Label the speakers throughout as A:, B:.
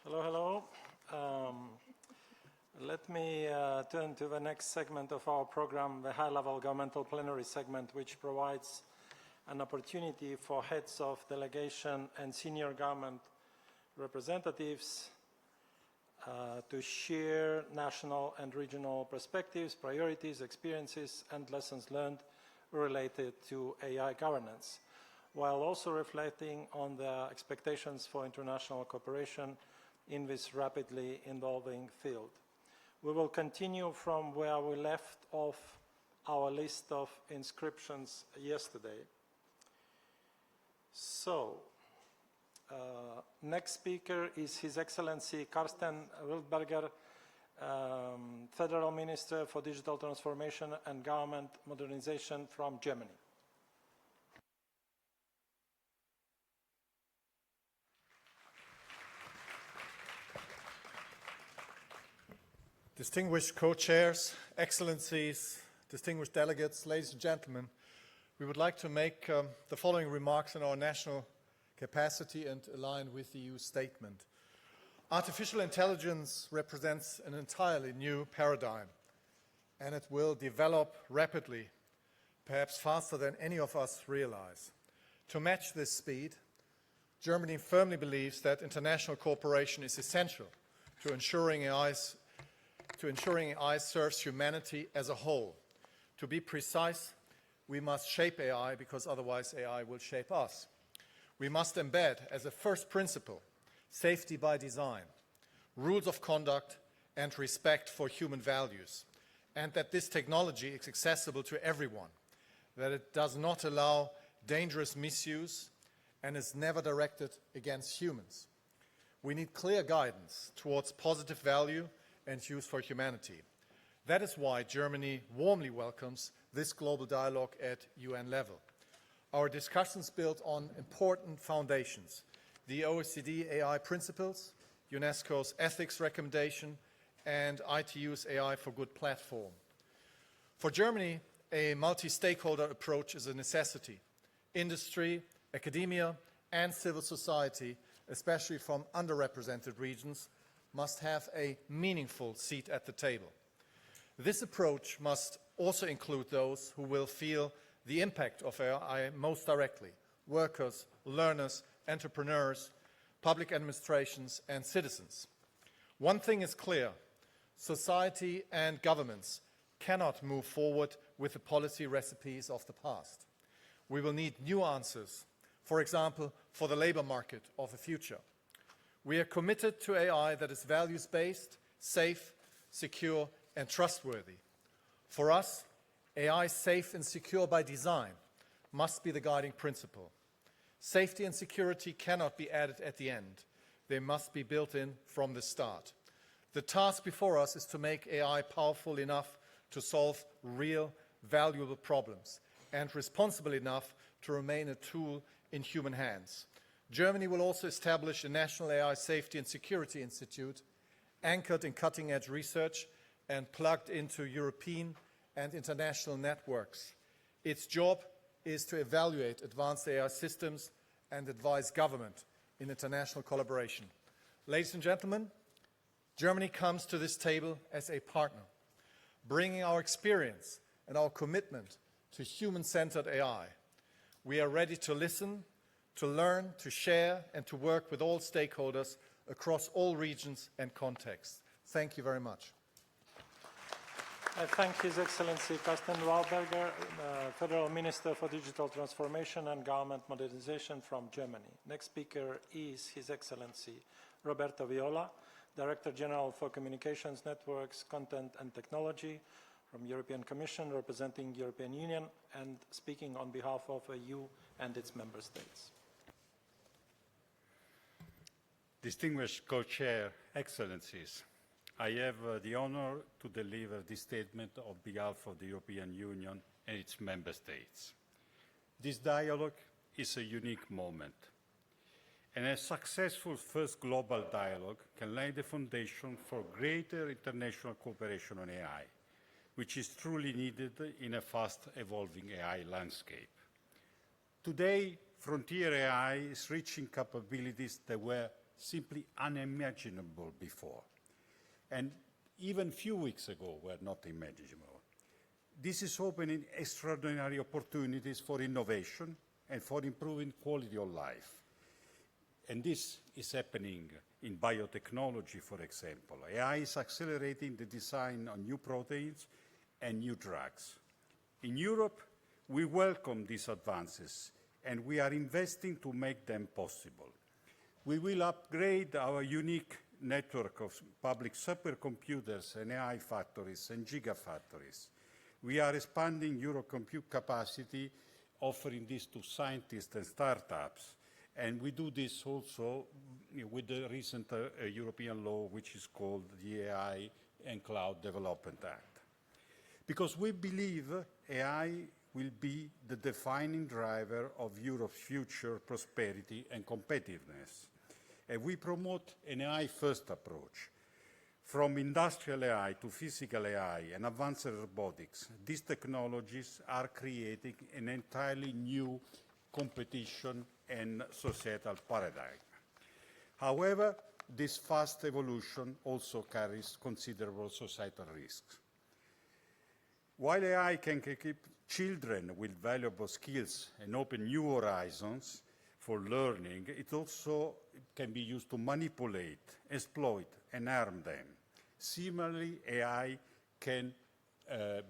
A: Hello. Let me turn to the next segment of our program, the high-level Governmental Plenary Segment, which provides an opportunity for heads of delegation and senior government representatives to share national and regional perspectives, priorities, experiences, and lessons learned related to AI governance, while also reflecting on the expectations for international cooperation in this rapidly evolving field. We will continue from where we left off our list of inscriptions yesterday. So, next speaker is His Excellency Carsten Wildberger, Federal Minister for Digital Transformation and Government Modernization from Germany.
B: Distinguished co-chairs, excellencies, distinguished delegates, ladies and gentlemen, we would like to make the following remarks on our national capacity and align with the EU statement. Artificial intelligence represents an entirely new paradigm, and it will develop rapidly, perhaps faster than any of us realize. To match this speed, Germany firmly believes that international cooperation is essential to ensuring AI serves humanity as a whole. To be precise, we must shape AI because otherwise AI will shape us. We must embed as a first principle safety by design, rules of conduct and respect for human values, and that this technology is accessible to everyone, that it does not allow dangerous misuse and is never directed against humans. We need clear guidance towards positive value and use for humanity. That is why Germany warmly welcomes this global dialogue at UN level. Our discussions build on important foundations: the OECD AI principles, UNESCO's ethics recommendation, and ITU's AI for Good platform. For Germany, a multi-stakeholder approach is a necessity. Industry, academia, and civil society, especially from underrepresented regions, must have a meaningful seat at the table. This approach must also include those who will feel the impact of AI most directly: workers, learners, entrepreneurs, public administrations, and citizens. One thing is clear: society and governments cannot move forward with the policy recipes of the past. We will need new answers, for example, for the labor market of the future. We are committed to AI that is values-based, safe, secure, and trustworthy. For us, AI safe and secure by design must be the guiding principle. Safety and security cannot be added at the end. They must be built in from the start. The task before us is to make AI powerful enough to solve real, valuable problems and responsible enough to remain a tool in human hands. Germany will also establish a National AI Safety and Security Institute anchored in cutting-edge research and plugged into European and international networks. Its job is to evaluate advanced AI systems and advise government in international collaboration. Ladies and gentlemen, Germany comes to this table as a partner, bringing our experience and our commitment to human-centered AI. We are ready to listen, to learn, to share, and to work with all stakeholders across all regions and contexts. Thank you very much.
A: I thank His Excellency Carsten Wildberger, Federal Minister for Digital Transformation and Government Modernization from Germany. Next speaker is His Excellency Roberto Viola, Director General for Communications Networks, Content and Technology from European Commission, representing European Union and speaking on behalf of EU and its member states.
C: Distinguished co-chair, excellencies, I have the honor to deliver this statement on behalf of the European Union and its member states. This dialogue is a unique moment, and a successful first global dialogue can lay the foundation for greater international cooperation on AI, which is truly needed in a fast-evolving AI landscape. Today, frontier AI is reaching capabilities that were simply unimaginable before. And even few weeks ago were not imaginable. This is opening extraordinary opportunities for innovation and for improving quality of life. And this is happening in biotechnology, for example. AI is accelerating the design of new proteins and new drugs. In Europe, we welcome these advances, and we are investing to make them possible. We will upgrade our unique network of public supercomputers and AI factories and gigafactories. We are expanding Eurocompute capacity, offering this to scientists and startups. And we do this also with the recent European law, which is called the AI and Cloud Development Act. Because we believe AI will be the defining driver of Europe's future prosperity and competitiveness. And we promote an AI-first approach. From industrial AI to physical AI and advanced robotics, these technologies are creating an entirely new competition and societal paradigm. However, this fast evolution also carries considerable societal risks. While AI can equip children with valuable skills and open new horizons for learning, it also can be used to manipulate, exploit, and harm them. Similarly, AI can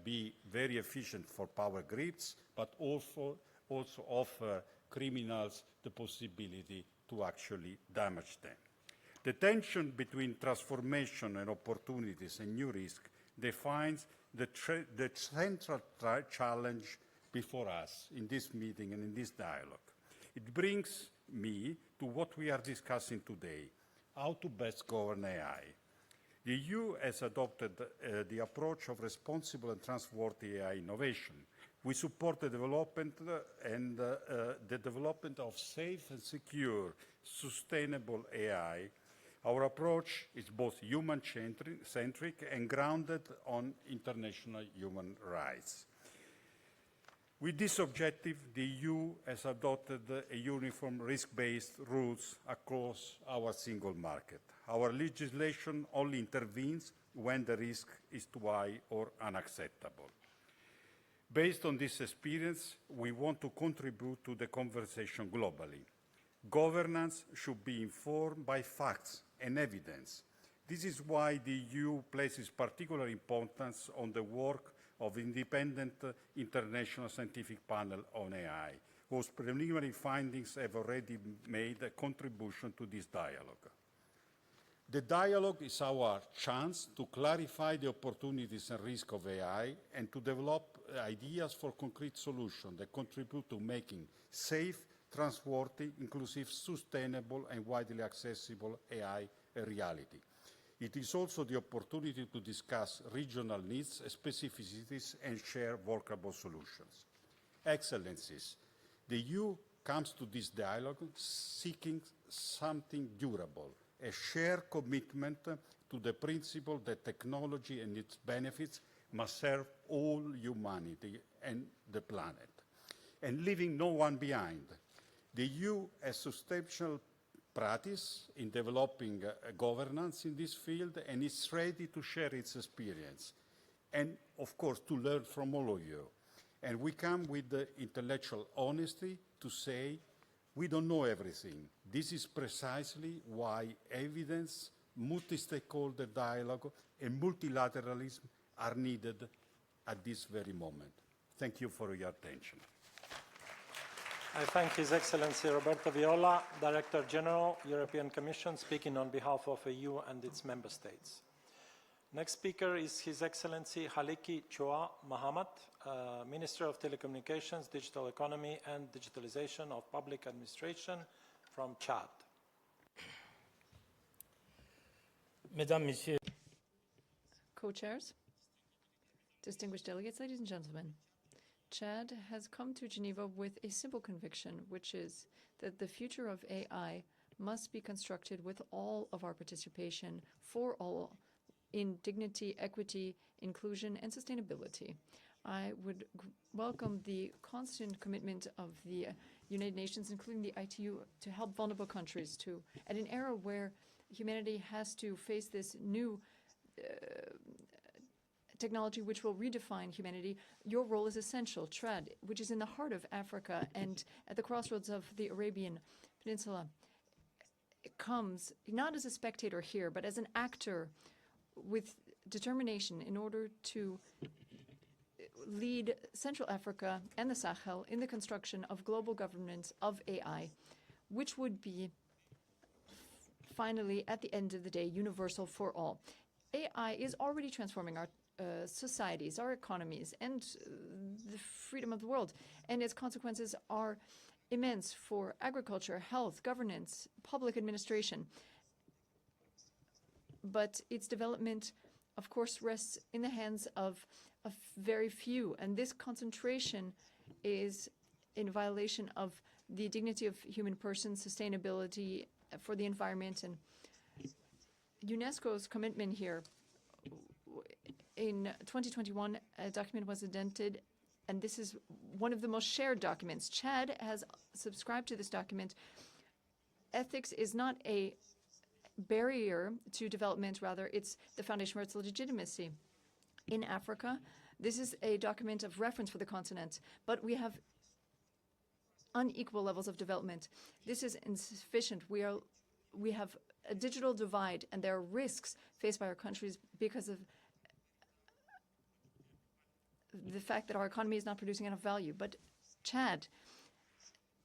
C: be very efficient for power grids, but also offer criminals the possibility to actually damage them. The tension between transformation and opportunities and new risk defines the central challenge before us in this meeting and in this dialogue. It brings me to what we are discussing today, how to best govern AI. The EU has adopted the approach of responsible and trustworthy AI innovation. We support the development of safe and secure, sustainable AI. Our approach is both human-centric and grounded on international human rights. With this objective, the EU has adopted a uniform risk-based rules across our single market. Our legislation only intervenes when the risk is too high or unacceptable. Based on this experience, we want to contribute to the conversation globally. Governance should be informed by facts and evidence. This is why the EU places particular importance on the work of independent international scientific panel on AI, whose preliminary findings have already made a contribution to this dialogue. The dialogue is our chance to clarify the opportunities and risks of AI and to develop ideas for concrete solutions that contribute to making safe, trustworthy, inclusive, sustainable, and widely accessible AI a reality. It is also the opportunity to discuss regional needs, specificities, and share workable solutions. Excellencies, the EU comes to this dialogue seeking something durable, a shared commitment to the principle that technology and its benefits must serve all humanity and the planet, and leaving no one behind. The EU has substantial practice in developing governance in this field and is ready to share its experience and, of course, to learn from all of you. And we come with the intellectual honesty to say we don't know everything. This is precisely why evidence, multi-stakeholder dialogue, and multilateralism are needed at this very moment. Thank you for your attention.
A: I thank His Excellency Roberto Viola, Director General, European Commission, speaking on behalf of EU and its member states. Next speaker is His Excellency Haliki Chua Mahamat, Minister of Telecommunications, Digital Economy and Digitalization of Public Administration from Chad.
D: Mesdames, Messieurs,
E: Co-chairs, distinguished delegates, ladies and gentlemen, Chad has come to Geneva with a simple conviction, which is that the future of AI must be constructed with all of our participation for all in dignity, equity, inclusion, and sustainability. I would welcome the constant commitment of the United Nations, including the ITU, to help vulnerable countries to, at an era where humanity has to face this new technology which will redefine humanity. Your role is essential. TRAD, which is in the heart of Africa and at the crossroads of the Arabian Peninsula, it comes not as a spectator here, but as an actor with determination in order to lead Central Africa and the Sahel in the construction of global governance of AI, which would be finally, at the end of the day, universal for all. AI is already transforming our societies, our economies, and the freedom of the world, and its consequences are immense for agriculture, health, governance, public administration. But its development, of course, rests in the hands of a very few, and this concentration is in violation of the dignity of human persons, sustainability for the environment, and UNESCO's commitment here. In 2021, a document was indented, and this is one of the most shared documents. Chad has subscribed to this document. Ethics is not a barrier to development, rather, it's the foundation for its legitimacy. In Africa, this is a document of reference for the continent, but we have unequal levels of development. This is insufficient. We have a digital divide, and there are risks faced by our countries because of the fact that our economy is not producing enough value. But Chad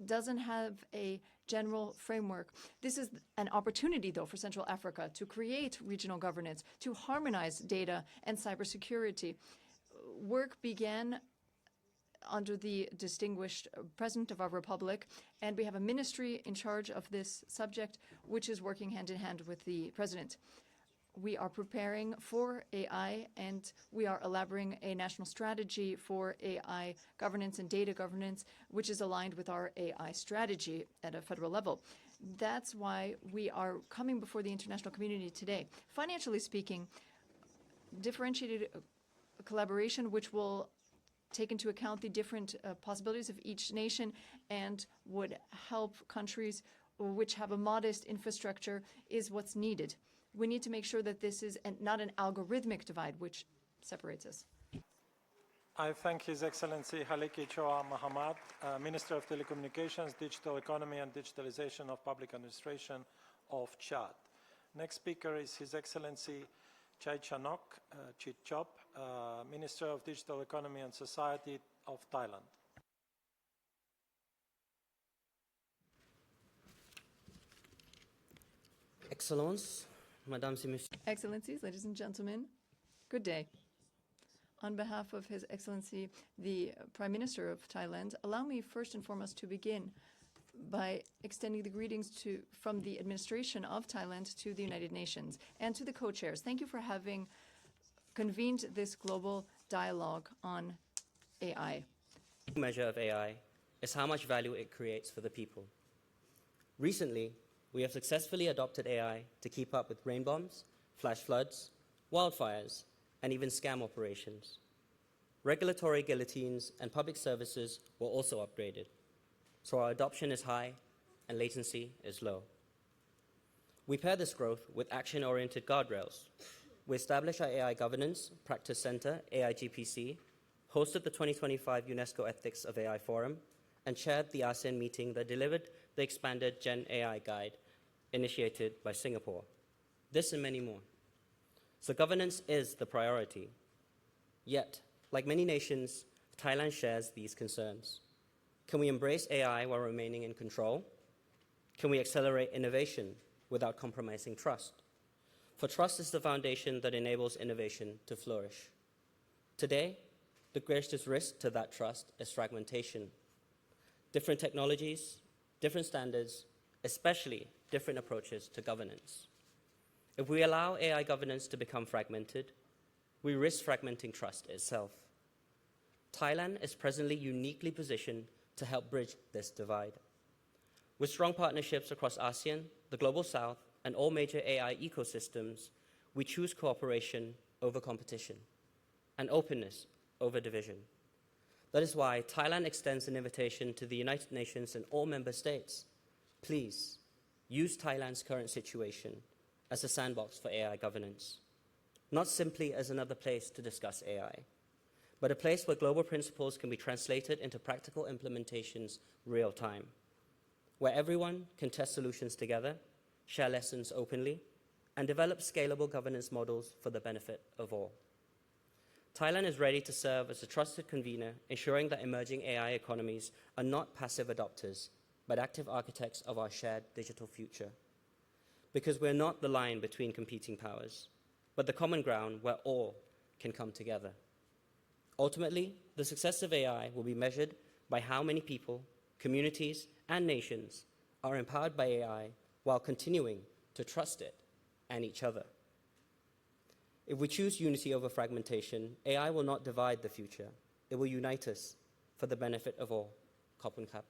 E: doesn't have a general framework. This is an opportunity, though, for Central Africa to create regional governance, to harmonize data and cybersecurity. Work began under the distinguished president of our republic, and we have a ministry in charge of this subject, which is working hand in hand with the president. We are preparing for AI, and we are elaborating a national strategy for AI governance and data governance, which is aligned with our AI strategy at a federal level. That's why we are coming before the international community today. Financially speaking, differentiated collaboration, which will take into account the different possibilities of each nation and would help countries which have a modest infrastructure, is what's needed. We need to make sure that this is not an algorithmic divide which separates us.
A: I thank His Excellency Haleki Choa Mahamat, Minister of Telecommunications, Digital Economy and Digitalization of Public Administration of Chad. Next speaker is His Excellency Chaichanok Chitchop, Minister of Digital Economy and Society of Thailand.
F: Excellences, Mesdames et Messieurs.
E: Excellencies, ladies and gentlemen, good day. On behalf of His Excellency, the Prime Minister of Thailand, allow me first and foremost to begin by extending the greetings from the administration of Thailand to the United Nations and to the co-chairs. Thank you for having convened this global dialogue on AI.
F: The measure of AI is how much value it creates for the people. Recently, we have successfully adopted AI to keep up with rain bombs, flash floods, wildfires, and even scam operations. Regulatory guillotines and public services were also upgraded, so our adoption is high and latency is low. We pair this growth with action-oriented guardrails. We established our AI Governance Practice Center, AIGPC, hosted the 2025 UNESCO Ethics of AI Forum, and chaired the ASEAN meeting that delivered the expanded Gen AI Guide initiated by Singapore. This and many more. So governance is the priority. Yet, like many nations, Thailand shares these concerns. Can we embrace AI while remaining in control? Can we accelerate innovation without compromising trust? For trust is the foundation that enables innovation to flourish. Today, the greatest risk to that trust is fragmentation. Different technologies, different standards, especially different approaches to governance. If we allow AI governance to become fragmented, we risk fragmenting trust itself. Thailand is presently uniquely positioned to help bridge this divide. With strong partnerships across ASEAN, the Global South, and all major AI ecosystems, we choose cooperation over competition and openness over division. That is why Thailand extends an invitation to the United Nations and all member states. Please, use Thailand's current situation as a sandbox for AI governance, not simply as another place to discuss AI, but a place where global principles can be translated into practical implementations real time, where everyone can test solutions together, share lessons openly, and develop scalable governance models for the benefit of all. Thailand is ready to serve as a trusted convener, ensuring that emerging AI economies are not passive adopters, but active architects of our shared digital future. Because we're not the line between competing powers, but the common ground where all can come together. Ultimately, the success of AI will be measured by how many people, communities, and nations are empowered by AI while continuing to trust it and each other. If we choose unity over fragmentation, AI will not divide the future. It will unite us for the benefit of all. Khop Kap.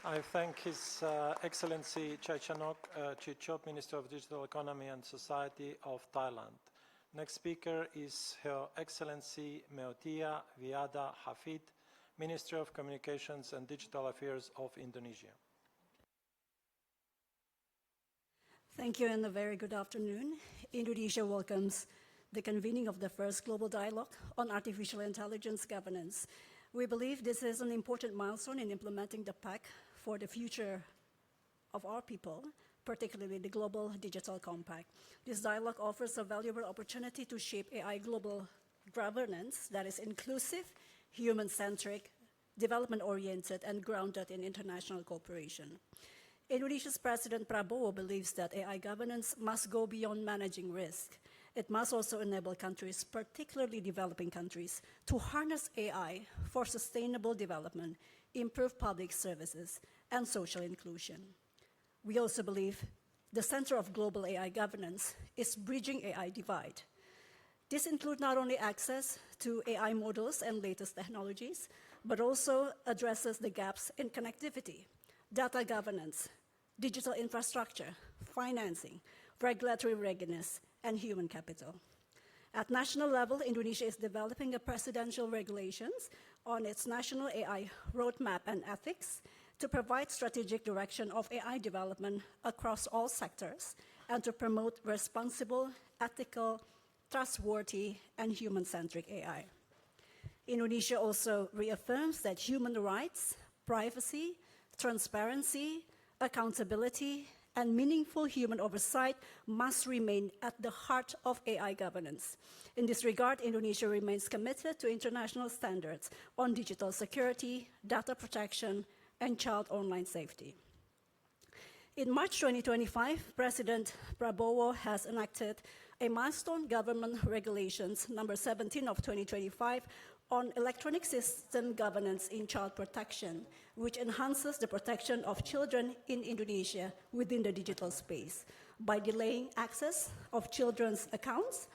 A: I thank His Excellency Chaichanock Chichop, Minister of Digital Economy and Society of Thailand. Next speaker is Her Excellency Meotia Wiada Hafid, Minister of Communications and Digital Affairs of Indonesia.
G: Thank you and a very good afternoon. Indonesia welcomes the convening of the first global dialogue on artificial intelligence governance. We believe this is an important milestone in implementing the pact for the future of our people, particularly the Global Digital Compact. This dialogue offers a valuable opportunity to shape AI global governance that is inclusive, human-centric, development-oriented, and grounded in international cooperation. Indonesia's President Prabowo believes that AI governance must go beyond managing risk. It must also enable countries, particularly developing countries, to harness AI for sustainable development, improve public services, and social inclusion. We also believe the center of global AI governance is bridging AI divide. This includes not only access to AI models and latest technologies, but also addresses the gaps in connectivity, data governance, digital infrastructure, financing, regulatory readiness, and human capital. At national level, Indonesia is developing a presidential regulations on its national AI roadmap and ethics to provide strategic direction of AI development across all sectors and to promote responsible, ethical, trustworthy, and human-centric AI. Indonesia also reaffirms that human rights, privacy, transparency, accountability, and meaningful human oversight must remain at the heart of AI governance. In this regard, Indonesia remains committed to international standards on digital security, data protection, and child online safety. In March 2025, President Prabowo has enacted a milestone government regulations number 17 of 2025 on electronic system governance in child protection, which enhances the protection of children in Indonesia within the digital space by delaying access of children's accounts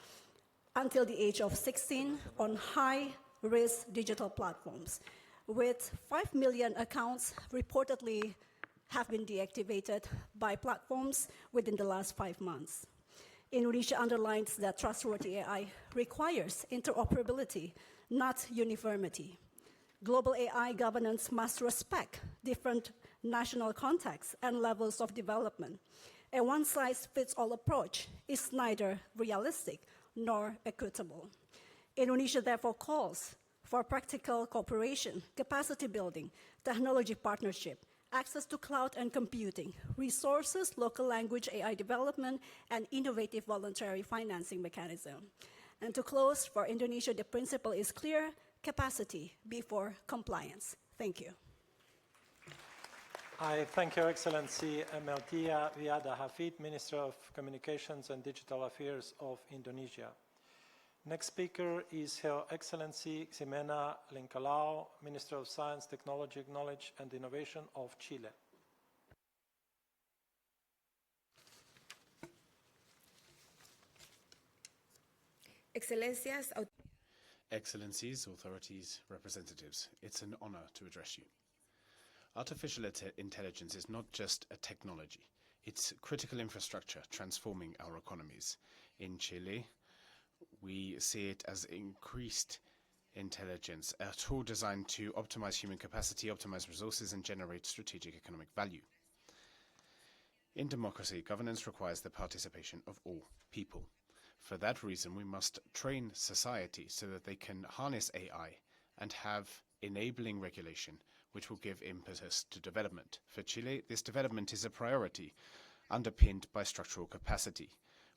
G: until the age of 16 on high-risk digital platforms, with 5 million accounts reportedly have been deactivated by platforms within the last 5 months. Indonesia underlines that trustworthy AI requires interoperability, not uniformity. Global AI governance must respect different national contexts and levels of development. A one-size-fits-all approach is neither realistic nor equitable. Indonesia therefore calls for practical cooperation, capacity building, technology partnership, access to cloud and computing, resources, local language AI development, and innovative voluntary financing mechanism. And to close, for Indonesia, the principle is clear: capacity before compliance. Thank you.
A: I thank Your Excellency Meotia Wiada Hafid, Minister of Communications and Digital Affairs of Indonesia. Next speaker is Her Excellency Ximena Lincolao, Minister of Science, Technology, Knowledge and Innovation of Chile.
H: Excellencies, authorities, representatives, it's an honor to address you. Artificial intelligence is not just a technology, it's critical infrastructure transforming our economies. In Chile, We see it as increased intelligence, a tool designed to optimize human capacity, optimize resources, and generate strategic economic value. In democracy, governance requires the participation of all people. For that reason, we must train society so that they can harness AI and have enabling regulation, which will give impetus to development. For Chile, this development is a priority, underpinned by structural capacity.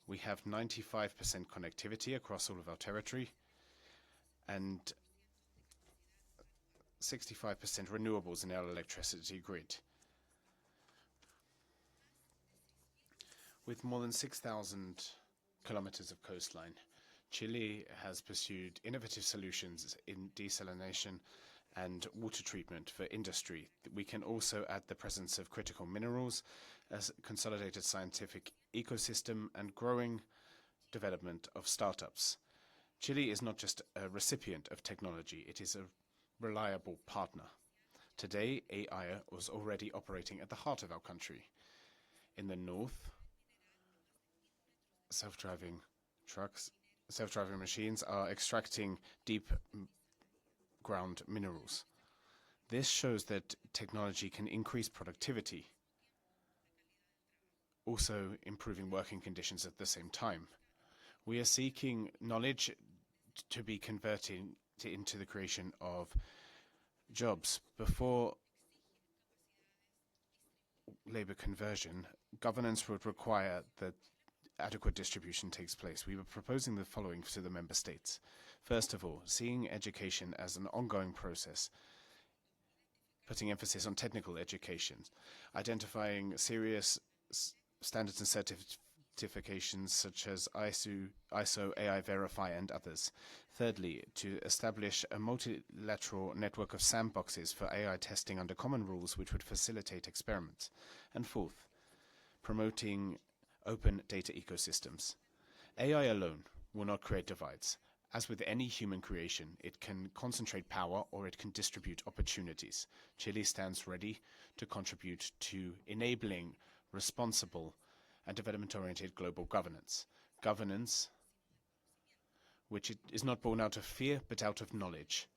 H: We have 95% connectivity across all of our territory and 65% renewables in our electricity grid. With more than 6,000 kilometers of coastline, Chile has pursued innovative solutions in desalination and water treatment for industry. We can also add the presence of critical minerals, as a consolidated scientific ecosystem, and growing development of startups. Chile is not just a recipient of technology, it is a reliable partner. Today, AI was already operating at the heart of our country. In the north, self-driving machines are extracting deep ground minerals. This shows that technology can increase productivity, also improving working conditions at the same time. We are seeking knowledge to be converted into the creation of jobs. Before labor conversion, governance would require that adequate distribution takes place. We were proposing the following to the member states. First of all, seeing education as an ongoing process, putting emphasis on technical education, identifying serious standards and certifications such as ISO, AI Verify, and others. Thirdly, to establish a multilateral network of sandboxes for AI testing under common rules which would facilitate experiments. And fourth, promoting open data ecosystems. AI alone will not create divides. As with any human creation, it can concentrate power or it can distribute opportunities. Chile stands ready to contribute to enabling responsible and development-oriented global governance. Governance which is not born out of fear but out of knowledge,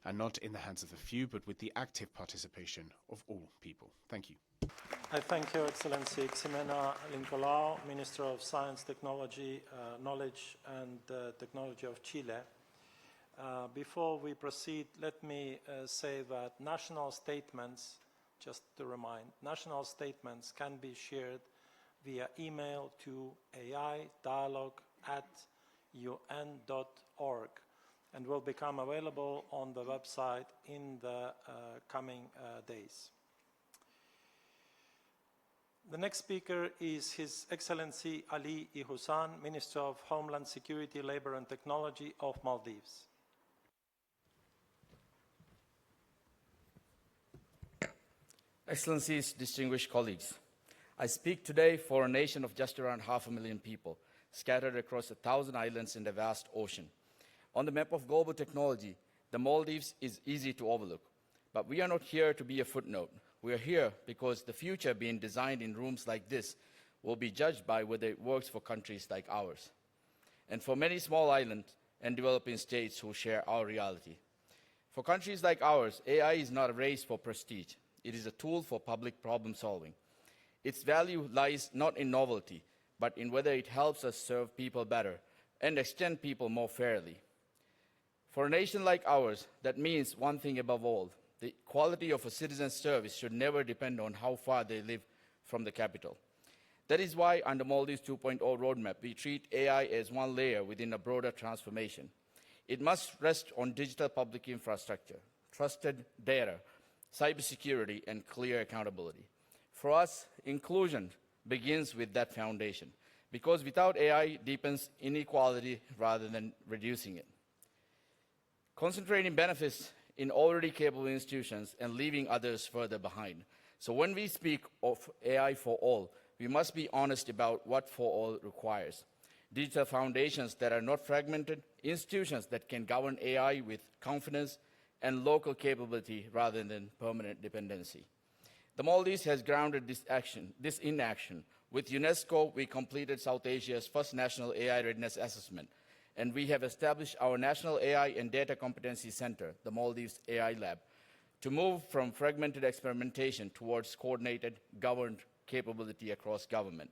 H: and not in the hands of a few but with the active participation of all people. Thank you.
A: I thank Your Excellency Ximena Lincolao, Minister of Science, Technology, Knowledge and Technology of Chile. Before we proceed, let me say that national statements, just to remind, national statements can be shared via email to aidialogue@un.org and will become available on the website in the coming days. The next speaker is His Excellency Ali Ihusan, Minister of Homeland Security, Labor and Technology of Maldives.
I: Excellencies, distinguished colleagues, I speak today for a nation of just around 500,000 people, scattered across 1,000 islands in the vast ocean. On the map of global technology, the Maldives is easy to overlook. But we are not here to be a footnote. We are here because the future being designed in rooms like this will be judged by whether it works for countries like ours, and for many small islands and developing states who share our reality. For countries like ours, AI is not a race for prestige. It is a tool for public problem solving. Its value lies not in novelty, but in whether it helps us serve people better and extend people more fairly. For a nation like ours, that means one thing above all: the quality of a citizen's service should never depend on how far they live from the capital. That is why under Maldives 2.0 roadmap, we treat AI as one layer within a broader transformation. It must rest on digital public infrastructure, trusted data, cybersecurity, and clear accountability. For us, inclusion begins with that foundation, because without AI deepens inequality rather than reducing it. Concentrating benefits in already capable institutions and leaving others further behind. So when we speak of AI for all, we must be honest about what for all requires. Digital foundations that are not fragmented, institutions that can govern AI with confidence, and local capability rather than permanent dependency. The Maldives has grounded this in action. With UNESCO, we completed South Asia's first national AI readiness assessment and we have established our National AI and Data Competency Center, the Maldives AI Lab, to move from fragmented experimentation towards coordinated, governed capability across government.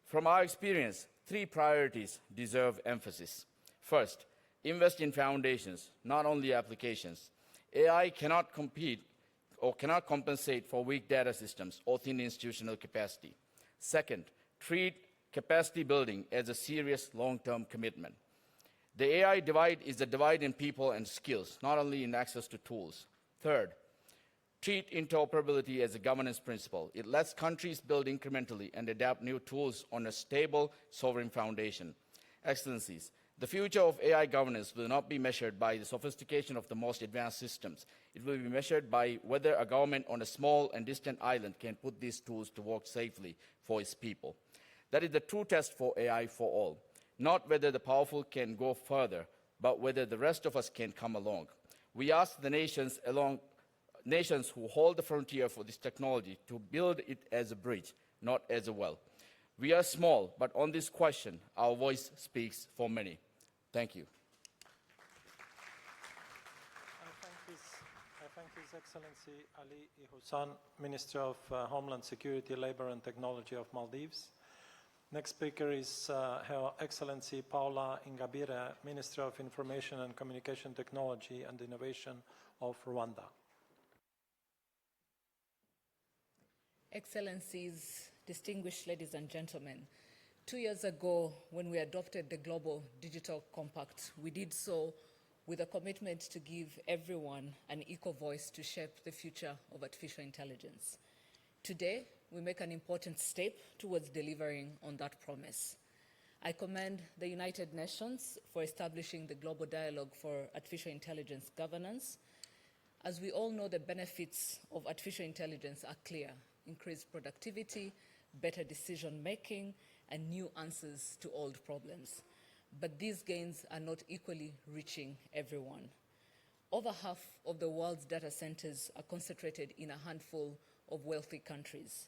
I: From our experience, 3 priorities deserve emphasis. First, invest in foundations, not only applications. AI cannot compete or cannot compensate for weak data systems or thin institutional capacity. Second, treat capacity building as a serious long-term commitment. The AI divide is a divide in people and skills, not only in access to tools. Third, treat interoperability as a governance principle. It lets countries build incrementally and adapt new tools on a stable, sovereign foundation. Excellencies, the future of AI governance will not be measured by the sophistication of the most advanced systems. It will be measured by whether a government on a small and distant island can put these tools to work safely for its people. That is the true test for AI for all. Not whether the powerful can go further, but whether the rest of us can come along. We ask the nations who hold the frontier for this technology to build it as a bridge, not as a well. We are small, but on this question, our voice speaks for many. Thank you.
A: I thank His Excellency Ali Ihussan, Minister of Homeland Security, Labor and Technology of Maldives. Next speaker is Her Excellency Paula Ingabire, Minister of Information and Communication Technology and Innovation of Rwanda.
J: Excellencies, distinguished ladies and gentlemen, 2 years ago, when we adopted the Global Digital Compact, we did so with a commitment to give everyone an equal voice to shape the future of artificial intelligence. Today, we make an important step towards delivering on that promise. I commend the United Nations for establishing the Global Dialogue for Artificial Intelligence Governance. As we all know, the benefits of artificial intelligence are clear: increased productivity, better decision-making, and new answers to old problems. But these gains are not equally reaching everyone. Over half of the world's data centers are concentrated in a handful of wealthy countries.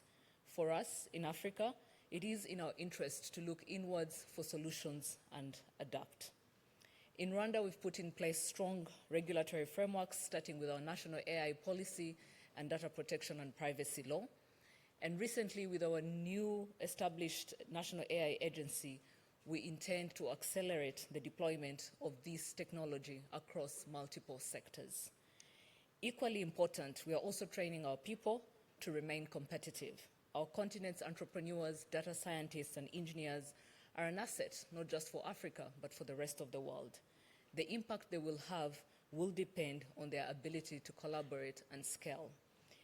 J: For us in Africa, it is in our interest to look inwards for solutions and adapt. In Rwanda, we've put in place strong regulatory frameworks, starting with our national AI policy and data protection and privacy law. And recently, with our new established National AI Agency, we intend to accelerate the deployment of this technology across multiple sectors. Equally important, we are also training our people to remain competitive. Our continent's entrepreneurs, data scientists, and engineers are an asset, not just for Africa, but for the rest of the world. The impact they will have will depend on their ability to collaborate and scale.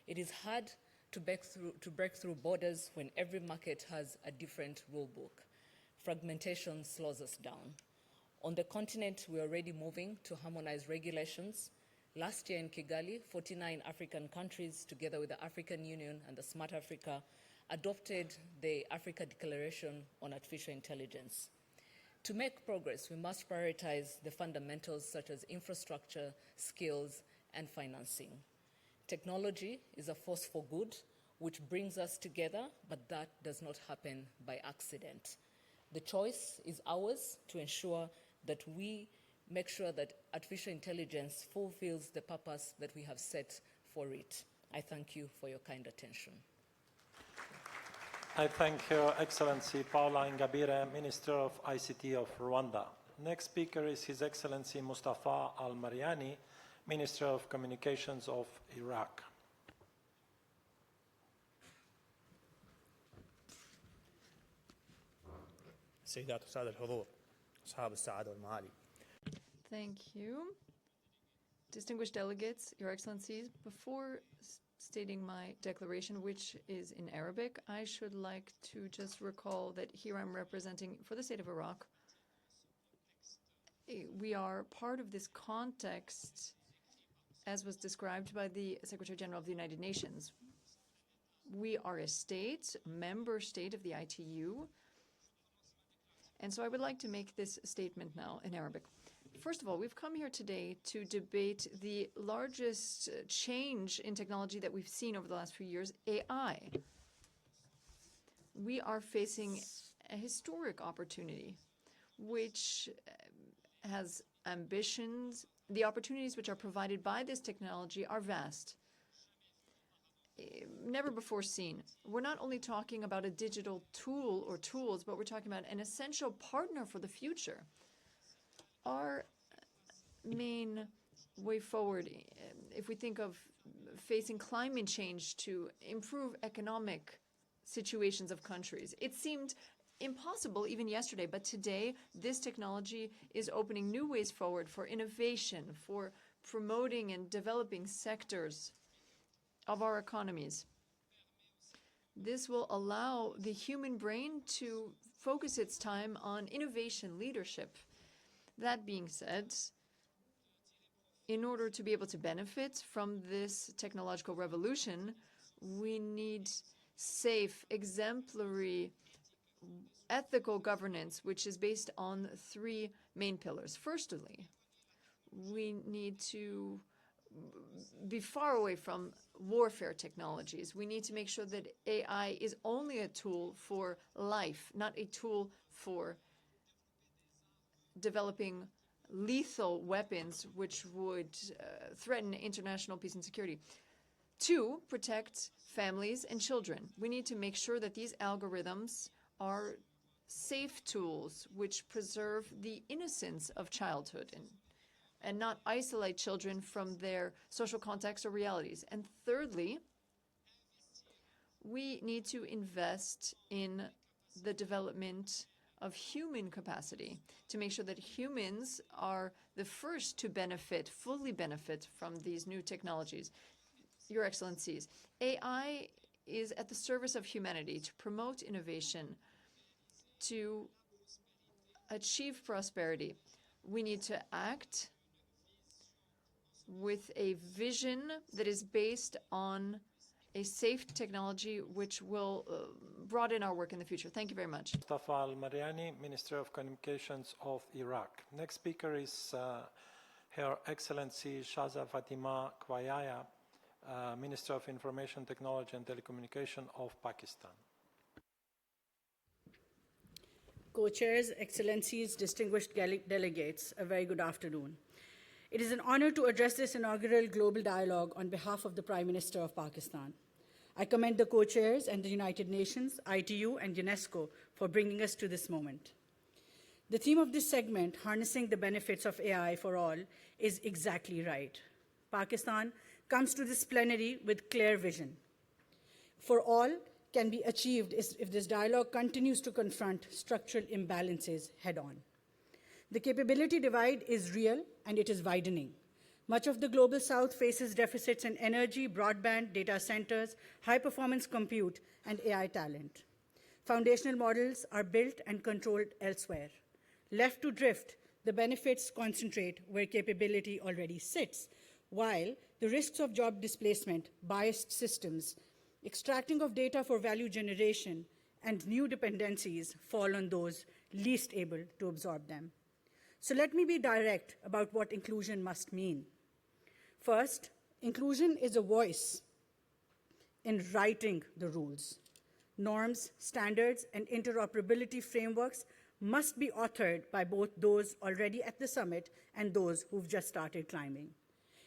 J: It is hard to break through borders when every market has a different rule book. Fragmentation slows us down. On the continent, we are already moving to harmonize regulations. Last year in Kigali, 49 African countries, together with the African Union and the Smart Africa, adopted the Africa Declaration on Artificial Intelligence. To make progress, we must prioritize the fundamentals such as infrastructure, skills, and financing. Technology is a force for good, which brings us together, but that does not happen by accident. The choice is ours to ensure that we make sure that artificial intelligence fulfills the purpose that we have set for it. I thank you for your kind attention.
A: I thank Her Excellency Paula Ingabire, Minister of ICT of Rwanda. Next speaker is His Excellency Mustafa Al-Mariani, Minister of Communications of Iraq.
D: سيدات وسادة الحضور أصحاب السعادة والمعالي.
E: Thank you. Distinguished delegates, Your Excellencies, before stating my declaration, which is in Arabic, I should like to just recall that here I'm representing, for the state of Iraq, we are part of this context as was described by the Secretary General of the United Nations. We are a state, member state of the ITU, and so I would like to make this statement now in Arabic. First of all, we've come here today to debate the largest change in technology that we've seen over the last few years, AI. We are facing a historic opportunity, which has ambitions. The opportunities which are provided by this technology are vast, never before seen. We're not only talking about a digital tool or tools, but we're talking about an essential partner for the future. Our main way forward, if we think of facing climate change to improve economic situations of countries, it seemed impossible even yesterday, but today this technology is opening new ways forward for innovation, for promoting and developing sectors of our economies. This will allow the human brain to focus its time on innovation leadership. That being said, in order to be able to benefit from this technological revolution, we need safe, exemplary, ethical governance, which is based on three main pillars. Firstly, we need to be far away from warfare technologies. We need to make sure that AI is only a tool for life, not a tool for developing lethal weapons which would threaten international peace and security. Two, protect families and children. We need to make sure that these algorithms are safe tools which preserve the innocence of childhood and not isolate children from their social contexts or realities. And thirdly, we need to invest in the development of human capacity to make sure that humans are the first to benefit, fully benefit from these new technologies. Your Excellencies, AI is at the service of humanity to promote innovation, to achieve prosperity. We need to act with a vision that is based on a safe technology which will broaden our work in the future. Thank you very much.
A: Mustafa Al-Mariani, Minister of Communications of Iraq. Next speaker is Her Excellency Shaza Fatima Kwayaya, Minister of Information Technology and Telecommunication of Pakistan.
K: Co-chairs, Excellencies, distinguished delegates, a very good afternoon. It is an honor to address this inaugural global dialogue on behalf of the Prime Minister of Pakistan. I commend the co-chairs and the United Nations, ITU, and UNESCO for bringing us to this moment. The theme of this segment, harnessing the benefits of AI for all, is exactly right. Pakistan comes to this plenary with clear vision. For all can be achieved if this dialogue continues to confront structural imbalances head-on. The capability divide is real and it is widening. Much of the global south faces deficits in energy, broadband, data centers, high-performance compute, and AI talent. Foundational models are built and controlled elsewhere. Left to drift, the benefits concentrate where capability already sits, while the risks of job displacement, biased systems, extracting of data for value generation, and new dependencies fall on those least able to absorb them. So let me be direct about what inclusion must mean. First, inclusion is a voice in writing the rules. Norms, standards, and interoperability frameworks must be authored by both those already at the summit and those who've just started climbing.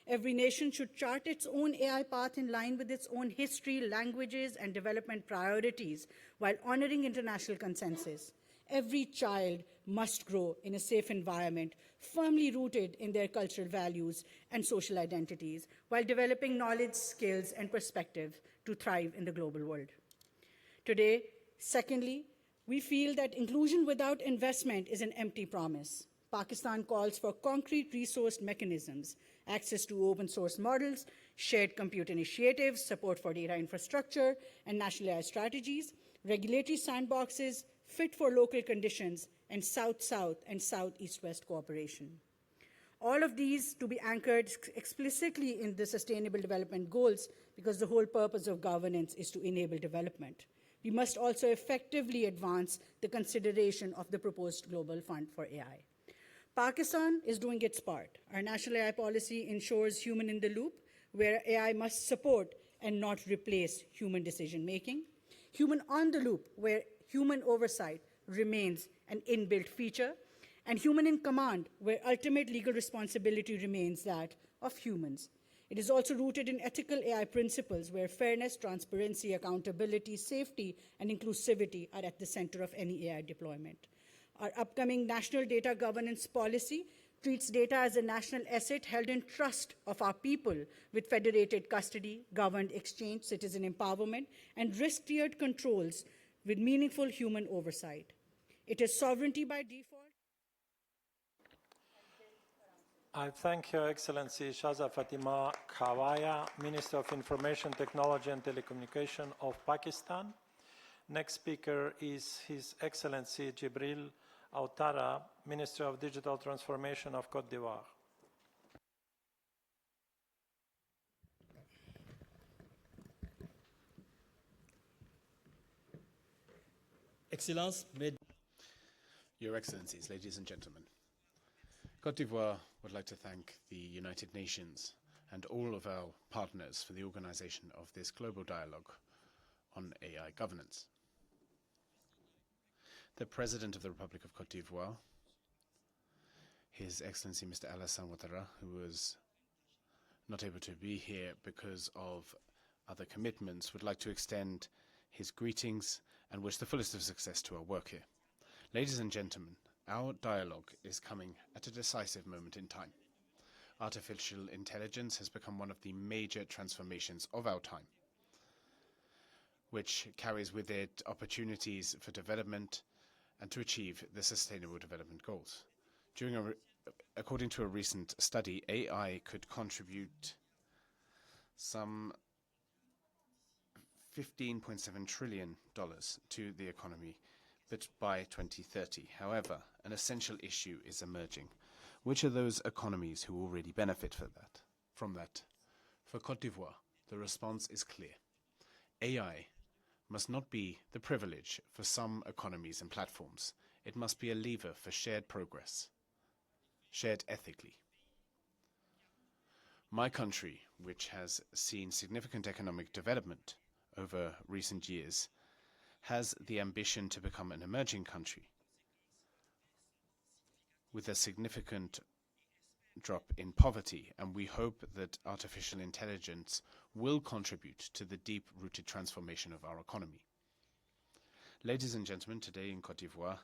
K: Every nation should chart its own AI path in line with its own history, languages, and development priorities while honoring international consensus. Every child must grow in a safe environment, firmly rooted in their cultural values and social identities, while developing knowledge, skills, and perspective to thrive in the global world. Today, secondly, we feel that inclusion without investment is an empty promise. Pakistan calls for concrete resource mechanisms, access to open source models, shared compute initiatives, support for data infrastructure, and national AI strategies, regulatory sandboxes fit for local conditions, and South-South and South-East-West cooperation. All of these to be anchored explicitly in the Sustainable Development Goals, because the whole purpose of governance is to enable development. We must also effectively advance the consideration of the proposed Global Fund for AI. Pakistan is doing its part. Our national AI policy ensures human in the loop, where AI must support and not replace human decision-making. Human on the loop, where human oversight remains an inbuilt feature. and human in command, where ultimate legal responsibility remains that of humans. It is also rooted in ethical AI principles where fairness, transparency, accountability, safety, and inclusivity are at the center of any AI deployment. Our upcoming national data governance policy treats data as a national asset held in trust of our people with federated custody, governed exchange, citizen empowerment, and risk-tiered controls with meaningful human oversight. It is sovereignty by default.
A: I thank Your Excellency Shaza Fatima Khawaya, Minister of Information Technology and Telecommunication of Pakistan. Next speaker is His Excellency Jibril Autara, Minister of Digital Transformation of Côte d'Ivoire.
L: Excellence,
H: Your Excellencies, ladies and gentlemen, Côte d'Ivoire would like to thank the United Nations and all of our partners for the organization of this global dialogue on AI governance. The President of the Republic of Côte d'Ivoire, His Excellency Mr. Alassane Ouattara, who was not able to be here because of other commitments, would like to extend his greetings and wish the fullest of success to our work here. Ladies and gentlemen, our dialogue is coming at a decisive moment in time. Artificial intelligence has become one of the major transformations of our time, which carries with it opportunities for development and to achieve the Sustainable Development Goals. According to a recent study, AI could contribute some $15.7 trillion to the economy, but by 2030. However, an essential issue is emerging. Which are those economies who already benefit from that? For Côte d'Ivoire, the response is clear. AI must not be the privilege for some economies and platforms. It must be a lever for shared progress, shared ethically. My country, which has seen significant economic development over recent years, has the ambition to become an emerging country with a significant drop in poverty, and we hope that artificial intelligence will contribute to the deep-rooted transformation of our economy. Ladies and gentlemen, today in Côte d'Ivoire,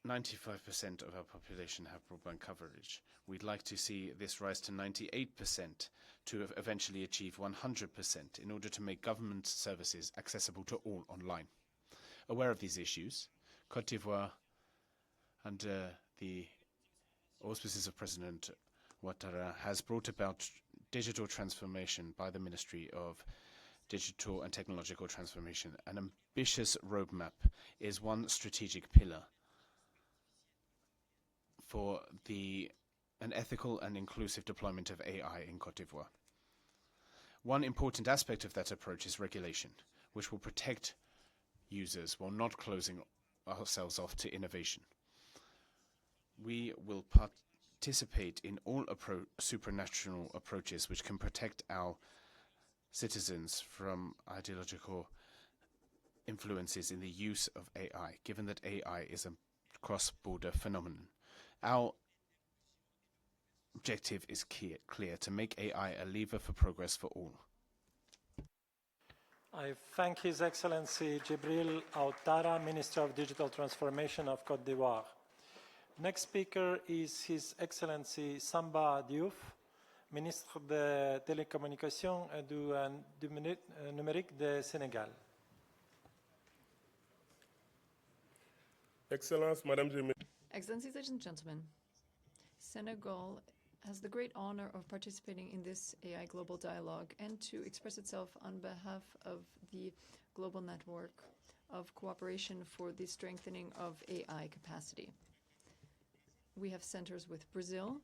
H: 95% of our population have broadband coverage. We'd like to see this rise to 98% to eventually achieve 100% in order to make government services accessible to all online. Aware of these issues, Côte d'Ivoire, under the auspices of President Ouattara, has brought about digital transformation by the Ministry of Digital and Technological Transformation. An ambitious roadmap is one strategic pillar for an ethical and inclusive deployment of AI in Côte d'Ivoire. One important aspect of that approach is regulation, which will protect users while not closing ourselves off to innovation. We will participate in all supranational approaches which can protect our citizens from ideological influences in the use of AI, given that AI is a cross-border phenomenon. Our objective is clear, to make AI a lever for progress for all.
A: I thank His Excellency Jibril Autara, Minister of Digital Transformation of Côte d'Ivoire. Next speaker is His Excellency Samba Diouf, Ministre des Télécommunications et du Numérique du Sénégal.
M: Excellence, Madame the
E: Excellencies, ladies and gentlemen, Senegal has the great honor of participating in this AI global dialogue and to express itself on behalf of the global network of cooperation for the strengthening of AI capacity. We have centers with Brazil,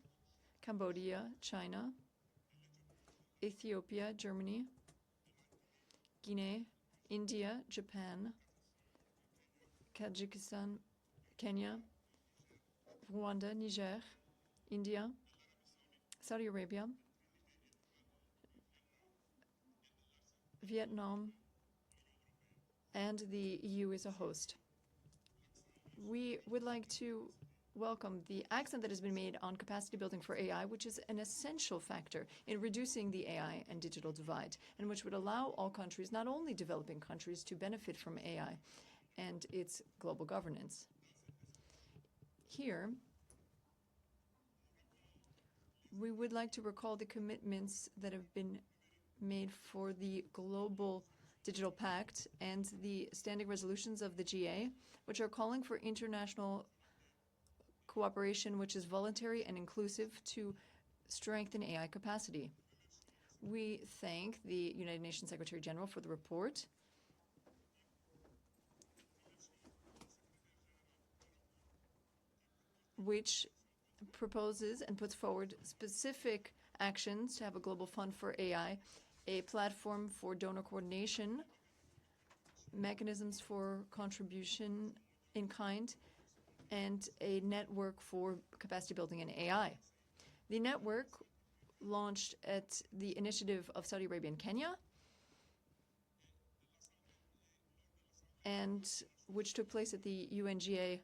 E: Cambodia, China, Ethiopia, Germany, Guinea, India, Japan, Tajikistan, Kenya, Rwanda, Niger, India, Saudi Arabia, Vietnam, and the EU is a host. we would like to welcome the accent that has been made on capacity building for AI, which is an essential factor in reducing the AI and digital divide, and which would allow all countries, not only developing countries, to benefit from AI and its global governance. Here, we would like to recall the commitments that have been made for the Global Digital Pact and the standing resolutions of the GA, which are calling for international cooperation which is voluntary and inclusive to strengthen AI capacity. We thank the United Nations Secretary General for the report. Which proposes and puts forward specific actions to have a global fund for AI, a platform for donor coordination, mechanisms for contribution in kind, and a network for capacity building in AI. The network launched at the initiative of Saudi Arabia and Kenya, and which took place at the UNGA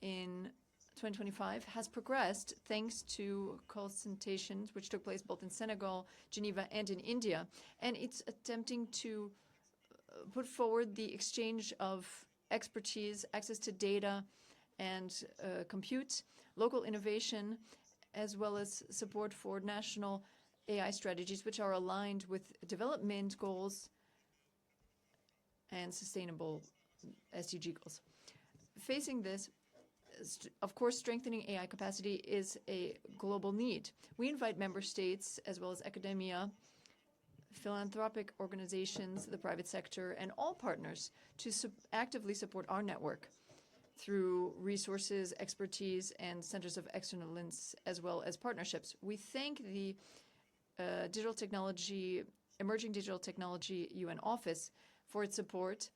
E: in 2025, has progressed thanks to consultations which took place both in Senegal, Geneva, and in India. And it's attempting to put forward the exchange of expertise, access to data, and compute, local innovation, as well as support for national AI strategies which are aligned with development goals and sustainable SDG goals. Facing this, of course, strengthening AI capacity is a global need. We invite member states, as well as academia, philanthropic organizations, the private sector, and all partners to actively support our network through resources, expertise, and centers of excellence, as well as partnerships. We thank the Emerging Digital Technology UN Office for its support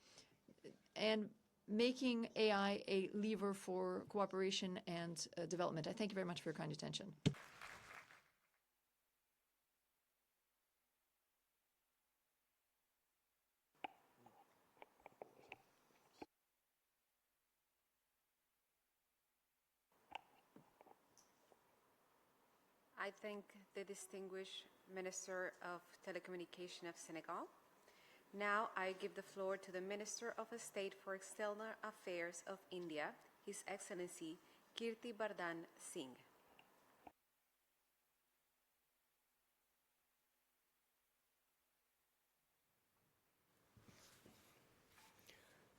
E: and making AI a lever for cooperation and development. I thank you very much for your kind attention.
M: I thank the distinguished Minister of Telecommunication of Senegal. Now I give the floor to the Minister of State for External Affairs of India, His Excellency Kirti Vardhan Singh.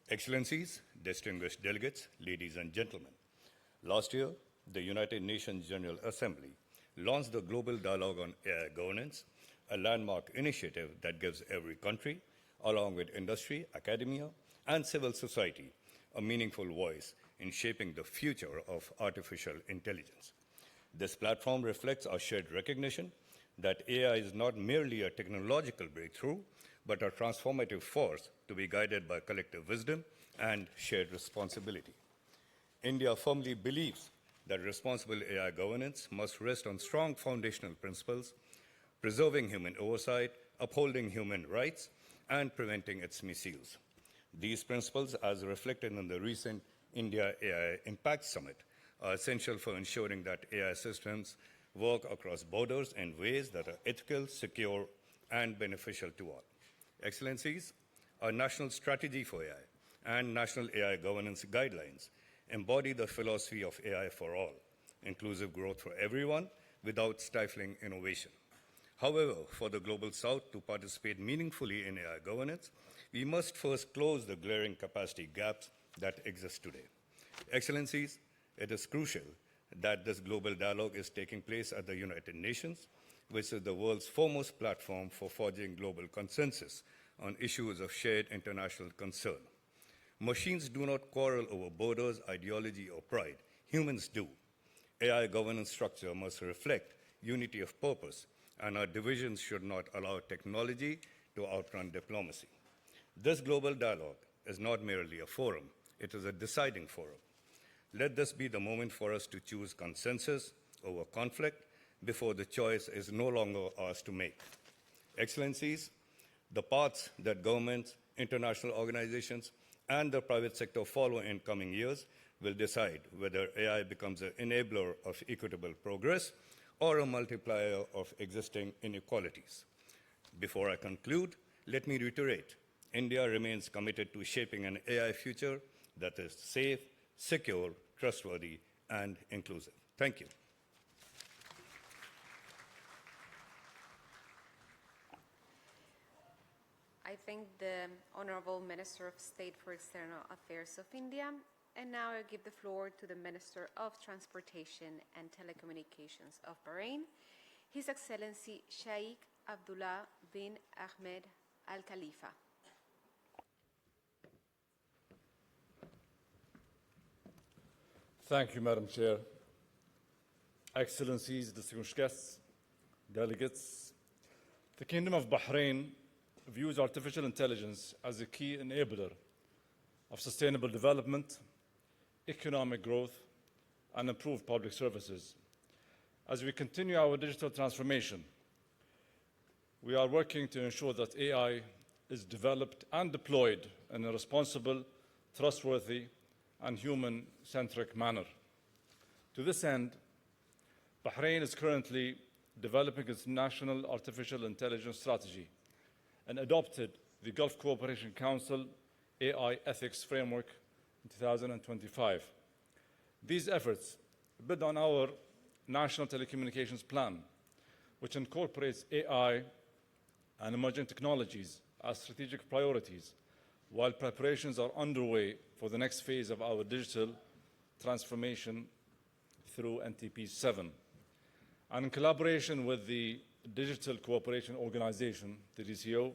N: Excellencies, distinguished delegates, ladies and gentlemen. Last year, the United Nations General Assembly launched the Global Dialogue on AI Governance, a landmark initiative that gives every country, along with industry, academia, and civil society, a meaningful voice in shaping the future of artificial intelligence. This platform reflects our shared recognition that AI is not merely a technological breakthrough, but a transformative force to be guided by collective wisdom and shared responsibility. India firmly believes that responsible AI governance must rest on strong foundational principles, preserving human oversight, upholding human rights, and preventing its misuse. These principles, as reflected in the recent India AI Impact Summit, are essential for ensuring that AI systems work across borders in ways that are ethical, secure, and beneficial to all. Excellencies, our national strategy for AI and national AI governance guidelines embody the philosophy of AI for all, inclusive growth for everyone without stifling innovation. However, for the Global South to participate meaningfully in AI governance, we must first close the glaring capacity gaps that exist today. Excellencies, it is crucial that this global dialogue is taking place at the United Nations, which is the world's foremost platform for forging global consensus on issues of shared international concern. Machines do not quarrel over borders, ideology, or pride. Humans do. AI governance structure must reflect unity of purpose, and our divisions should not allow technology to outrun diplomacy. This global dialogue is not merely a forum, it is a deciding forum. Let this be the moment for us to choose consensus over conflict before the choice is no longer ours to make. Excellencies, the paths that governments, international organizations, and the private sector follow in coming years will decide whether AI becomes an enabler of equitable progress or a multiplier of existing inequalities. Before I conclude, let me reiterate, India remains committed to shaping an AI future that is safe, secure, trustworthy, and inclusive. Thank you.
M: I thank the Honorable Minister of State for External Affairs of India. And now I give the floor to the Minister of Transportation and Telecommunications of Bahrain, His Excellency Sheikh Abdullah bin Ahmed Al Khalifa.
O: Thank you, Madam Chair. Excellencies, distinguished guests, delegates, the Kingdom of Bahrain views artificial intelligence as a key enabler of sustainable development, economic growth, and improved public services. As we continue our digital transformation, we are working to ensure that AI is developed and deployed in a responsible, trustworthy, and human-centric manner. To this end, Bahrain is currently developing its national artificial intelligence strategy and adopted the Gulf Cooperation Council AI Ethics Framework in 2025. These efforts build on our National Telecommunications Plan, which incorporates AI and emerging technologies as strategic priorities, while preparations are underway for the next phase of our digital transformation through NTP 7. And in collaboration with the Digital Cooperation Organization, the DCO,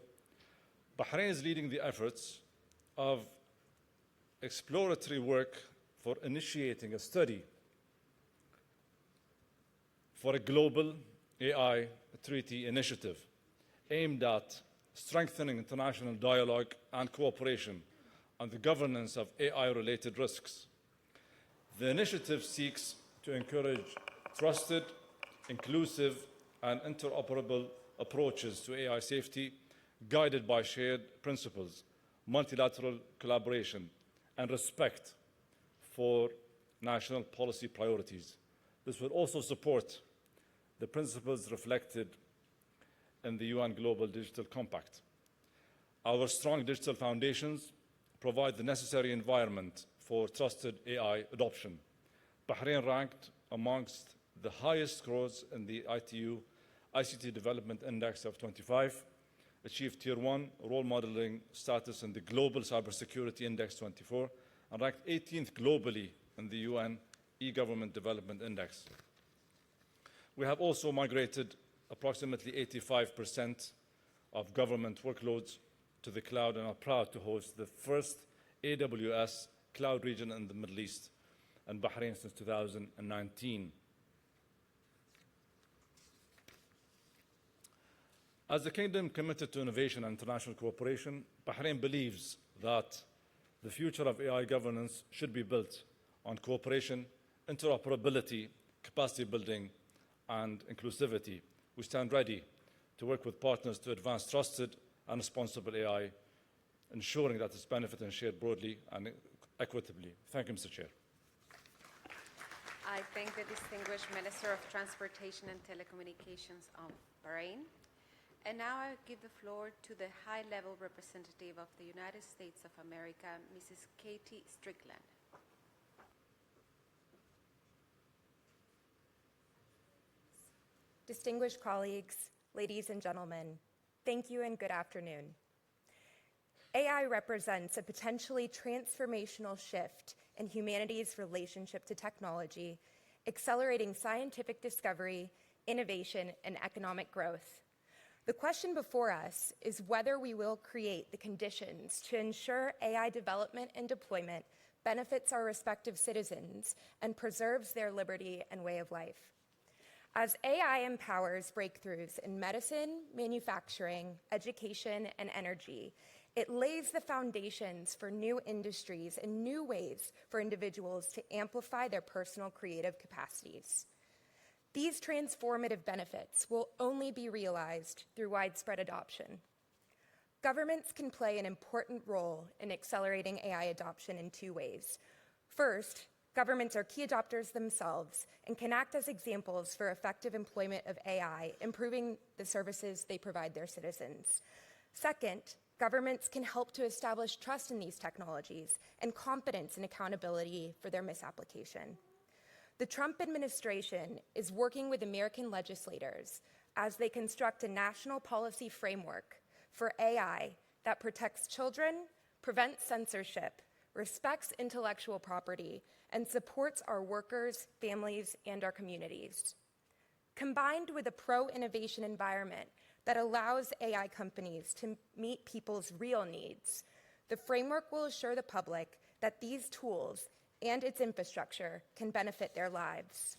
O: Bahrain is leading the efforts of exploratory work for initiating a study for a global AI treaty initiative aimed at strengthening international dialogue and cooperation on the governance of AI-related risks. The initiative seeks to encourage trusted, inclusive, and interoperable approaches to AI safety, guided by shared principles, multilateral collaboration, and respect for national policy priorities. This will also support the principles reflected in the UN Global Digital Compact. Our strong digital foundations provide the necessary environment for trusted AI adoption. Bahrain ranked amongst the highest scores in the ITU ICT Development Index of 25, achieved Tier 1 role modeling status in the Global Cybersecurity Index 24, and ranked 18th globally in the UN E-Government Development Index. We have also migrated approximately 85% of government workloads to the cloud and are proud to host the first AWS cloud region in the Middle East and Bahrain since 2019. As the Kingdom committed to innovation and international cooperation, Bahrain believes that the future of AI governance should be built on cooperation, interoperability, capacity building, and inclusivity. We stand ready to work with partners to advance trusted and responsible AI, ensuring that its benefits are shared broadly and equitably. Thank you, Mr. Chair.
M: I thank the distinguished Minister of Transportation and Telecommunications of Bahrain. And now I give the floor to the high-level representative of the United States of America, Mrs. Katie Strickland.
P: Distinguished colleagues, ladies and gentlemen, thank you and good afternoon. AI represents a potentially transformational shift in humanity's relationship to technology, accelerating scientific discovery, innovation, and economic growth. The question before us is whether we will create the conditions to ensure AI development and deployment benefits our respective citizens and preserves their liberty and way of life. As AI empowers breakthroughs in medicine, manufacturing, education, and energy, it lays the foundations for new industries and new ways for individuals to amplify their personal creative capacities. These transformative benefits will only be realized through widespread adoption. governments can play an important role in accelerating AI adoption in two ways. First, governments are key adopters themselves and can act as examples for effective employment of AI, improving the services they provide their citizens. Second, governments can help to establish trust in these technologies and confidence and accountability for their misapplication. The Trump administration is working with American legislators as they construct a national policy framework for AI that protects children, prevents censorship, respects intellectual property, and supports our workers, families, and our communities. Combined with a pro-innovation environment that allows AI companies to meet people's real needs, the framework will assure the public that these tools and its infrastructure can benefit their lives.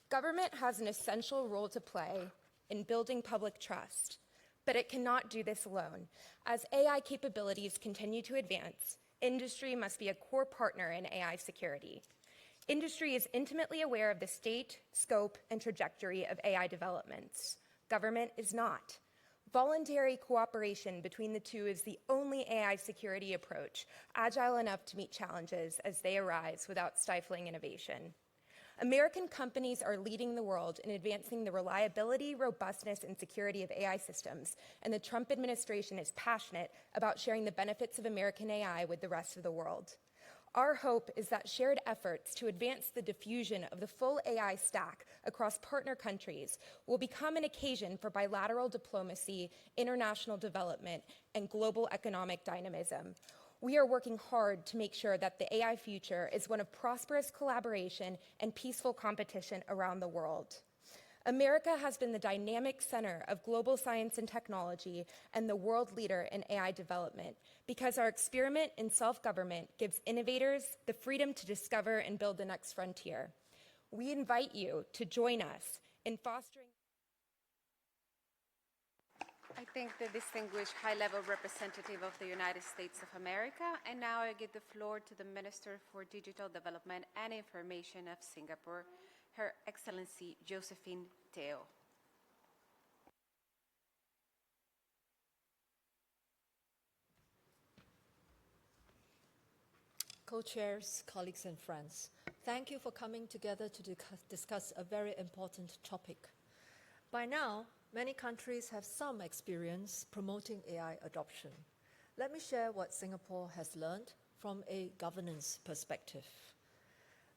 P: Government has an essential role to play in building public trust, but it cannot do this alone. As AI capabilities continue to advance, industry must be a core partner in AI security. Industry is intimately aware of the state, scope, and trajectory of AI developments. Government is not. Voluntary cooperation between the two is the only AI security approach, agile enough to meet challenges as they arise without stifling innovation. American companies are leading the world in advancing the reliability, robustness, and security of AI systems, and the Trump administration is passionate about sharing the benefits of American AI with the rest of the world. Our hope is that shared efforts to advance the diffusion of the full AI stack across partner countries will become an occasion for bilateral diplomacy, international development, and global economic dynamism. We are working hard to make sure that the AI future is one of prosperous collaboration and peaceful competition around the world. America has been the dynamic center of global science and technology and the world leader in AI development because our experiment in self-government gives innovators the freedom to discover and build the next frontier. We invite you to join us in fostering.
M: I thank the distinguished high-level representative of the United States of America, and now I give the floor to the Minister for Digital Development and Information of Singapore, Her Excellency Josephine Teo.
Q: Co-chairs, colleagues and friends, thank you for coming together to discuss a very important topic. By now, many countries have some experience promoting AI adoption. Let me share what Singapore has learned from a governance perspective.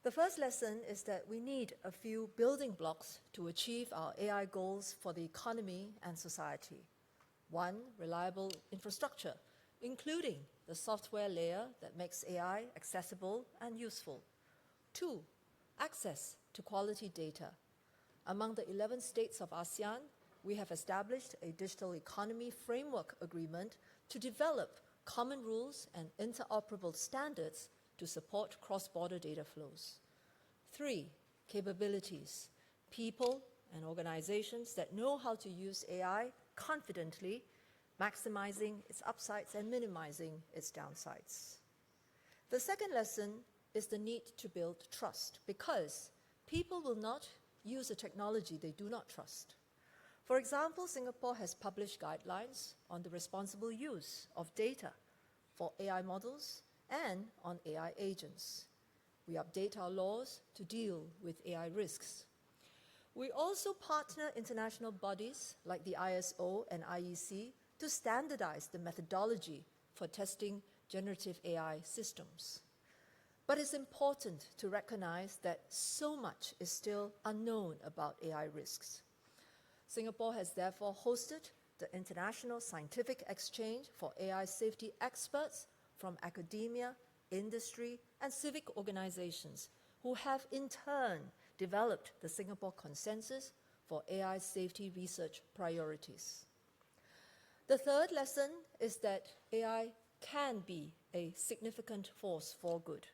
Q: The first lesson is that we need a few building blocks to achieve our AI goals for the economy and society. One, reliable infrastructure, including the software layer that makes AI accessible and useful. Two, access to quality data. Among the 11 states of ASEAN, we have established a digital economy framework agreement to develop common rules and interoperable standards to support cross-border data flows. Three, capabilities. People and organizations that know how to use AI confidently, maximizing its upsides and minimizing its downsides. The second lesson is the need to build trust, because people will not use a technology they do not trust. For example, Singapore has published guidelines on the responsible use of data for AI models and on AI agents. We update our laws to deal with AI risks. We also partner international bodies like the ISO and IEC to standardize the methodology for testing generative AI systems. But it's important to recognize that so much is still unknown about AI risks. Singapore has therefore hosted the International Scientific Exchange for AI Safety Experts from academia, industry, and civic organizations who have in turn developed the Singapore Consensus for AI Safety Research Priorities. The third lesson is that AI can be a significant force for good.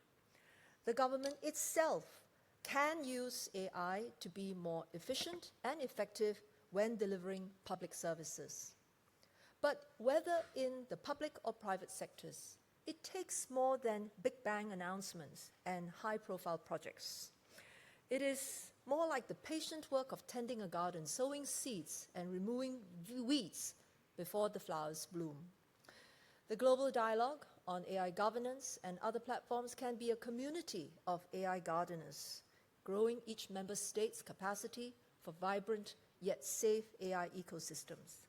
Q: The government itself can use AI to be more efficient and effective when delivering public services. But whether in the public or private sectors, it takes more than big bang announcements and high-profile projects. It is more like the patient work of tending a garden, sowing seeds and removing weeds before the flowers bloom. The global dialogue on AI governance and other platforms can be a community of AI gardeners, growing each member state's capacity for vibrant yet safe AI ecosystems.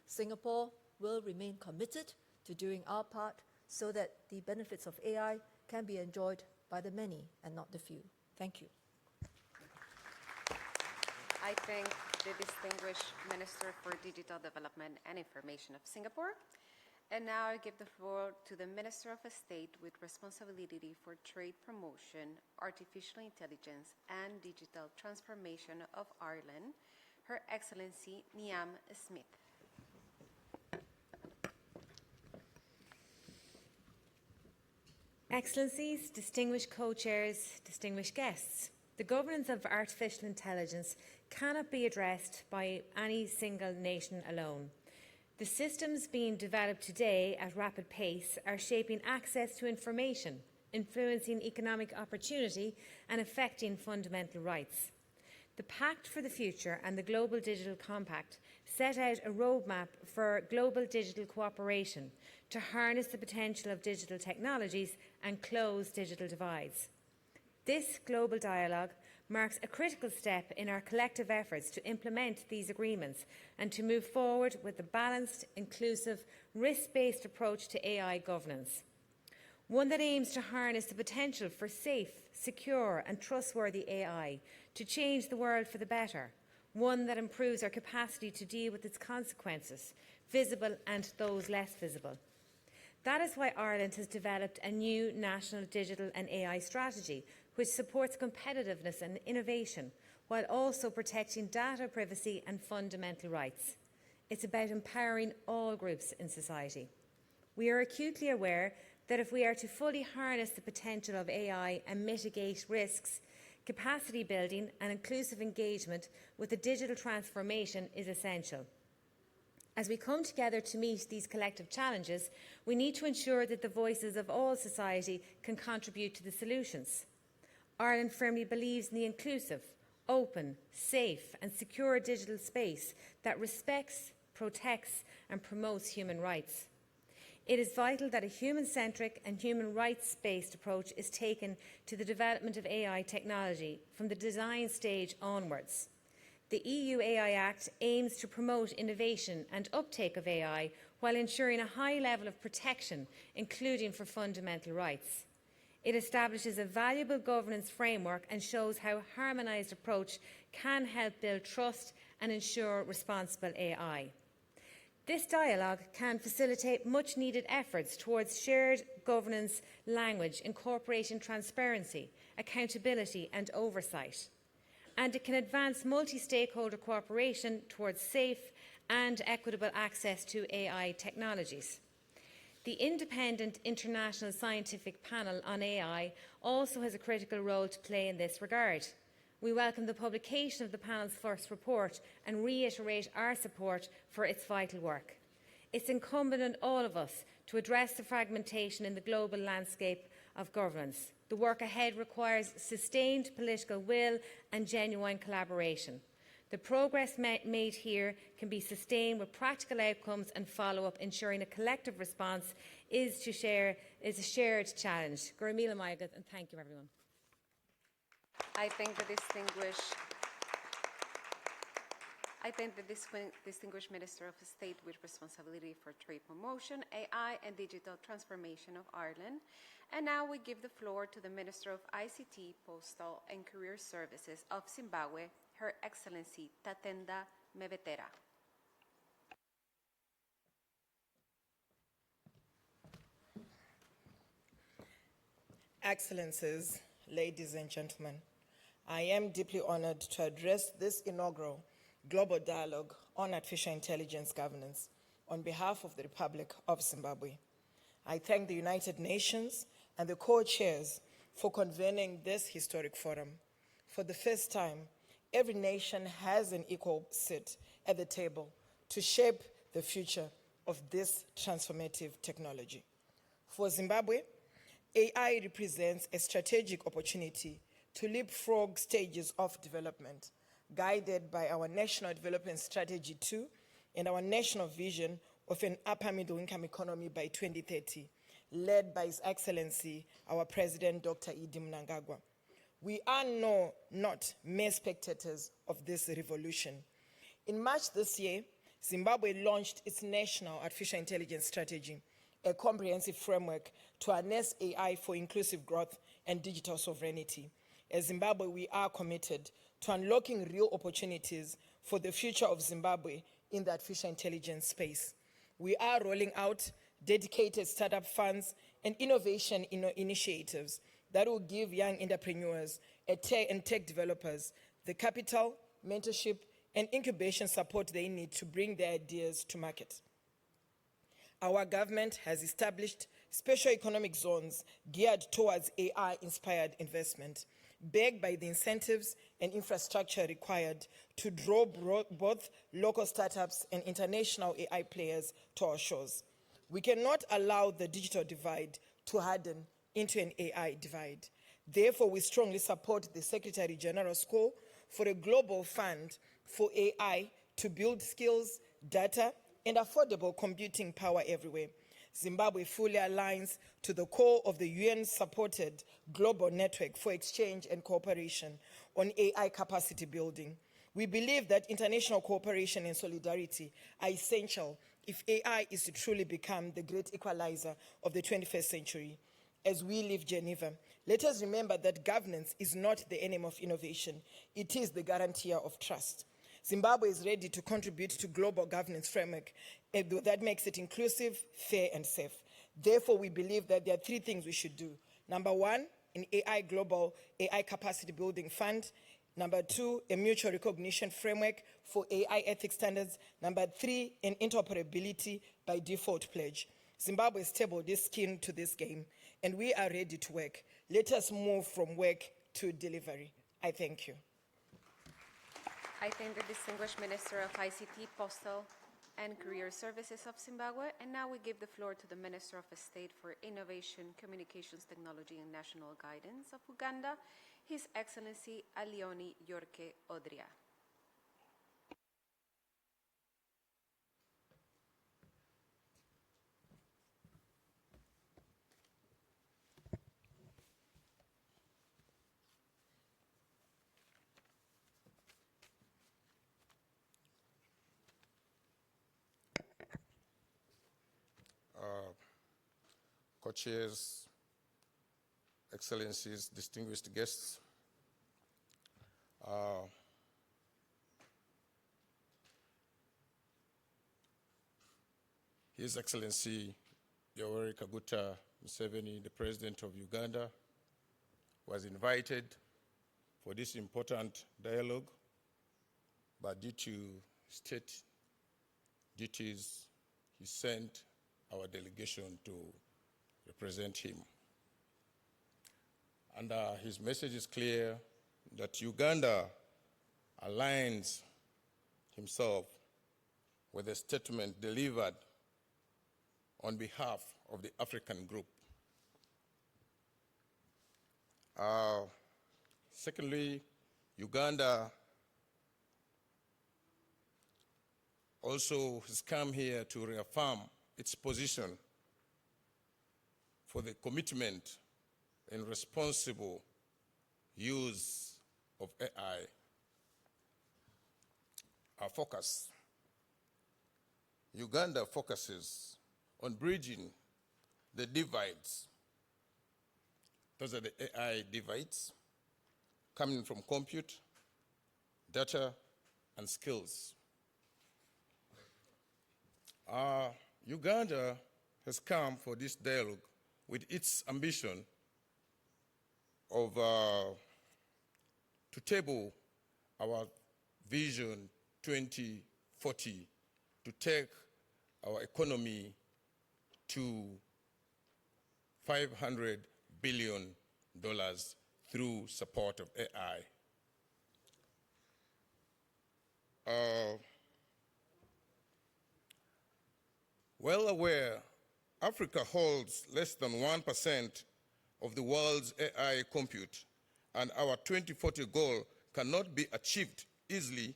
Q: Singapore will remain committed to doing our part so that the benefits of AI can be enjoyed by the many and not the few. Thank you.
M: I thank the distinguished Minister for Digital Development and Information of Singapore. And now I give the floor to the Minister of a State with responsibility for trade promotion, artificial intelligence, and digital transformation of Ireland, Her Excellency Niam Smith.
R: Excellencies, distinguished co-chairs, distinguished guests, the governance of artificial intelligence cannot be addressed by any single nation alone. The systems being developed today at rapid pace are shaping access to information, influencing economic opportunity, and affecting fundamental rights. The Pact for the Future and the Global Digital Compact set out a roadmap for global digital cooperation to harness the potential of digital technologies and close digital divides. This global dialogue marks a critical step in our collective efforts to implement these agreements and to move forward with a balanced, inclusive, risk-based approach to AI governance. One that aims to harness the potential for safe, secure and trustworthy AI to change the world for the better. One that improves our capacity to deal with its consequences, visible and those less visible. That is why Ireland has developed a new national digital and AI strategy which supports competitiveness and innovation while also protecting data privacy and fundamental rights. It's about empowering all groups in society. We are acutely aware that if we are to fully harness the potential of AI and mitigate risks, capacity building and inclusive engagement with the digital transformation is essential. As we come together to meet these collective challenges, we need to ensure that the voices of all society can contribute to the solutions. Ireland firmly believes in the inclusive, open, safe and secure digital space that respects, protects and promotes human rights. It is vital that a human-centric and human rights-based approach is taken to the development of AI technology from the design stage onwards. The EU AI Act aims to promote innovation and uptake of AI while ensuring a high level of protection, including for fundamental rights. It establishes a valuable governance framework and shows how a harmonised approach can help build trust and ensure responsible AI. This dialogue can facilitate much-needed efforts towards shared governance language, incorporating transparency, accountability and oversight. And it can advance multi-stakeholder cooperation towards safe and equitable access to AI technologies. The Independent International Scientific Panel on AI also has a critical role to play in this regard. We welcome the publication of the panel's first report and reiterate our support for its vital work. It's incumbent on all of us to address the fragmentation in the global landscape of governance. The work ahead requires sustained political will and genuine collaboration. The progress made here can be sustained with practical outcomes and follow-up, ensuring a collective response is a shared challenge. Gurmila Maigat, and thank you, everyone.
M: I thank the distinguished Minister of State with responsibility for trade promotion, AI and digital transformation of Ireland. And now we give the floor to the Minister of ICT, Postal and Career Services of Zimbabwe, Her Excellency Tatenda Mebetera.
S: Excellencies, ladies and gentlemen, I am deeply honored to address this inaugural global dialogue on artificial intelligence governance on behalf of the Republic of Zimbabwe. I thank the United Nations and the co-chairs for convening this historic forum. For the first time, every nation has an equal seat at the table to shape the future of this transformative technology. For Zimbabwe, AI represents a strategic opportunity to leapfrog stages of development, guided by our National Development Strategy 2 and our National Vision of an upper middle income economy by 2030, led by His Excellency, our President, Dr. Idi Mnangagwa. We are not mere spectators of this revolution. In March this year, Zimbabwe launched its National Artificial Intelligence Strategy, a comprehensive framework to harness AI for inclusive growth and digital sovereignty. As Zimbabwe, we are committed to unlocking real opportunities for the future of Zimbabwe in the artificial intelligence space. We are rolling out dedicated startup funds and innovation initiatives that will give young entrepreneurs and tech developers the capital, mentorship, and incubation support they need to bring their ideas to market. Our government has established special economic zones geared towards AI-inspired investment, backed by the incentives and infrastructure required to draw both local startups and international AI players to our shores. We cannot allow the digital divide to harden into an AI divide. Therefore, we strongly support the Secretary General's call for a global fund for AI to build skills, data, and affordable computing power everywhere. Zimbabwe fully aligns to the core of the UN-supported Global Network for Exchange and Cooperation on AI capacity building. We believe that international cooperation and solidarity are essential if AI is to truly become the great equalizer of the 21st century. As we leave Geneva, let us remember that governance is not the enemy of innovation. It is the guarantor of trust. Zimbabwe is ready to contribute to global governance framework that makes it inclusive, fair, and safe. Therefore, we believe that there are three things we should do. Number one, an global AI capacity building fund. Number two, a mutual recognition framework for AI ethics standards. Number three, an interoperability by default pledge. Zimbabwe has tabled this scheme to this game, and we are ready to work. Let us move from work to delivery. I thank you.
M: I thank the distinguished Minister of ICT, Postal and Career Services of Zimbabwe, and now we give the floor to the Minister of State for Innovation, Communications Technology and National Guidance of Uganda, His Excellency Alioni Yorke Odria.
T: Co-chairs, excellencies, distinguished guests, His Excellency Yoweri Kaguta Museveni, the President of Uganda, was invited for this important dialogue, but due to state duties, he sent our delegation to represent him. And his message is clear that Uganda aligns himself with a statement delivered on behalf of the African group. Secondly, Uganda also has come here to reaffirm its position for the commitment and responsible use of AI. Our focus. Uganda focuses on bridging the divides. Those are the AI divides coming from compute, data, and skills. Uganda has come for this dialogue with its ambition of to table our Vision 2040 to take our economy to $500 billion through support of AI. Well aware, Africa holds less than 1% of the world's AI compute, and our 2040 goal cannot be achieved easily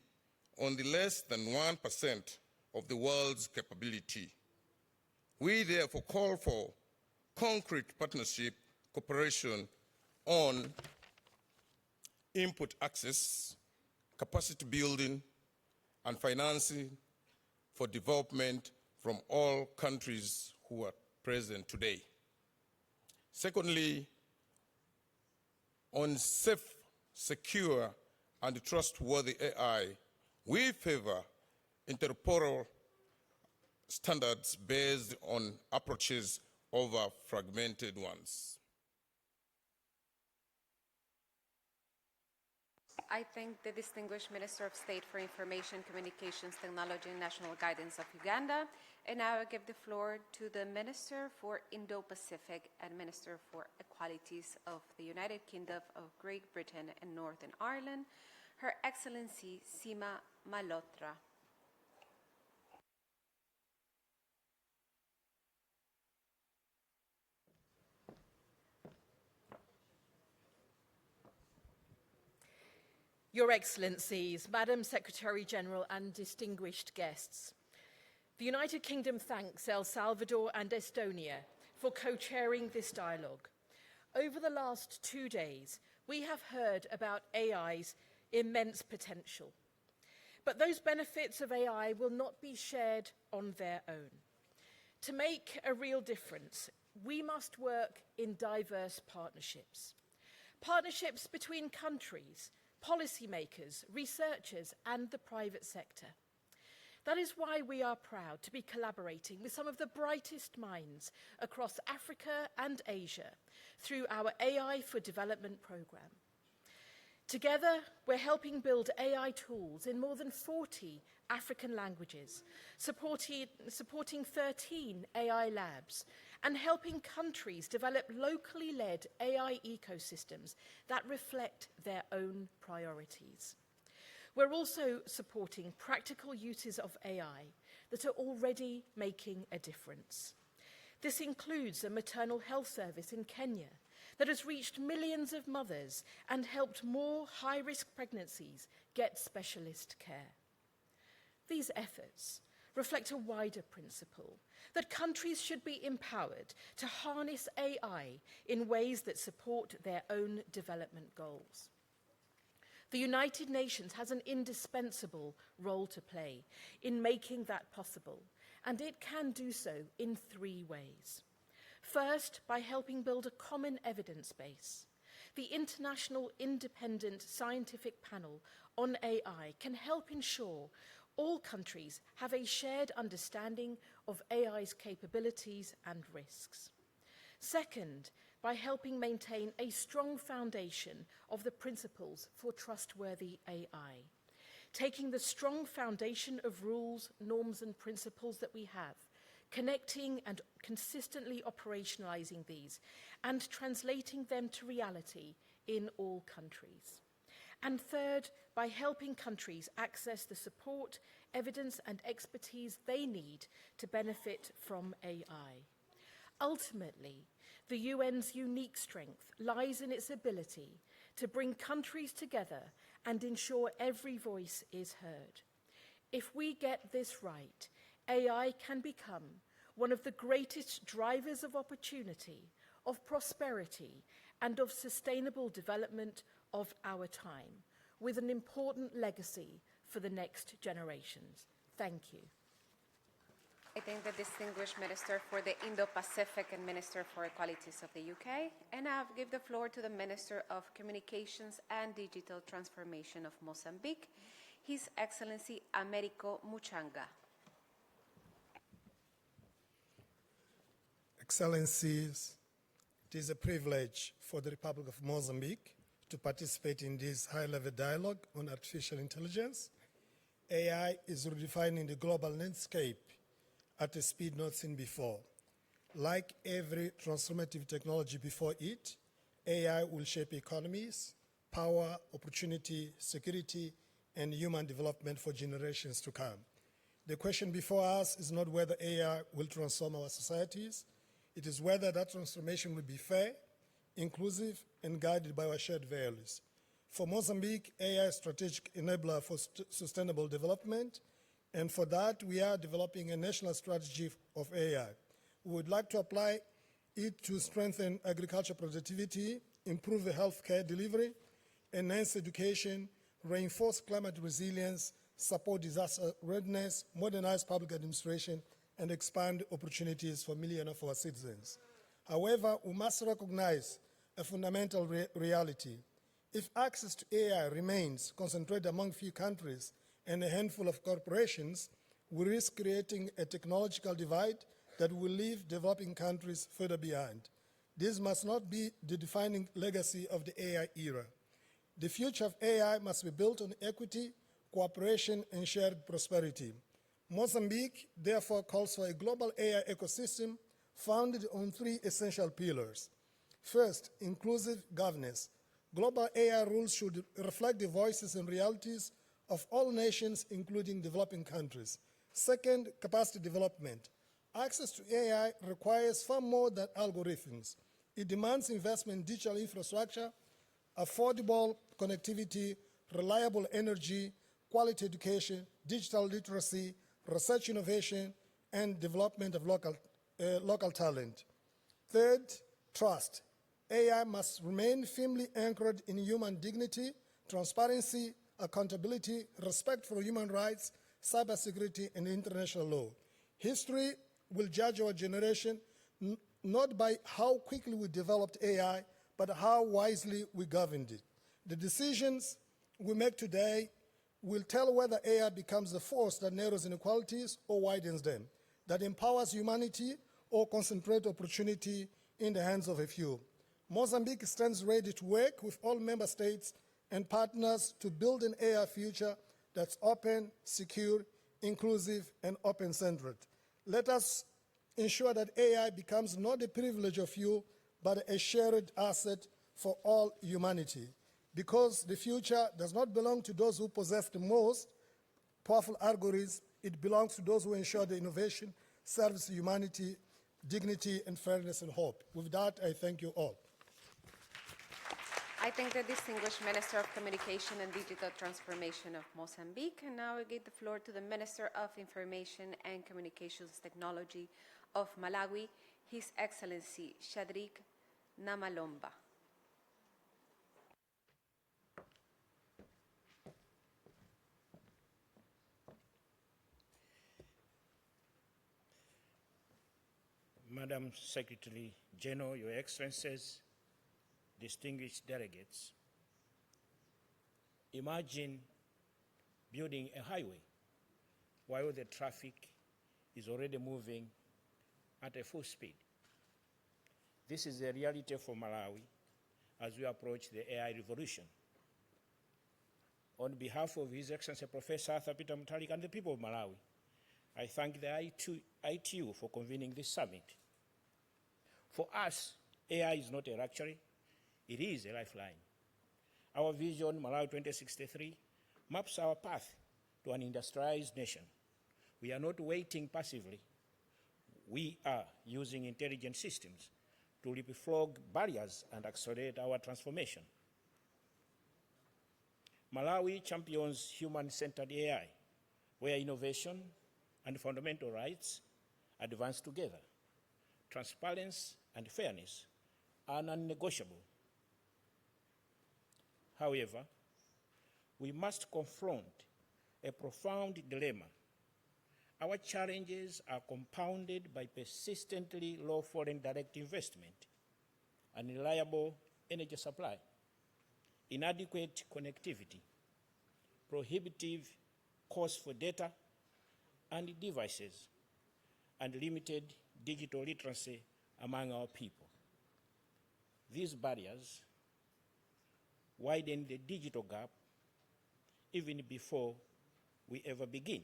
T: on the less than 1% of the world's capability. We therefore call for concrete partnership cooperation on input access, capacity building, and financing for development from all countries who are present today. Secondly, on safe, secure, and trustworthy AI, we favor interoperable standards based on approaches over fragmented ones.
M: I thank the distinguished Minister of State for Information, Communications, Technology, and National Guidance of Uganda. And now I give the floor to the Minister for Indo-Pacific and Minister for Equalities of the United Kingdom of Great Britain and Northern Ireland, Her Excellency Seema Malhotra.
K: Your Excellencies, Madam Secretary-General and distinguished guests, the United Kingdom thanks El Salvador and Estonia for co-chairing this dialogue. Over the last 2 days, we have heard about AI's immense potential. But those benefits of AI will not be shared on their own. To make a real difference, we must work in diverse partnerships. Partnerships between countries, policymakers, researchers, and the private sector. That is why we are proud to be collaborating with some of the brightest minds across Africa and Asia through our AI for Development program. Together, we're helping build AI tools in more than 40 African languages, supporting 13 AI labs, and helping countries develop locally led AI ecosystems that reflect their own priorities. We're also supporting practical uses of AI that are already making a difference. This includes a maternal health service in Kenya that has reached millions of mothers and helped more high-risk pregnancies get specialist care. These efforts reflect a wider principle that countries should be empowered to harness AI in ways that support their own development goals. The United Nations has an indispensable role to play in making that possible, and it can do so in 3 ways. First, by helping build a common evidence base. The International Independent Scientific Panel on AI can help ensure all countries have a shared understanding of AI's capabilities and risks. Second, by helping maintain a strong foundation of the principles for trustworthy AI, taking the strong foundation of rules, norms, and principles that we have, connecting and consistently operationalizing these, and translating them to reality in all countries. And third, by helping countries access the support, evidence, and expertise they need to benefit from AI. Ultimately, the UN's unique strength lies in its ability to bring countries together and ensure every voice is heard. If we get this right, AI can become one of the greatest drivers of opportunity, of prosperity, and of sustainable development of our time, with an important legacy for the next generations. Thank you.
M: I thank the distinguished Minister for the Indo-Pacific and Minister for Equalities of the UK. And I give the floor to the Minister of Communications and Digital Transformation of Mozambique, His Excellency Americo Muchanga.
U: Excellencies, it is a privilege for the Republic of Mozambique to participate in this high-level dialogue on artificial intelligence. AI is redefining the global landscape at a speed not seen before. Like every transformative technology before it, AI will shape economies, power, opportunity, security, and human development for generations to come. The question before us is not whether AI will transform our societies, it is whether that transformation will be fair, inclusive, and guided by our shared values. For Mozambique, AI is a strategic enabler for sustainable development, and for that, we are developing a national strategy of AI We would like to apply it to strengthen agriculture productivity, improve the healthcare delivery, enhance education, reinforce climate resilience, support disaster readiness, modernize public administration, and expand opportunities for millions of our citizens. However, we must recognize a fundamental reality. If access to AI remains concentrated among few countries and a handful of corporations, we risk creating a technological divide that will leave developing countries further behind. This must not be the defining legacy of the AI era. The future of AI must be built on equity, cooperation, and shared prosperity. Mozambique, therefore, calls for a global AI ecosystem founded on three essential pillars. First, inclusive governance. Global AI rules should reflect the voices and realities of all nations, including developing countries. Second, capacity development. Access to AI requires far more than algorithms. It demands investment in digital infrastructure, affordable connectivity, reliable energy, quality education, digital literacy, research innovation, and development of local talent. Third, trust. AI must remain firmly anchored in human dignity, transparency, accountability, respect for human rights, cybersecurity, and international law. History will judge our generation not by how quickly we developed AI, but how wisely we governed it. The decisions we make today will tell whether AI becomes a force that narrows inequalities or widens them, that empowers humanity or concentrates opportunity in the hands of a few. Mozambique stands ready to work with all member states and partners to build an AI future that's open, secure, inclusive, and open-centered. Let us ensure that AI becomes not a privilege of few, but a shared asset for all humanity. Because the future does not belong to those who possess the most powerful algorithms, it belongs to those who ensure the innovation serves humanity, dignity, and fairness and hope. With that, I thank you all.
M: I thank the distinguished Minister of Communication and Digital Transformation of Mozambique, and now I give the floor to the Minister of Information and Communications Technology of Malawi, His Excellency Shadrik Namalomba.
B: Madam Secretary General, Your Excellencies, distinguished delegates, imagine building a highway while the traffic is already moving at a full speed. This is a reality for Malawi as we approach the AI revolution. On behalf of His Excellency Professor Arthur Peter Mutharika and the people of Malawi, I thank the ITU for convening this summit. For us, AI is not a luxury, it is a lifeline. Our vision, Malawi 2063, maps our path to an industrialized nation. We are not waiting passively. We are using intelligent systems to leapfrog barriers and accelerate our transformation. Malawi champions human-centered AI, where innovation and fundamental rights advance together. Transparency and fairness are non-negotiable. However, we must confront a profound dilemma. Our challenges are compounded by persistently low foreign direct investment, unreliable energy supply, inadequate connectivity, prohibitive costs for data and devices, and limited digital literacy among our people. These barriers widen the digital gap even before we ever begin.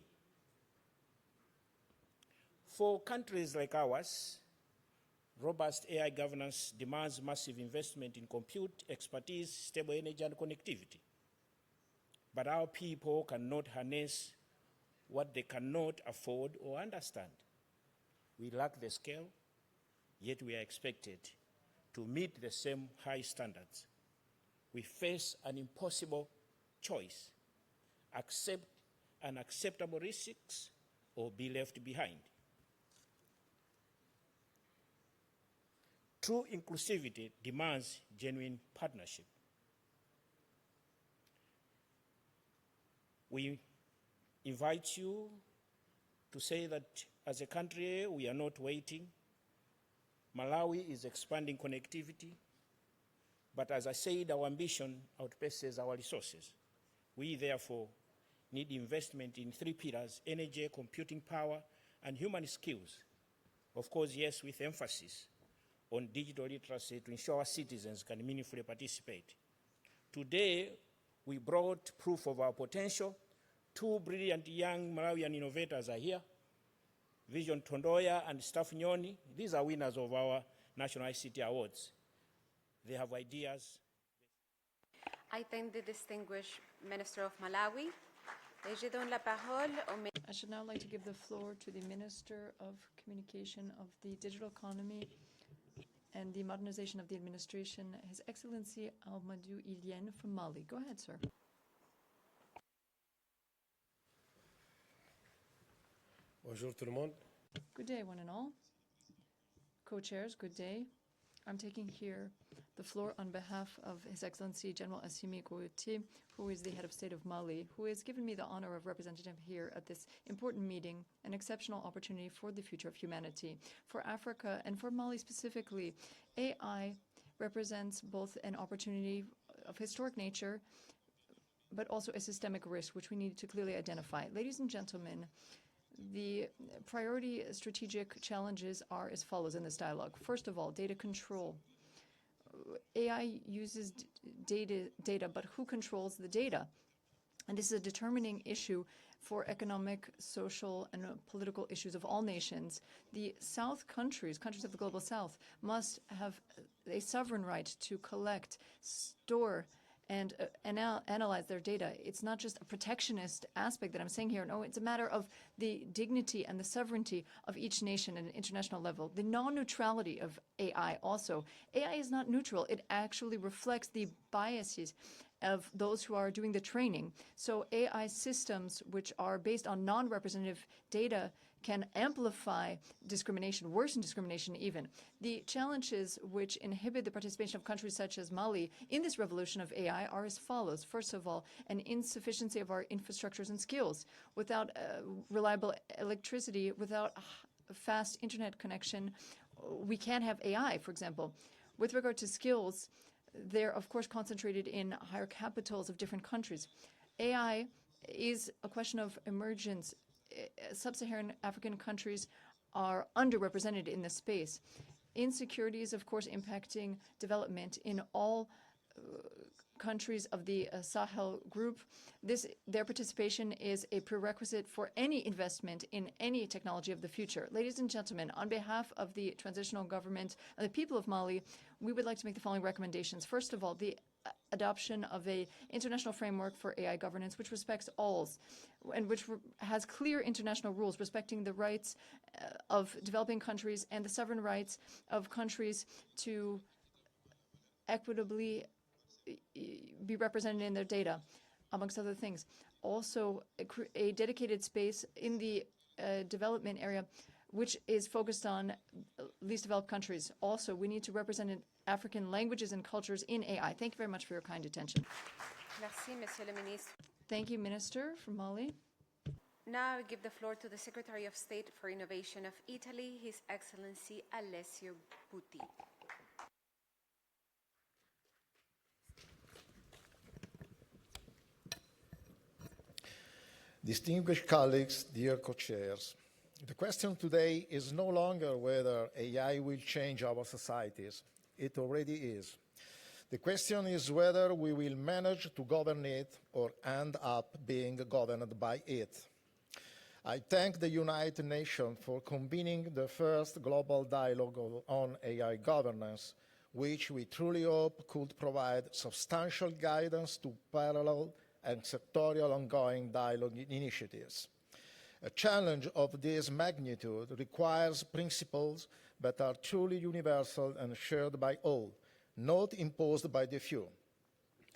B: For countries like ours, robust AI governance demands massive investment in compute, expertise, stable energy, and connectivity. But our people cannot harness what they cannot afford or understand. We lack the scale, yet we are expected to meet the same high standards. We face an impossible choice: accept unacceptable risks or be left behind. True inclusivity demands genuine partnership. We invite you to say that as a country, we are not waiting. Malawi is expanding connectivity, but as I said, our ambition outpaces our resources. We therefore need investment in 3 pillars: energy, computing power, and human skills. Of course, yes, with emphasis on digital literacy to ensure our citizens can meaningfully participate. Today, we brought proof of our potential. 2 brilliant young Malawian innovators are here, Vision Tondoya and Staff Nyoni. These are winners of our National ICT Awards. They have ideas.
M: I thank the distinguished Minister of Malawi. Et je donne la parole au
E: I should now like to give the floor to the Minister of Communication of the Digital Economy and the Modernization of the Administration, His Excellency Amadou Ilien from Mali. Go ahead, sir.
C: Bonjour tout le monde.
E: Good day, one and all. Co-chairs, good day. I'm taking here the floor on behalf of His Excellency General Assimi Goïti, who is the head of state of Mali, who has given me the honor of representing him here at this important meeting, an exceptional opportunity for the future of humanity. For Africa and for Mali specifically, AI represents both an opportunity of historic nature, but also a systemic risk, which we need to clearly identify. Ladies and gentlemen, the priority strategic challenges are as follows in this dialogue. First of all, data control. AI uses data, but who controls the data? And this is a determining issue for economic, social, and political issues of all nations. The South countries of the Global South, must have a sovereign right to collect, store, and analyze their data. It's not just a protectionist aspect that I'm saying here. No, it's a matter of the dignity and the sovereignty of each nation at an international level. The non-neutrality of AI also. AI is not neutral. It actually reflects the biases of those who are doing the training. So AI systems which are based on non-representative data can amplify discrimination, worsen discrimination even. The challenges which inhibit the participation of countries such as Mali in this revolution of AI are as follows. First of all, an insufficiency of our infrastructures and skills. Without reliable electricity, without a fast internet connection, we can't have AI, for example. With regard to skills, they're of course concentrated in higher capitals of different countries. AI is a question of emergence. Sub-Saharan African countries are underrepresented in this space. Insecurity is, of course, impacting development in all countries of the Sahel group. Their participation is a prerequisite for any investment in any technology of the future. Ladies and gentlemen, on behalf of the transitional government and the people of Mali, we would like to make the following recommendations. First of all, the adoption of an international framework for AI governance which respects all and which has clear international rules respecting the rights of developing countries and the sovereign rights of countries to equitably be represented in their data, amongst other things. Also, a dedicated space in the development area which is focused on least developed countries. Also, we need to represent African languages and cultures in AI. Thank you very much for your kind attention.
M: Merci, Monsieur le Ministre.
E: Thank you, Minister from Mali.
M: Now I give the floor to the Secretary of State for Innovation of Italy, His Excellency Alessio Butti.
V: Distinguished colleagues, dear co-chairs, the question today is no longer whether AI will change our societies. It already is. The question is whether we will manage to govern it or end up being governed by it. I thank the United Nations for convening the first global dialogue on AI governance, which we truly hope could provide substantial guidance to parallel and sectorial ongoing dialogue initiatives. A challenge of this magnitude requires principles that are truly universal and shared by all, not imposed by the few,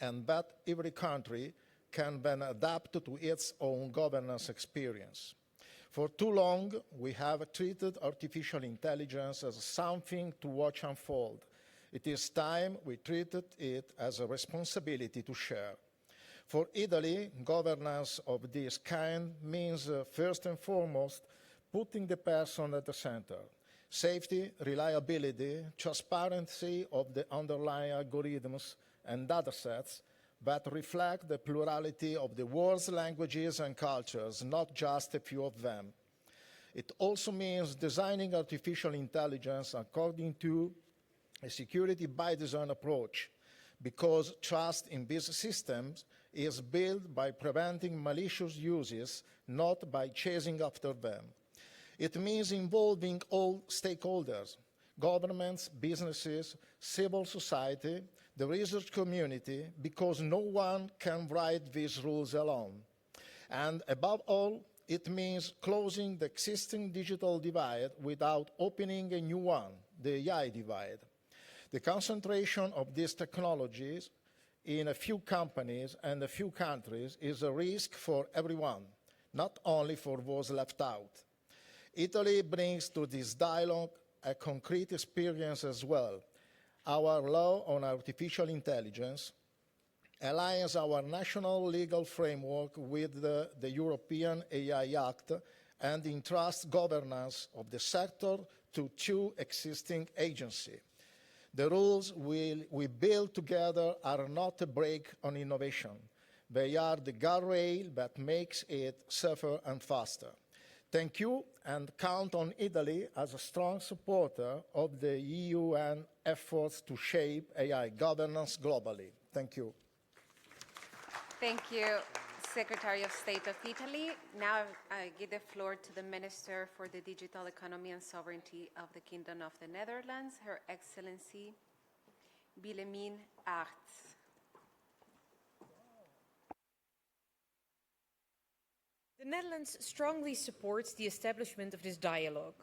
V: and that every country can then adapt to its own governance experience. For too long, we have treated artificial intelligence as something to watch unfold. It is time we treated it as a responsibility to share. For Italy, governance of this kind means, first and foremost, putting the person at the center. Safety, reliability, transparency of the underlying algorithms and datasets that reflect the plurality of the world's languages and cultures, not just a few of them. It also means designing artificial intelligence according to a security by design approach, because trust in these systems is built by preventing malicious uses, not by chasing after them. It means involving all stakeholders, governments, businesses, civil society, the research community, because no one can write these rules alone. And above all, it means closing the existing digital divide without opening a new one, the AI divide. The concentration of these technologies in a few companies and a few countries is a risk for everyone, not only for those left out. Italy brings to this dialogue a concrete experience as well. Our law on artificial intelligence aligns our national legal framework with the European AI Act and entrusts governance of the sector to two existing agencies. The rules we build together are not a brake on innovation. They are the guardrail that makes it safer and faster. Thank you, and count on Italy as a strong supporter of the UN efforts to shape AI governance globally. Thank you.
M: Thank you, Secretary of State of Italy. Now I give the floor to the Minister for the Digital Economy and Sovereignty of the Kingdom of the Netherlands, Her Excellency Willemien Aerts.
F: The Netherlands strongly supports the establishment of this dialogue.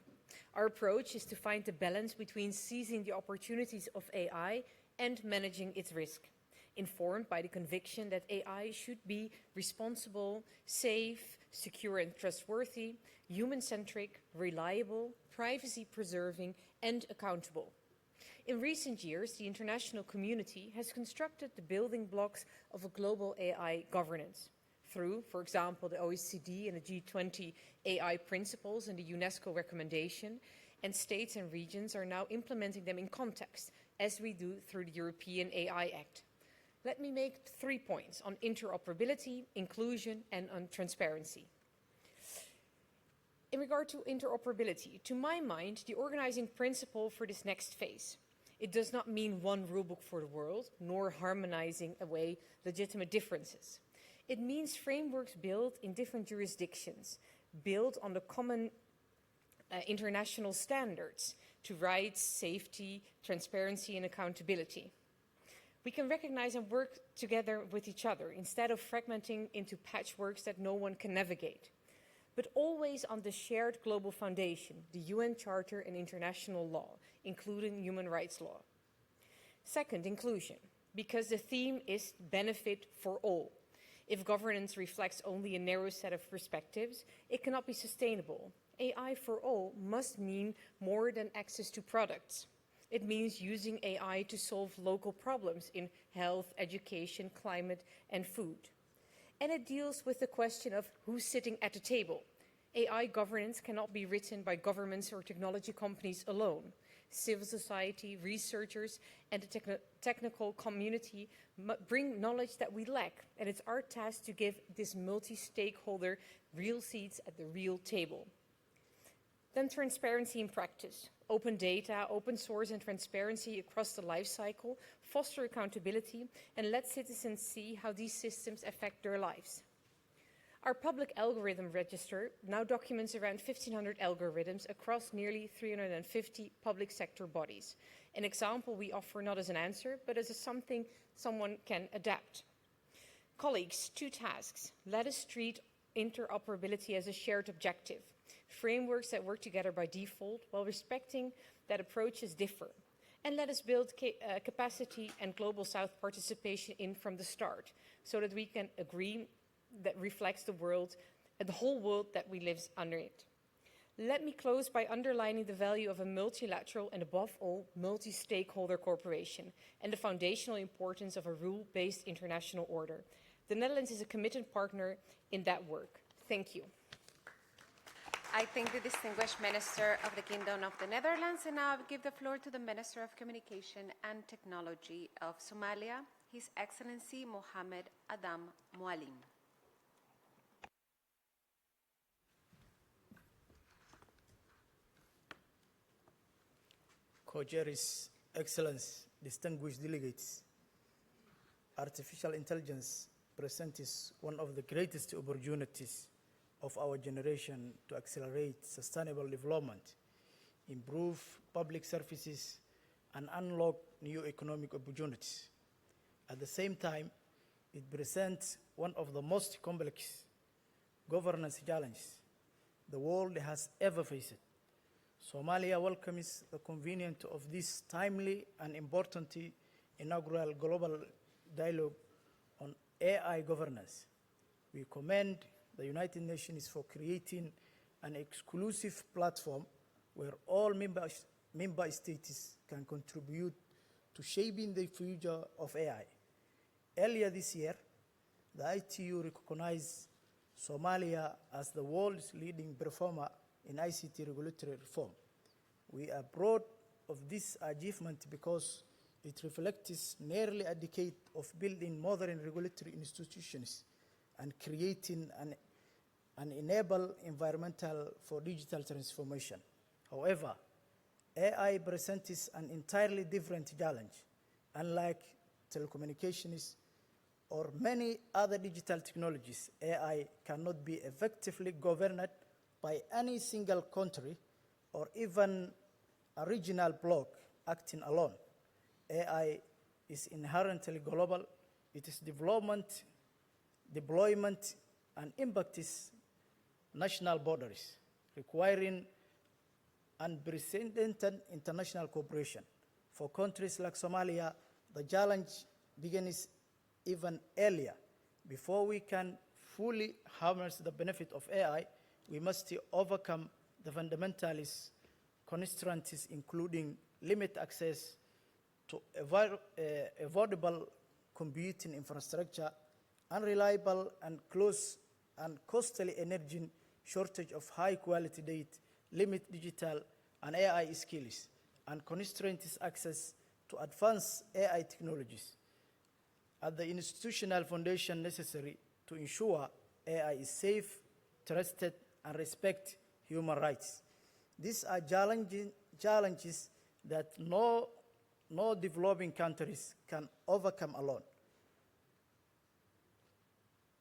F: Our approach is to find the balance between seizing the opportunities of AI and managing its risk, informed by the conviction that AI should be responsible, safe, secure and trustworthy, human-centric, reliable, privacy-preserving and accountable. In recent years, the international community has constructed the building blocks of a global AI governance through, for example, the OECD and the G20 AI principles and the UNESCO recommendation, and states and regions are now implementing them in context, as we do through the European AI Act. Let me make 3 points on interoperability, inclusion, and on transparency. In regard to interoperability, to my mind, the organizing principle for this next phase, it does not mean one rulebook for the world, nor harmonizing away legitimate differences. It means frameworks built in different jurisdictions, built on the common international standards to rights, safety, transparency, and accountability. We can recognize and work together with each other instead of fragmenting into patchworks that no one can navigate, but always on the shared global foundation, the UN Charter and international law, including human rights law. Second, inclusion, because the theme is benefit for all. If governance reflects only a narrow set of perspectives, it cannot be sustainable. AI for all must mean more than access to products. It means using AI to solve local problems in health, education, climate, and food. And it deals with the question of who's sitting at the table. AI governance cannot be written by governments or technology companies alone. Civil society, researchers, and the technical community bring knowledge that we lack, and it's our task to give this multi-stakeholder real seats at the real table. Then transparency in practice. Open data, open source, and transparency across the life cycle foster accountability and let citizens see how these systems affect their lives. Our public algorithm register now documents around 1,500 algorithms across nearly 350 public sector bodies. An example we offer not as an answer, but as something someone can adapt. Colleagues, 2 tasks. Let us treat interoperability as a shared objective. Frameworks that work together by default while respecting that approaches differ. And let us build capacity and Global South participation in from the start so that we can agree that reflects the world and the whole world that we live under it. Let me close by underlining the value of a multilateral and above all multi-stakeholder cooperation and the foundational importance of a rule-based international order. The Netherlands is a committed partner in that work. Thank you.
M: I thank the distinguished Minister of the Kingdom of the Netherlands, and now I give the floor to the Minister of Communication and Technology of Somalia, His Excellency Mohammed Adam Mualim.
L: Co-chairs, Excellence, distinguished delegates, artificial intelligence presents one of the greatest opportunities of our generation to accelerate sustainable development, improve public services, and unlock new economic opportunities. At the same time, it presents one of the most complex governance challenges the world has ever faced. Somalia welcomes the convening of this timely and important inaugural global dialogue on AI governance. We commend the United Nations for creating an exclusive platform where all member states can contribute to shaping the future of AI. Earlier this year, the ITU recognized Somalia as the world's leading performer in ICT regulatory reform. We are proud of this achievement because it reflects nearly a decade of building modern regulatory institutions and creating an enable environmental for digital transformation. However, AI presents an entirely different challenge. Unlike telecommunications or many other digital technologies, AI cannot be effectively governed by any single country or even a regional bloc acting alone. AI is inherently global. Its development, deployment, and impact is national borders, requiring unprecedented international cooperation. For countries like Somalia, the challenge begins even earlier. Before we can fully harness the benefit of AI, we must overcome the fundamentalist constraints, including limit access to affordable computing infrastructure, unreliable and close and costly energy, shortage of high-quality data, limit digital and AI skills, and constraints access to advanced AI technologies. At the institutional foundation necessary to ensure AI is safe, trusted, and respect human rights. These are challenges that no developing countries can overcome alone.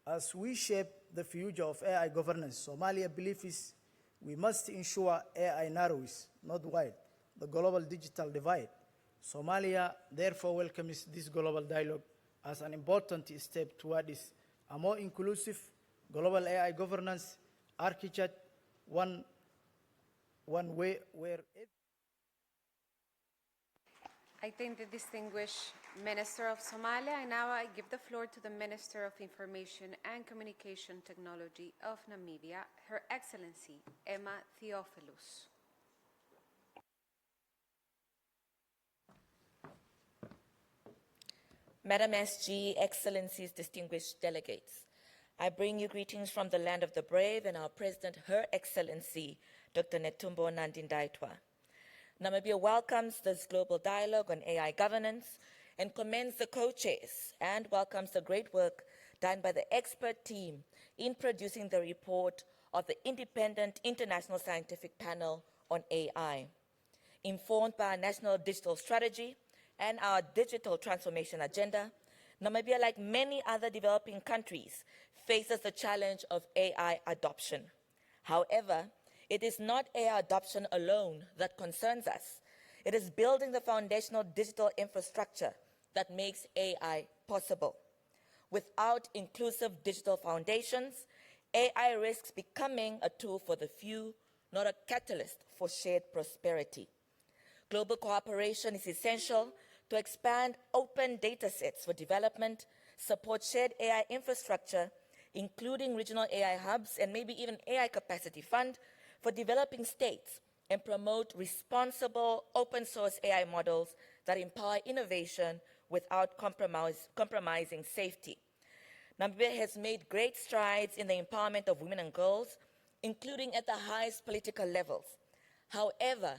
L: As we shape the future of AI governance, Somalia believes we must ensure AI narrows, not wide, the global digital divide. Somalia therefore welcomes this global dialogue as an important step towards a more inclusive global AI governance architecture, one way where
M: I thank the distinguished Minister of Somalia, and now I give the floor to the Minister of Information and Communication Technology of Namibia, Her Excellency Emma Theophilus.
G: Madam SG, Excellencies, distinguished delegates, I bring you greetings from the land of the brave and our President, Her Excellency, Dr. Netumbo Nandi-Ndaitwah. Namibia welcomes this global dialogue on AI governance and commends the co-chairs and welcomes the great work done by the expert team in producing the report of the Independent International Scientific Panel on AI. Informed by our national digital strategy and our digital transformation agenda, Namibia, like many other developing countries, faces the challenge of AI adoption. However, it is not AI adoption alone that concerns us. It is building the foundational digital infrastructure that makes AI possible. Without inclusive digital foundations, AI risks becoming a tool for the few, not a catalyst for shared prosperity. Global cooperation is essential to expand open data sets for development, support shared AI infrastructure, including regional AI hubs and maybe even AI capacity fund for developing states, and promote responsible open source AI models that empower innovation without compromising safety. Namibia has made great strides in the empowerment of women and girls, including at the highest political levels. However,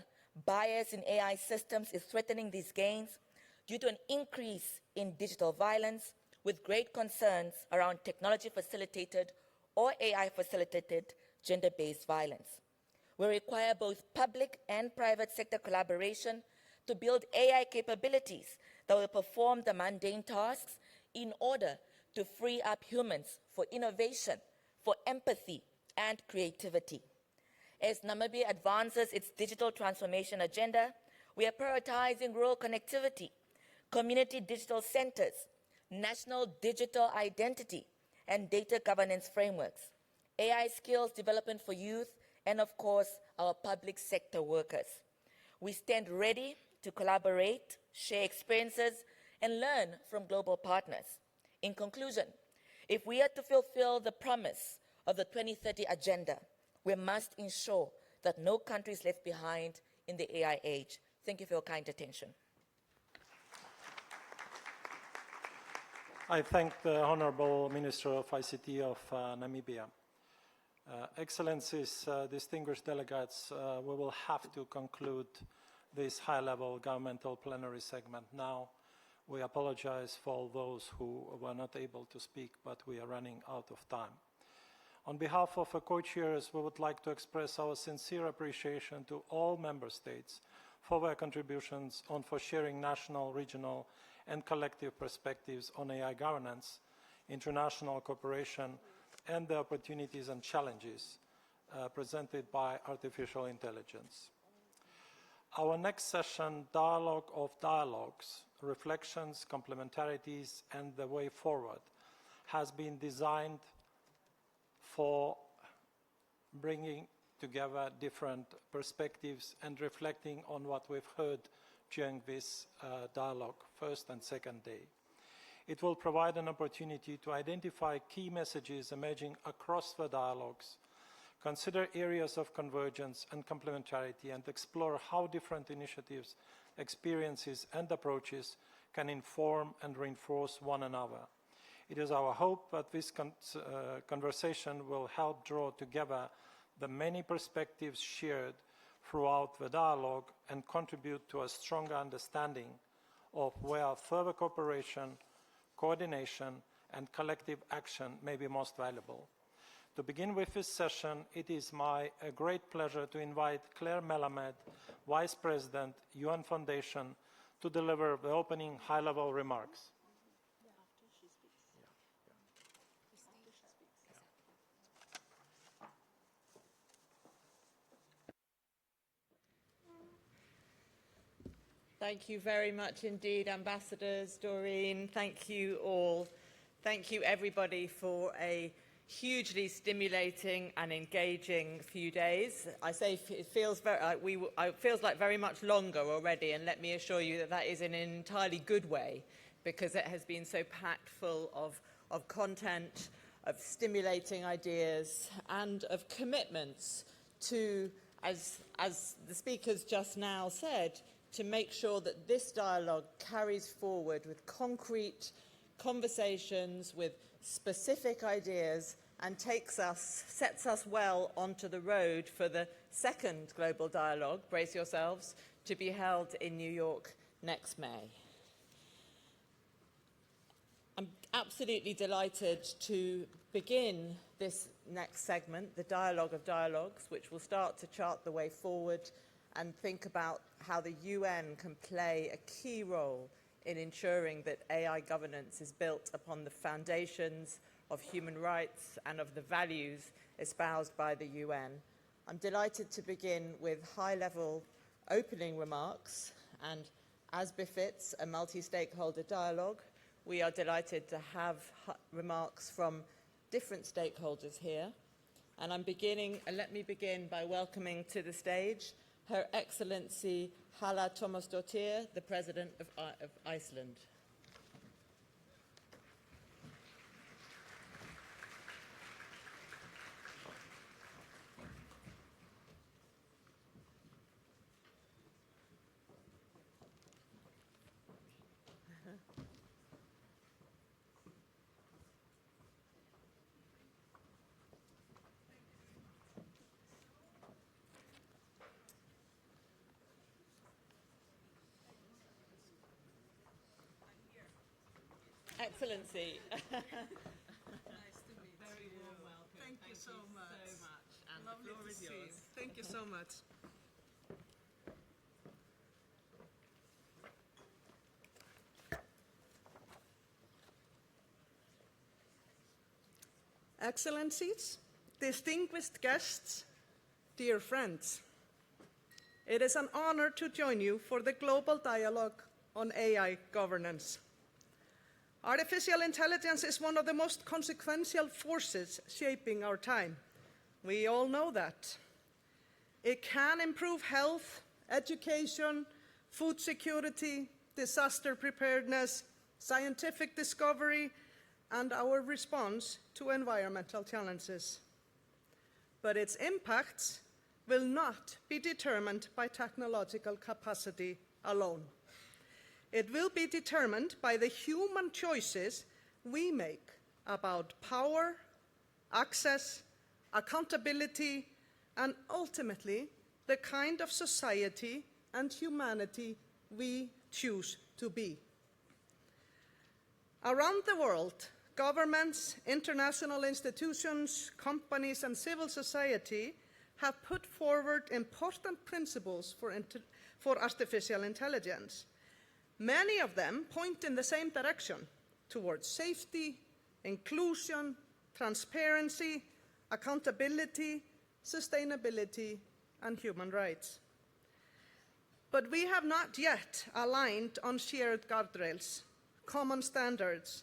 G: bias in AI systems is threatening these gains due to an increase in digital violence, with great concerns around technology-facilitated or AI-facilitated gender-based violence. We require both public and private sector collaboration to build AI capabilities that will perform the mundane tasks in order to free up humans for innovation, for empathy, and creativity. As Namibia advances its digital transformation agenda, we are prioritizing rural connectivity, community digital centers, national digital identity, and data governance frameworks, AI skills development for youth, and of course, our public sector workers. We stand ready to collaborate, share experiences, and learn from global partners. In conclusion, if we are to fulfill the promise of the 2030 Agenda, we must ensure that no country is left behind in the AI age. Thank you for your kind attention.
A: I thank the Honorable Minister of ICT of Namibia. Excellencies, distinguished delegates, we will have to conclude this high-level governmental plenary segment now. We apologize for all those who were not able to speak, but we are running out of time. On behalf of the co-chairs, we would like to express our sincere appreciation to all member states for their contributions and for sharing national, regional, and collective perspectives on AI governance, international cooperation, and the opportunities and challenges presented by artificial intelligence. Our next session, Dialogue of Dialogues, Reflections, Complementarities, and the Way Forward, has been designed for bringing together different perspectives and reflecting on what we've heard during this dialogue, first and second day. It will provide an opportunity to identify key messages emerging across the dialogues, consider areas of convergence and complementarity, and explore how different initiatives, experiences, and approaches can inform and reinforce one another. It is our hope that this conversation will help draw together the many perspectives shared throughout the dialogue and contribute to a stronger understanding of where further cooperation, coordination, and collective action may be most valuable. To begin with this session, it is my great pleasure to invite Claire Melamed, Vice President, UN Foundation, to deliver the opening high-level remarks.
I: Thank you very much indeed, Ambassadors, Doreen. Thank you all. Thank you, everybody, for a hugely stimulating and engaging few days. I say it feels like very much longer already, and let me assure you that that is in an entirely good way, because it has been so packed full of content, of stimulating ideas, and of commitments to, as the speakers just now said, to make sure that this dialogue carries forward with concrete conversations, with specific ideas, and sets us well onto the road for the second global dialogue, brace yourselves, to be held in New York next May. I'm absolutely delighted to begin this next segment, the Dialogue of Dialogues, which will start to chart the way forward and think about how the UN can play a key role in ensuring that AI governance is built upon the foundations of human rights and of the values espoused by the UN. I'm delighted to begin with high-level opening remarks, and as befits a multi-stakeholder dialogue, we are delighted to have remarks from different stakeholders here. And let me begin by welcoming to the stage Her Excellency Hala Tómasdóttir, the President of Iceland. Excellency.
L: Nice to meet you. Very warm welcome. Thank you so much.
I: And
L: Lovely
I: the floor
L: to
I: is
L: see you.
I: yours.
L: Thank you so much. Excellencies, distinguished guests, dear friends, it is an honor to join you for the global dialogue on AI governance. Artificial intelligence is one of the most consequential forces shaping our time. We all know that. It can improve health, education, food security, disaster preparedness, scientific discovery, and our response to environmental challenges. But its impacts will not be determined by technological capacity alone. It will be determined by the human choices we make about power, access, accountability, and ultimately the kind of society and humanity we choose to be. Around the world, governments, international institutions, companies, and civil society have put forward important principles for artificial intelligence. Many of them point in the same direction, towards safety, inclusion, transparency, accountability, sustainability, and human rights. But we have not yet aligned on shared guardrails, common standards,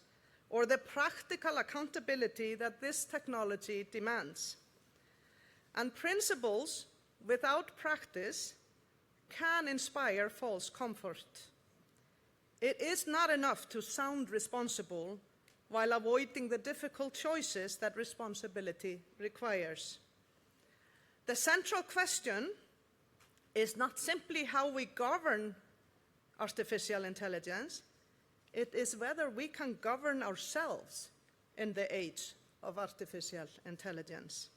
L: or the practical accountability that this technology demands. And principles without practice can inspire false comfort. It is not enough to sound responsible while avoiding the difficult choices that responsibility requires. The central question is not simply how we govern artificial intelligence, it is whether we can govern ourselves in the age of artificial intelligence.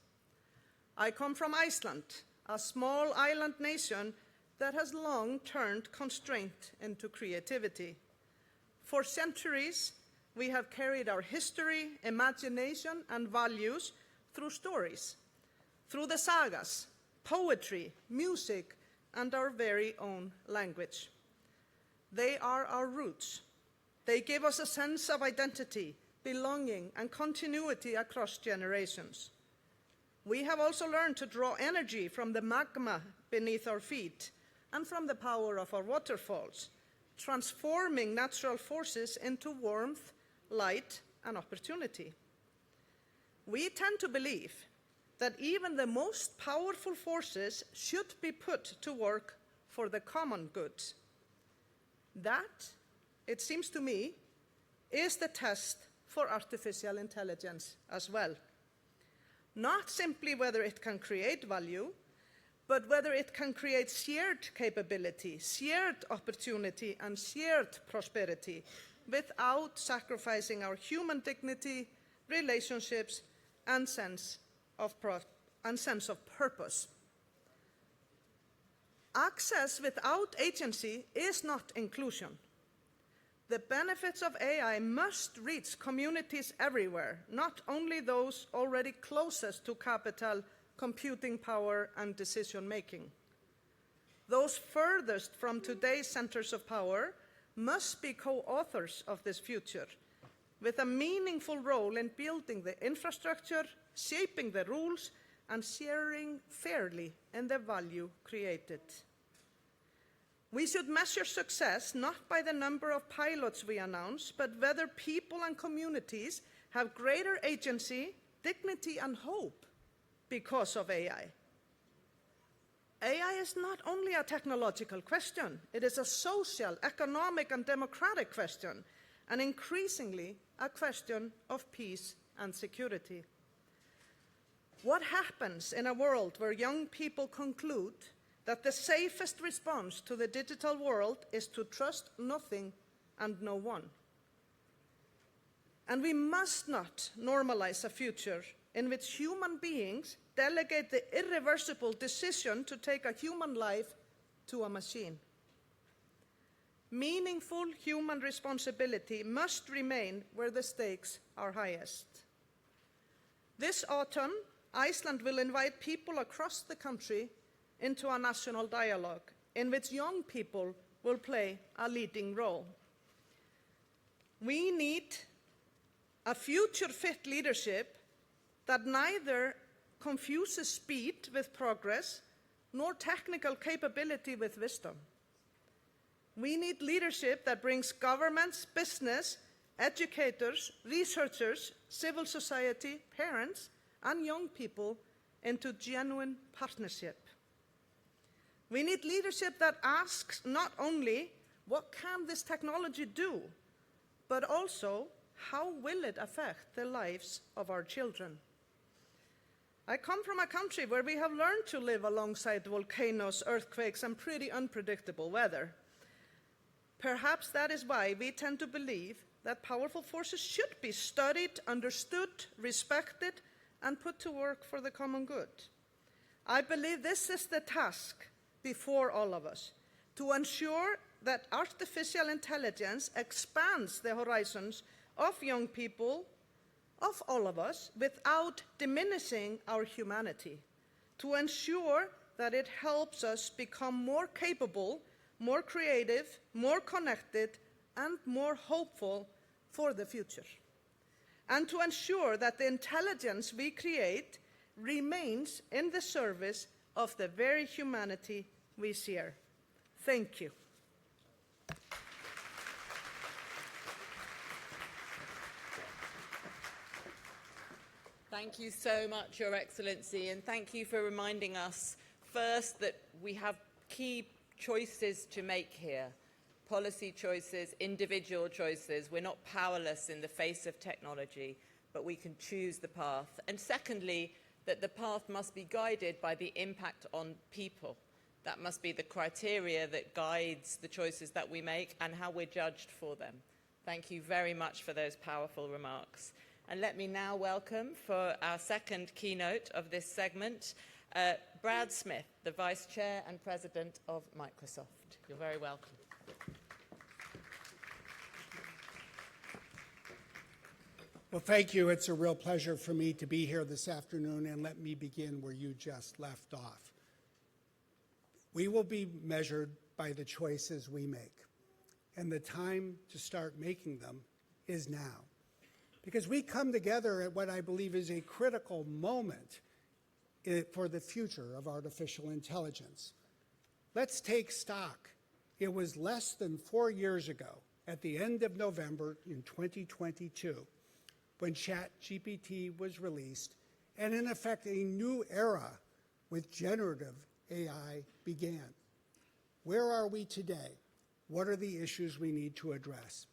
L: I come from Iceland, a small island nation that has long turned constraint into creativity. For centuries, we have carried our history, imagination, and values through stories, through the sagas, poetry, music, and our very own language. They are our roots. They give us a sense of identity, belonging, and continuity across generations. We have also learned to draw energy from the magma beneath our feet and from the power of our waterfalls, transforming natural forces into warmth, light, and opportunity. We tend to believe that even the most powerful forces should be put to work for the common good. That, it seems to me, is the test for artificial intelligence as well. Not simply whether it can create value, but whether it can create shared capability, shared opportunity, and shared prosperity without sacrificing our human dignity, relationships, and sense of purpose. Access without agency is not inclusion. The benefits of AI must reach communities everywhere, not only those already closest to capital, computing power, and decision-making. Those furthest from today's centers of power must be co-authors of this future, with a meaningful role in building the infrastructure, shaping the rules, and sharing fairly in the value created. We should measure success not by the number of pilots we announce, but whether people and communities have greater agency, dignity, and hope because of AI. AI is not only a technological question, it is a social, economic, and democratic question, and increasingly a question of peace and security. What happens in a world where young people conclude that the safest response to the digital world is to trust nothing and no one? And we must not normalize a future in which human beings delegate the irreversible decision to take a human life to a machine.
D: meaningful human responsibility must remain where the stakes are highest. This autumn, Iceland will invite people across the country into a national dialogue in which young people will play a leading role. We need a future-fit leadership that neither confuses speed with progress nor technical capability with wisdom. We need leadership that brings governments, business, educators, researchers, civil society, parents, and young people into genuine partnership. We need leadership that asks not only, what can this technology do, but also, how will it affect the lives of our children? I come from a country where we have learned to live alongside volcanoes, earthquakes, and pretty unpredictable weather. Perhaps that is why we tend to believe that powerful forces should be studied, understood, respected, and put to work for the common good. I believe this is the task before all of us, to ensure that artificial intelligence expands the horizons of young people, of all of us, without diminishing our humanity, to ensure that it helps us become more capable, more creative, more connected, and more hopeful for the future, and to ensure that the intelligence we create remains in the service of the very humanity we share. Thank you.
I: Thank you so much, Your Excellency, and thank you for reminding us first that we have key choices to make here. Policy choices, individual choices. We're not powerless in the face of technology, but we can choose the path. And secondly, that the path must be guided by the impact on people. That must be the criteria that guides the choices that we make and how we're judged for them. Thank you very much for those powerful remarks. And let me now welcome, for our second keynote of this segment, Brad Smith, the Vice Chair and President of Microsoft. You're very welcome.
J: Well, thank you. It's a real pleasure for me to be here this afternoon, and let me begin where you just left off. We will be measured by the choices we make, and the time to start making them is now. Because we come together at what I believe is a critical moment for the future of artificial intelligence. Let's take stock. It was less than 4 years ago, at the end of November in 2022, when ChatGPT was released, and in effect, a new era with generative AI began. Where are we today? What are the issues we need to address?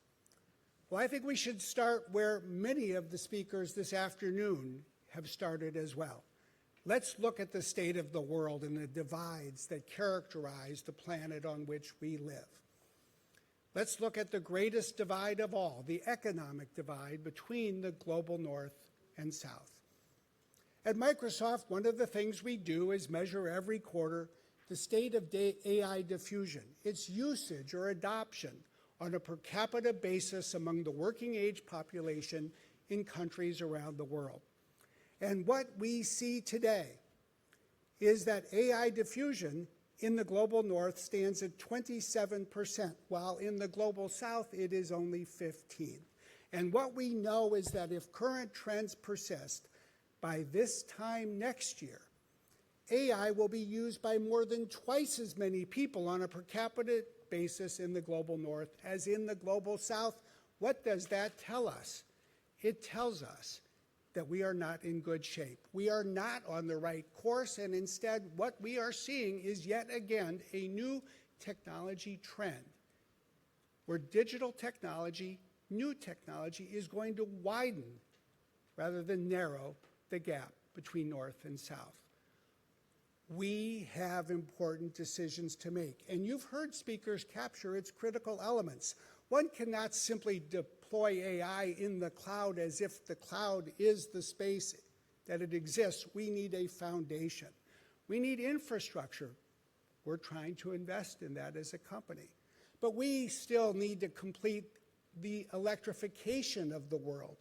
J: Well, I think we should start where many of the speakers this afternoon have started as well. Let's look at the state of the world and the divides that characterize the planet on which we live. Let's look at the greatest divide of all, the economic divide between the global north and south. At Microsoft, one of the things we do is measure every quarter the state of AI diffusion, its usage or adoption on a per capita basis among the working age population in countries around the world. And what we see today is that AI diffusion in the global north stands at 27%, while in the global south it is only 15%. And what we know is that if current trends persist, by this time next year, AI will be used by more than twice as many people on a per capita basis in the global north as in the global south. What does that tell us? It tells us that we are not in good shape. We are not on the right course, and instead what we are seeing is yet again a new technology trend where digital technology, new technology, is going to widen rather than narrow the gap between north and south. We have important decisions to make, and you've heard speakers capture its critical elements. One cannot simply deploy AI in the cloud as if the cloud is the space that it exists. We need a foundation. We need infrastructure. We're trying to invest in that as a company. But we still need to complete the electrification of the world.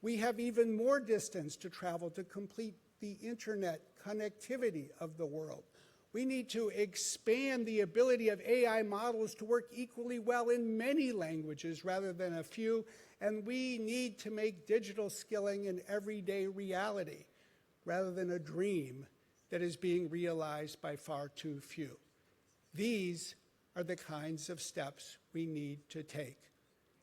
J: We have even more distance to travel to complete the internet connectivity of the world. We need to expand the ability of AI models to work equally well in many languages rather than a few, and we need to make digital skilling an everyday reality rather than a dream that is being realized by far too few. These are the kinds of steps we need to take.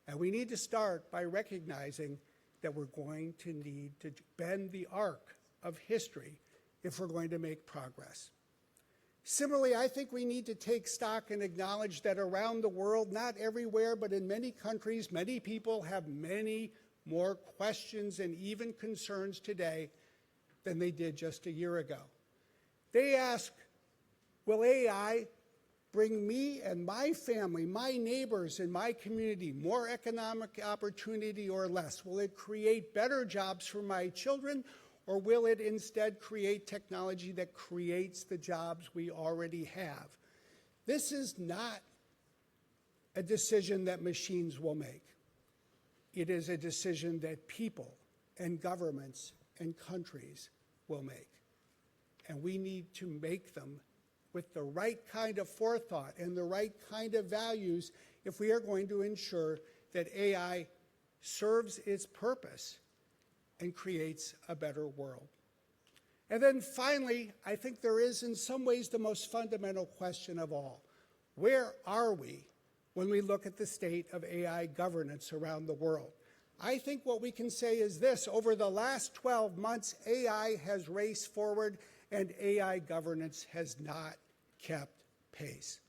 J: And we need to start by recognizing that we're going to need to bend the arc of history if we're going to make progress. Similarly, I think we need to take stock and acknowledge that around the world, not everywhere, but in many countries, many people have many more questions and even concerns today than they did just a year ago. They ask, will AI bring me and my family, my neighbors, and my community more economic opportunity or less? Will it create better jobs for my children, or will it instead create technology that creates the jobs we already have? This is not a decision that machines will make. It is a decision that people and governments and countries will make. And we need to make them with the right kind of forethought and the right kind of values if we are going to ensure that AI serves its purpose and creates a better world. And then finally, I think there is in some ways the most fundamental question of all. Where are we when we look at the state of AI governance around the world? I think what we can say is this: over the last 12 months, AI has raced forward and AI governance has not kept pace.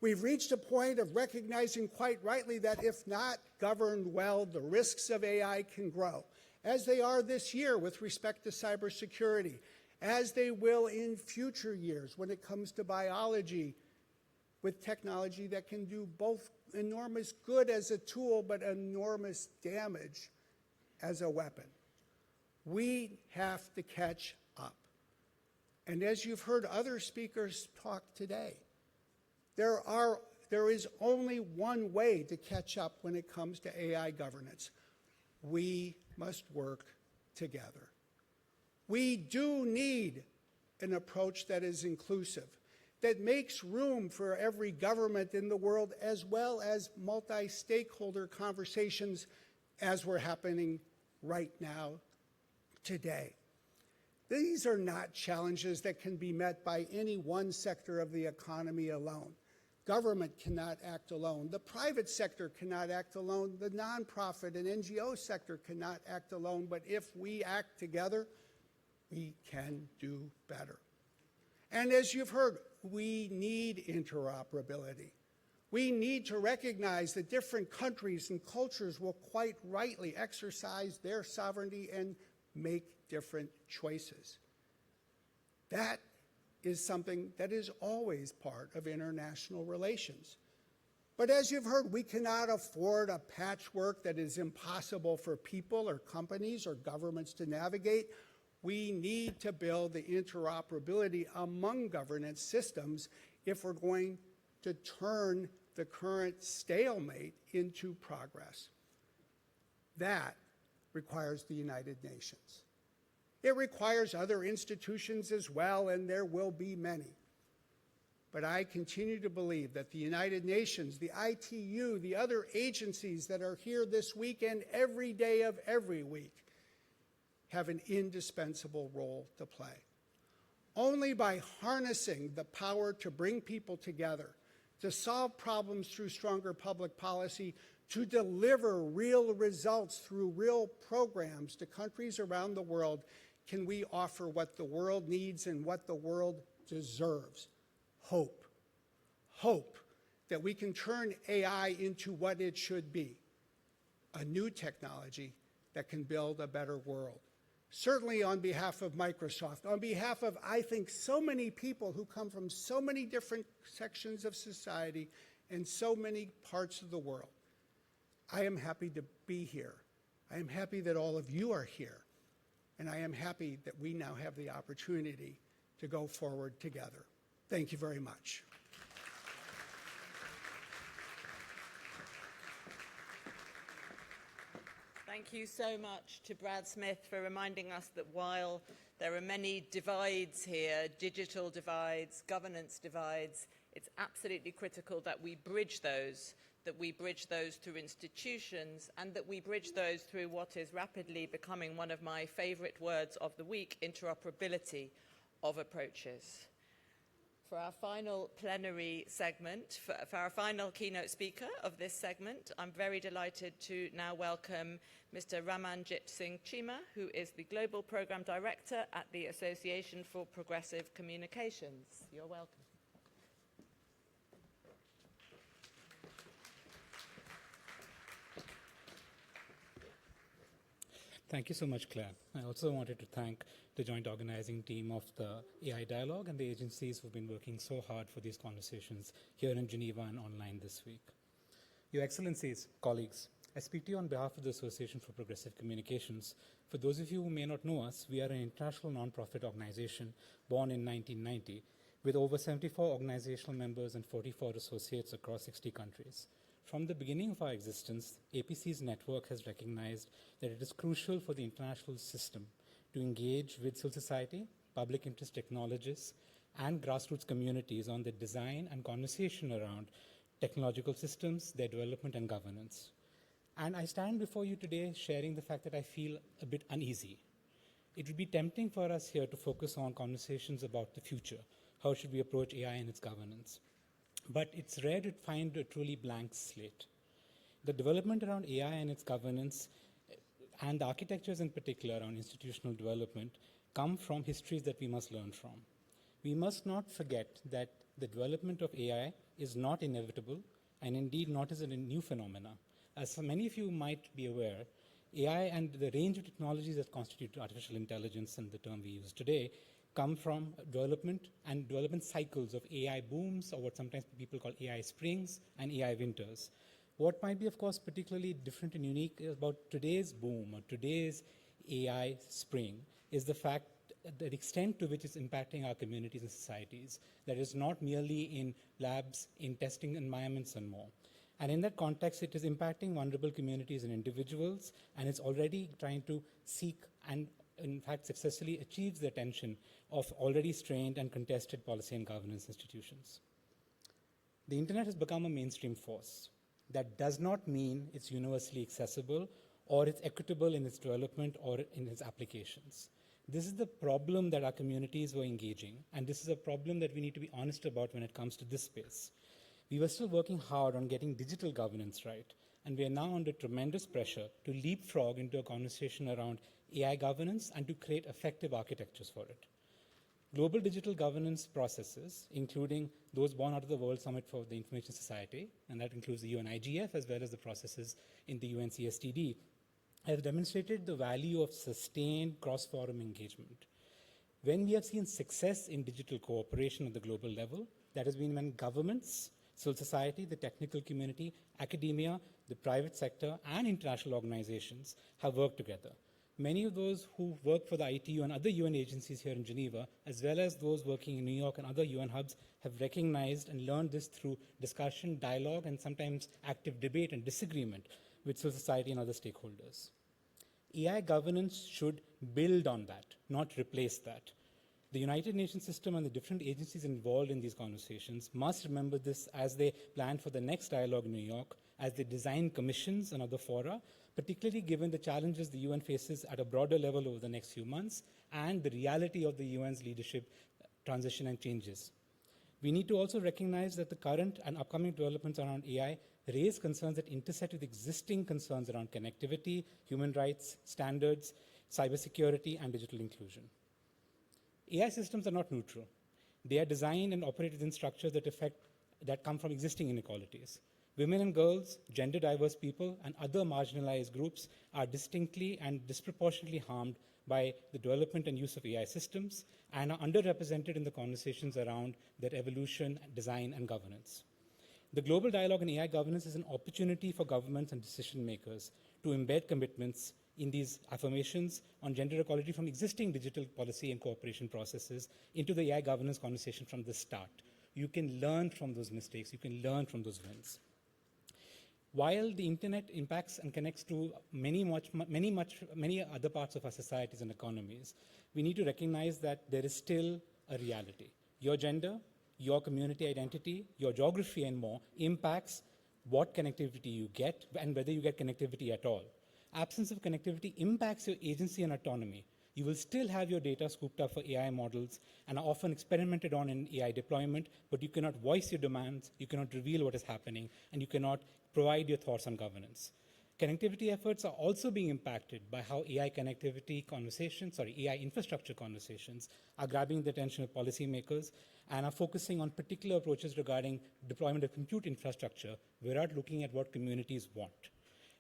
J: We've reached a point of recognizing quite rightly that if not governed well, the risks of AI can grow, as they are this year with respect to cybersecurity, as they will in future years when it comes to biology, with technology that can do both enormous good as a tool but enormous damage as a weapon. We have to catch up. And as you've heard other speakers talk today, there is only one way to catch up when it comes to AI governance. We must work together. We do need an approach that is inclusive, that makes room for every government in the world, as well as multi-stakeholder conversations as we're happening right now today. These are not challenges that can be met by any one sector of the economy alone. Government cannot act alone. The private sector cannot act alone. The nonprofit and NGO sector cannot act alone. But if we act together, we can do better. And as you've heard, we need interoperability. We need to recognize that different countries and cultures will quite rightly exercise their sovereignty and make different choices. That is something that is always part of international relations. But as you've heard, we cannot afford a patchwork that is impossible for people or companies or governments to navigate. We need to build the interoperability among governance systems if we're going to turn the current stalemate into progress. That requires the United Nations. It requires other institutions as well, and there will be many. But I continue to believe that the United Nations, the ITU, the other agencies that are here this week and every day of every week have an indispensable role to play. Only by harnessing the power to bring people together, to solve problems through stronger public policy, to deliver real results through real programs to countries around the world, can we offer what the world needs and what the world deserves: hope. Hope that we can turn AI into what it should be, a new technology that can build a better world. Certainly on behalf of Microsoft, on behalf of, I think, so many people who come from so many different sections of society and so many parts of the world, I am happy to be here. I am happy that all of you are here. And I am happy that we now have the opportunity to go forward together. Thank you very much.
I: Thank you so much to Brad Smith for reminding us that while there are many divides here, digital divides, governance divides, it's absolutely critical that we bridge those through institutions, and that we bridge those through what is rapidly becoming one of my favourite words of the week, interoperability of approaches. For our final plenary segment, for our final keynote speaker of this segment, I'm very delighted to now welcome Mr. Ramanjit Singh Chima, who is the Global Programme Director at the Association for Progressive Communications. You're welcome.
H: Thank you so much, Claire. I also wanted to thank the joint organizing team of the AI Dialogue and the agencies who've been working so hard for these conversations here in Geneva and online this week. Your Excellencies, colleagues, I speak to you on behalf of the Association for Progressive Communications. For those of you who may not know us, we are an international non-profit organization born in 1990 with over 74 organizational members and 44 associates across 60 countries. From the beginning of our existence, APC's network has recognized that it is crucial for the international system to engage with civil society, public interest technologists, and grassroots communities on the design and conversation around technological systems, their development and governance. And I stand before you today sharing the fact that I feel a bit uneasy. It would be tempting for us here to focus on conversations about the future. How should we approach AI and its governance? But it's rare to find a truly blank slate. The development around AI and its governance, and the architectures in particular around institutional development, come from histories that we must learn from. We must not forget that the development of AI is not inevitable, and indeed not as a new phenomena. As many of you might be aware, AI and the range of technologies that constitute artificial intelligence, and the term we use today, come from development and development cycles of AI booms, or what sometimes people call AI springs and AI winters. What might be, of course, particularly different and unique about today's boom or today's AI spring is the fact, the extent to which it's impacting our communities and societies, that is not merely in labs, in testing environments and more. And in that context, it is impacting vulnerable communities and individuals, and it's already trying to seek and in fact successfully achieves the attention of already strained and contested policy and governance institutions. The internet has become a mainstream force. That does not mean it's universally accessible or it's equitable in its development or in its applications. This is the problem that our communities were engaging, and this is a problem that we need to be honest about when it comes to this space. We were still working hard on getting digital governance right, and we are now under tremendous pressure to leapfrog into a conversation around AI governance and to create effective architectures for it. Global digital governance processes, including those born out of the World Summit for the Information Society, and that includes the UN IGF as well as the processes in the UN CSTD, have demonstrated the value of sustained cross-forum engagement. When we have seen success in digital cooperation at the global level, that has been when governments, civil society, the technical community, academia, the private sector, and international organizations have worked together. Many of those who work for the ITU and other UN agencies here in Geneva, as well as those working in New York and other UN hubs, have recognized and learned this through discussion, dialogue, and sometimes active debate and disagreement with civil society and other stakeholders. AI governance should build on that, not replace that. The United Nations system and the different agencies involved in these conversations must remember this as they plan for the next dialogue in New York, as they design commissions and other fora, particularly given the challenges the UN faces at a broader level over the next few months and the reality of the UN's leadership transition and changes. We need to also recognize that the current and upcoming developments around AI raise concerns that intersect with existing concerns around connectivity, human rights, standards, cybersecurity, and digital inclusion. AI systems are not neutral. They are designed and operate within structures that come from existing inequalities. Women and girls, gender diverse people, and other marginalized groups are distinctly and disproportionately harmed by the development and use of AI systems and are underrepresented in the conversations around their evolution, design, and governance. The global dialogue on AI governance is an opportunity for governments and decision makers to embed commitments in these affirmations on gender equality from existing digital policy and cooperation processes into the AI governance conversation from the start. You can learn from those mistakes. You can learn from those wins. While the internet impacts and connects to many other parts of our societies and economies, we need to recognize that there is still a reality. Your gender, your community identity, your geography and more impacts what connectivity you get and whether you get connectivity at all. Absence of connectivity impacts your agency and autonomy. You will still have your data scooped up for AI models and are often experimented on in AI deployment, but you cannot voice your demands, you cannot reveal what is happening, and you cannot provide your thoughts on governance. Connectivity efforts are also being impacted by how AI infrastructure conversations are grabbing the attention of policymakers and are focusing on particular approaches regarding deployment of compute infrastructure without looking at what communities want.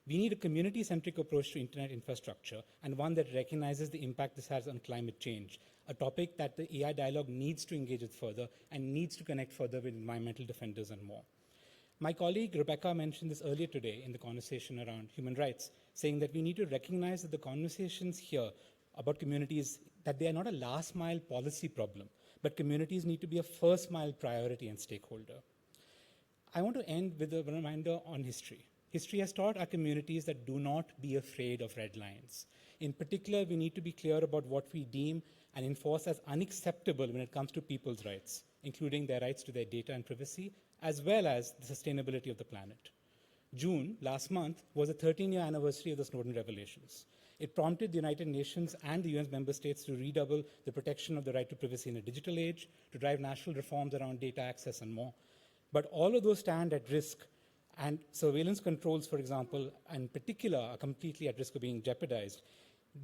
H: We need a community-centric approach to internet infrastructure and one that recognizes the impact this has on climate change, a topic that the AI dialogue needs to engage with further and needs to connect further with environmental defenders and more. My colleague Rebecca mentioned this earlier today in the conversation around human rights, saying that we need to recognize that the conversations here about communities, that they are not a last-mile policy problem, but communities need to be a first-mile priority and stakeholder. I want to end with a reminder on history. History has taught our communities that do not be afraid of red lines. In particular, we need to be clear about what we deem and enforce as unacceptable when it comes to people's rights, including their rights to their data and privacy, as well as the sustainability of the planet. June, last month, was the 13-year anniversary of the Snowden revelations. It prompted the United Nations and the UN's member states to redouble the protection of the right to privacy in a digital age, to drive national reforms around data access and more. But all of those stand at risk, and surveillance controls, for example, in particular, are completely at risk of being jeopardized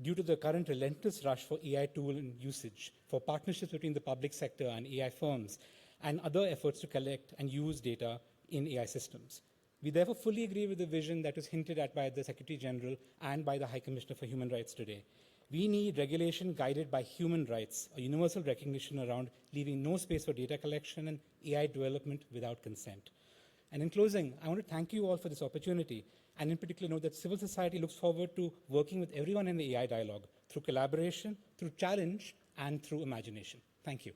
H: due to the current relentless rush for AI tool and usage, for partnerships between the public sector and AI firms, and other efforts to collect and use data in AI systems. We therefore fully agree with the vision that was hinted at by the Secretary General and by the High Commissioner for Human Rights today. We need regulation guided by human rights, a universal recognition around leaving no space for data collection and AI development without consent. And in closing, I want to thank you all for this opportunity, and in particular note that civil society looks forward to working with everyone in the AI dialogue through collaboration, through challenge, and through imagination. Thank you.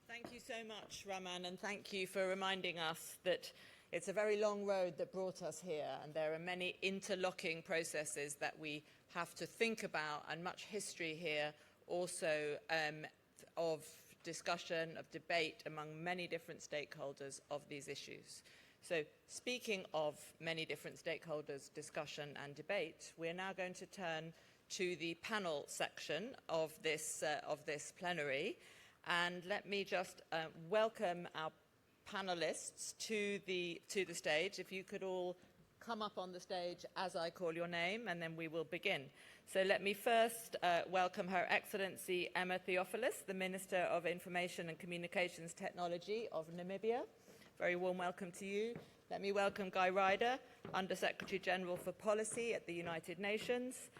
I: Thank you so much, Raman, and thank you for reminding us that it's a very long road that brought us here, and there are many interlocking processes that we have to think about, and much history here also of discussion, of debate among many different stakeholders of these issues. So speaking of many different stakeholders, discussion and debate, we're now going to turn to the panel section of this plenary. And let me just welcome our panelists to the stage. If you could all come up on the stage as I call your name, and then we will begin. So let me first welcome Her Excellency Emma Theophilus, the Minister of Information and Communications Technology of Namibia. Very warm welcome to you. Let me welcome Guy Ryder, Under-Secretary General for Policy at the United Nations,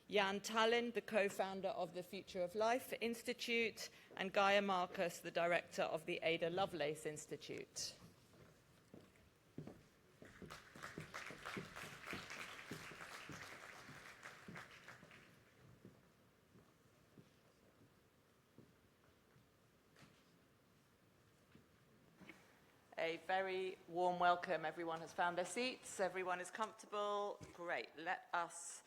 I: Jan Tallinn, the co-founder of the Future of Life Institute, and Gaia Marcus, the director of the Ada Lovelace Institute. A very warm welcome. Everyone has found their seats. Everyone is comfortable. Great. Let us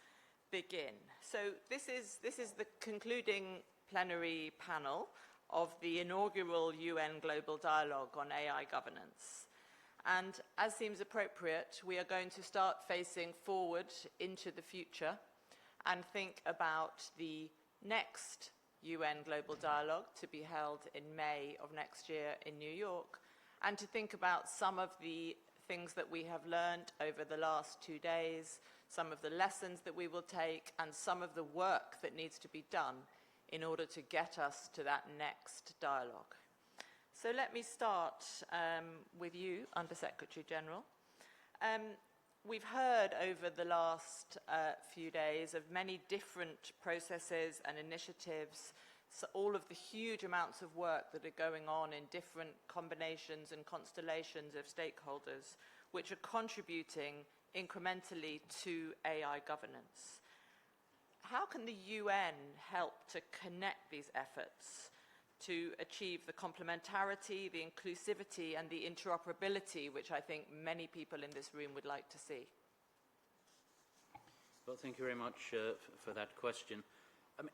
I: begin. So this is the concluding plenary panel of the inaugural UN Global Dialogue on AI Governance. And as seems appropriate, we are going to start facing forward into the future and think about the next UN Global Dialogue to be held in May of next year in New York, and to think about some of the things that we have learned over the last 2 days, some of the lessons that we will take, and some of the work that needs to be done in order to get us to that next dialogue. So let me start with you, Under-Secretary General. We've heard over the last few days of many different processes and initiatives, so all of the huge amounts of work that are going on in different combinations and constellations of stakeholders, which are contributing incrementally to AI governance. How can the UN help to connect these efforts to achieve the complementarity, the inclusivity, and the interoperability, which I think many people in this room would like to see?
N: Well, thank you very much for that question. I mean,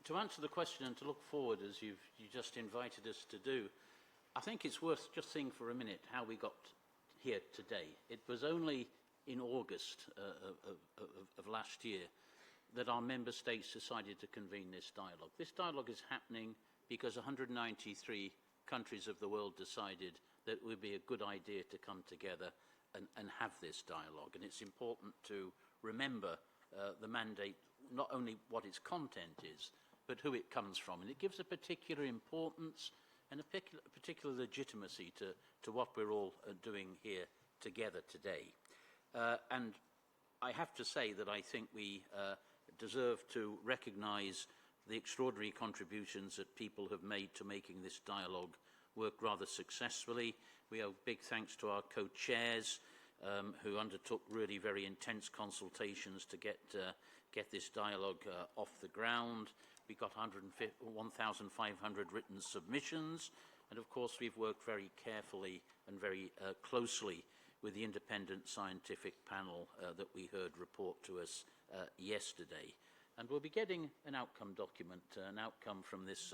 N: to answer the question and to look forward, as you just invited us to do, I think it's worth just seeing for a minute how we got here today. It was only in August of last year that our member states decided to convene this dialogue. This dialogue is happening because 193 countries of the world decided that it would be a good idea to come together and have this dialogue. And it's important to remember the mandate, not only what its content is, but who it comes from. And it gives a particular importance and a particular legitimacy to what we're all doing here together today. And I have to say that I think we deserve to recognise the extraordinary contributions that people have made to making this dialogue work rather successfully. We owe big thanks to our co-chairs who undertook really very intense consultations to get this dialogue off the ground. We got 1,500 written submissions, and of course we've worked very carefully and very closely with the independent scientific panel that we heard report to us yesterday. And we'll be getting an outcome document, an outcome from this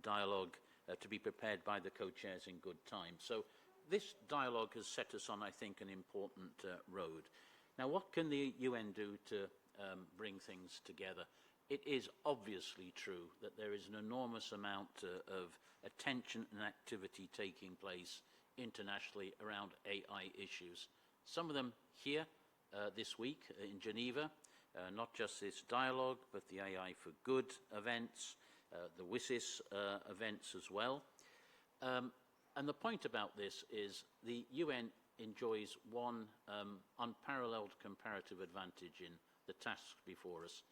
N: dialogue to be prepared by the co-chairs in good time. So this dialogue has set us on, I think, an important road. Now, what can the UN do to bring things together? It is obviously true that there is an enormous amount of attention and activity taking place internationally around AI issues. Some of them here this week in Geneva, not just this dialogue, but the AI for Good events, the WSIS events as well. And the point about this is the UN enjoys one unparalleled comparative advantage in the tasks before us,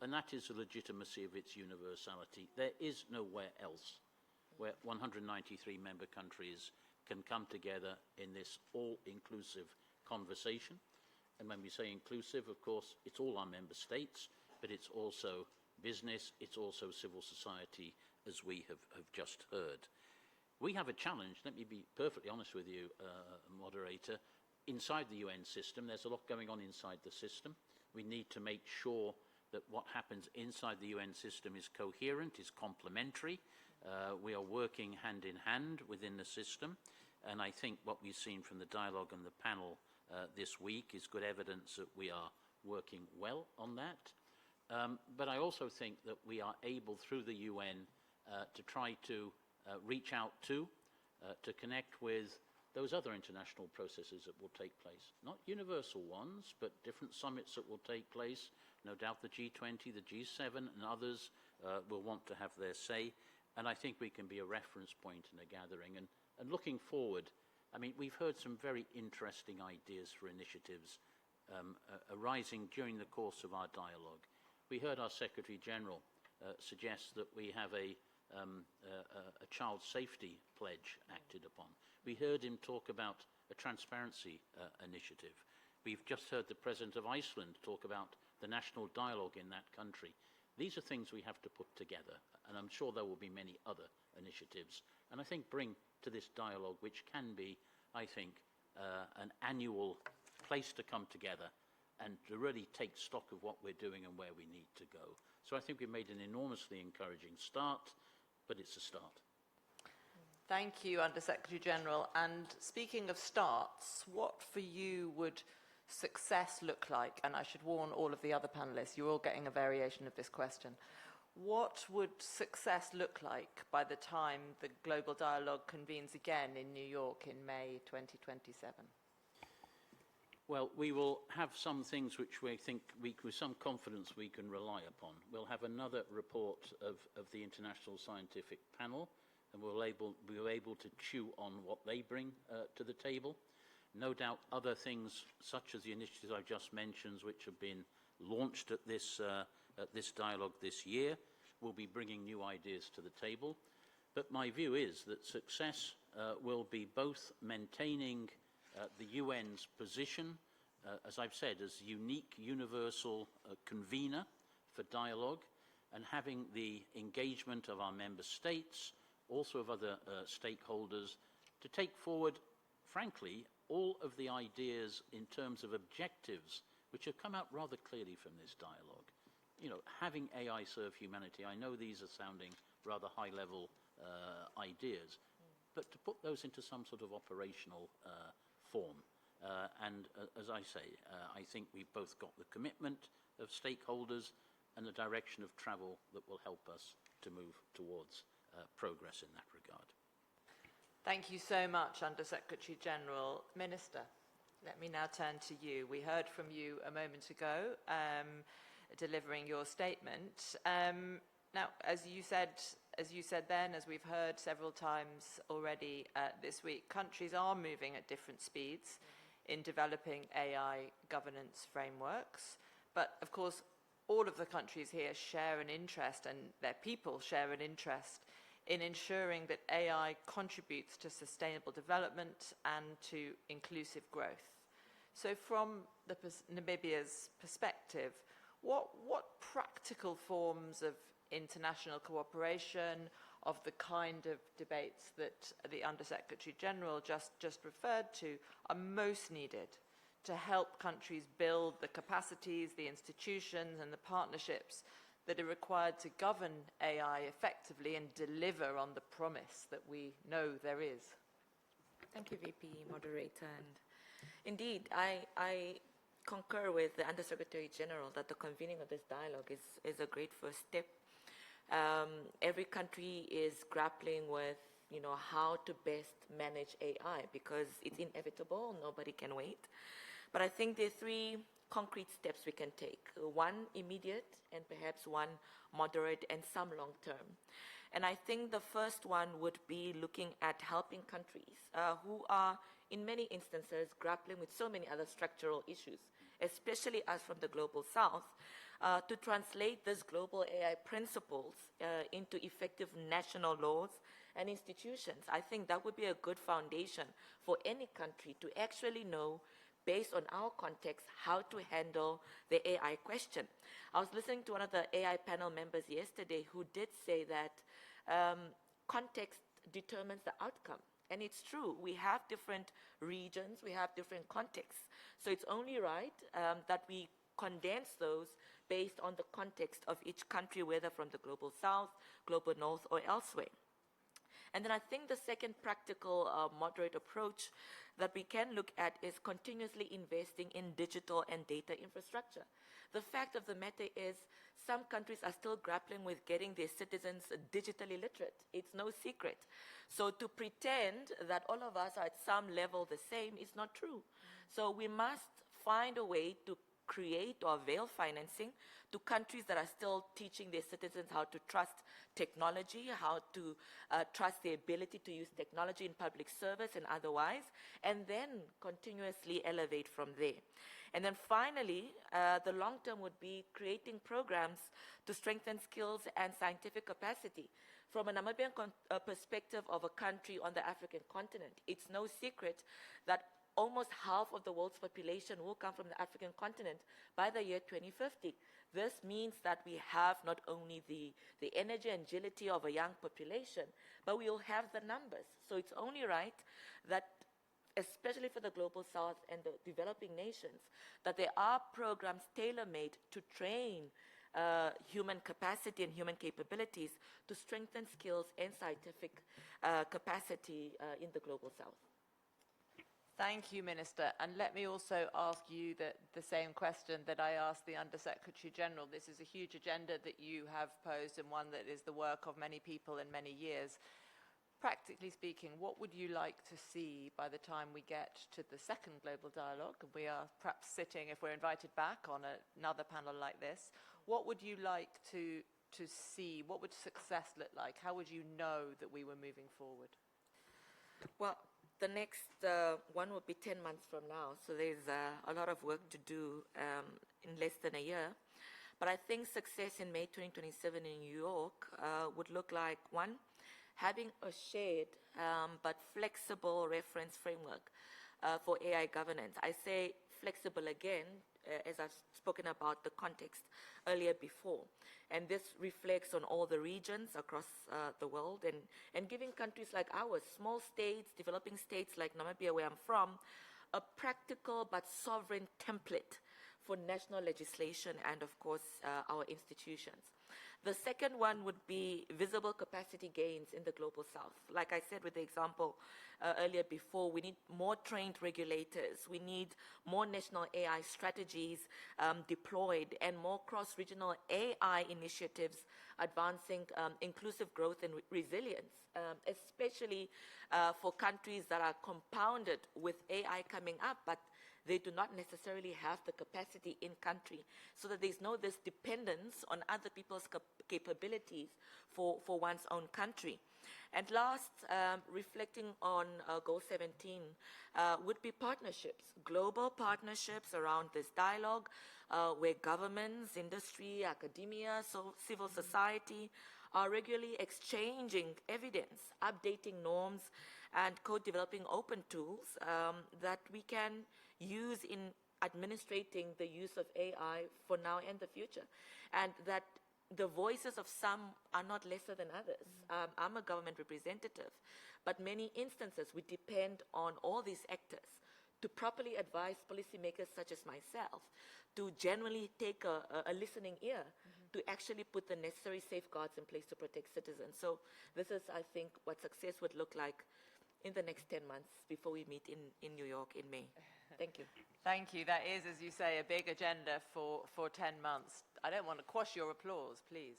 N: and that is the legitimacy of its universality. There is nowhere else where 193 member countries can come together in this all-inclusive conversation. And when we say inclusive, of course, it's all our member states, but it's also business, it's also civil society, as we have just heard. We have a challenge, let me be perfectly honest with you, moderator. Inside the UN system, there's a lot going on inside the system. We need to make sure that what happens inside the UN system is coherent, is complementary. We are working hand in hand within the system, and I think what we've seen from the dialogue and the panel this week is good evidence that we are working well on that. But I also think that we are able, through the UN, to try to reach out to connect with those other international processes that will take place. Not universal ones, but different summits that will take place. No doubt the G20, the G7 and others will want to have their say. And I think we can be a reference point in a gathering. And looking forward, I mean, we've heard some very interesting ideas for initiatives arising during the course of our dialogue. We heard our Secretary General suggest that we have a child safety pledge acted upon. We heard him talk about a transparency initiative. We've just heard the President of Iceland talk about the national dialogue in that country. These are things we have to put together, and I'm sure there will be many other initiatives. And I think bring to this dialogue, which can be, I think, an annual place to come together and to really take stock of what we're doing and where we need to go. So I think we've made an enormously encouraging start, but it's a start.
I: Thank you, Under-Secretary General. And speaking of starts, what for you would success look like? And I should warn all of the other panelists, you're all getting a variation of this question. What would success look like by the time the Global Dialogue convenes again in New York in May 2027?
N: Well, we will have some things which we think, with some confidence, we can rely upon. We'll have another report of the International Scientific Panel, and we'll be able to chew on what they bring to the table. No doubt other things, such as the initiatives I've just mentioned, which have been launched at this dialogue this year, will be bringing new ideas to the table. But my view is that success will be both maintaining the UN's position, as I've said, as unique universal convener for dialogue, and having the engagement of our member states, also of other stakeholders, to take forward, frankly, all of the ideas in terms of objectives which have come out rather clearly from this dialogue. You know, having AI serve humanity, I know these are sounding rather high-level ideas, but to put those into some sort of operational form. As I say, I think we've both got the commitment of stakeholders and the direction of travel that will help us to move towards progress in that regard.
I: Thank you so much, Under-Secretary General. Minister, let me now turn to you. We heard from you a moment ago, delivering your statement. Now, as you said then, as we've heard several times already this week, countries are moving at different speeds in developing AI governance frameworks. But, of course, all of the countries here share an interest, and their people share an interest, in ensuring that AI contributes to sustainable development and to inclusive growth. So from Namibia's perspective, what practical forms of international cooperation, of the kind of debates that the Under-Secretary General just referred to, are most needed to help countries build the capacities, the institutions and the partnerships that are required to govern AI effectively and deliver on the promise that we know there is?
G: Thank you, VP, Moderator. And indeed, I concur with the Under-Secretary General that the convening of this dialogue is a great first step. Every country is grappling with, how to best manage AI because it's inevitable, nobody can wait. But I think there are three concrete steps we can take. One immediate and perhaps one moderate and some long term. And I think the first one would be looking at helping countries who are in many instances grappling with so many other structural issues, especially us from the Global South, to translate these global AI principles into effective national laws and institutions. I think that would be a good foundation for any country to actually know, based on our context, how to handle the AI question. I was listening to one of the AI panel members yesterday who did say that context determines the outcome. And it's true, we have different regions, we have different contexts. So it's only right that we condense those based on the context of each country, whether from the Global South, Global North, or elsewhere. And then I think the second practical moderate approach that we can look at is continuously investing in digital and data infrastructure. The fact of the matter is some countries are still grappling with getting their citizens digitally literate. It's no secret. So to pretend that all of us are at some level the same is not true. So we must find a way to create or avail financing to countries that are still teaching their citizens how to trust technology, how to trust their ability to use technology in public service and otherwise, and then continuously elevate from there. And then finally, the long term would be creating programs to strengthen skills and scientific capacity. From a Namibian perspective of a country on the African continent, it's no secret that almost half of the world's population will come from the African continent by the year 2050. This means that we have not only the energy and agility of a young population, but we will have the numbers. So it's only right that, especially for the Global South and the developing nations, that there are programs tailor-made to train human capacity and human capabilities to strengthen skills and scientific capacity in the Global South.
I: Thank you, Minister. And let me also ask you the same question that I asked the Under-Secretary General. This is a huge agenda that you have posed and one that is the work of many people in many years. Practically speaking, what would you like to see by the time we get to the second global dialogue? We are perhaps sitting, if we're invited back, on another panel like this. What would you like to see? What would success look like? How would you know that we were moving forward?
G: Well, the next one will be 10 months from now, so there's a lot of work to do in less than a year. But I think success in May 2027 in New York would look like, one, having a shared but flexible reference framework for AI governance. I say flexible again, as I've spoken about the context earlier before. And this reflects on all the regions across the world and giving countries like ours, small states, developing states like Namibia, where I'm from, a practical but sovereign template for national legislation and, of course, our institutions. The second one would be visible capacity gains in the global south. Like I said with the example earlier before, we need more trained regulators. We need more national AI strategies deployed and more cross-regional AI initiatives advancing inclusive growth and resilience, especially for countries that are compounded with AI coming up, but they do not necessarily have the capacity in country, so that there's no this dependence on other people's capabilities for one's own country. And last, reflecting on Goal 17, would be partnerships, global partnerships around this dialogue, where governments, industry, academia, civil society are regularly exchanging evidence, updating norms, and co-developing open tools that we can use in administrating the use of AI for now and the future, and that the voices of some are not lesser than others. I'm a government representative, but many instances we depend on all these actors to properly advise policymakers such as myself, to generally take a listening ear, to actually put the necessary safeguards in place to protect citizens. So this is, I think, what success would look like in the next 10 months before we meet in New York in May. Thank you.
I: Thank you. That is, as you say, a big agenda for 10 months. I don't want to quash your applause, please.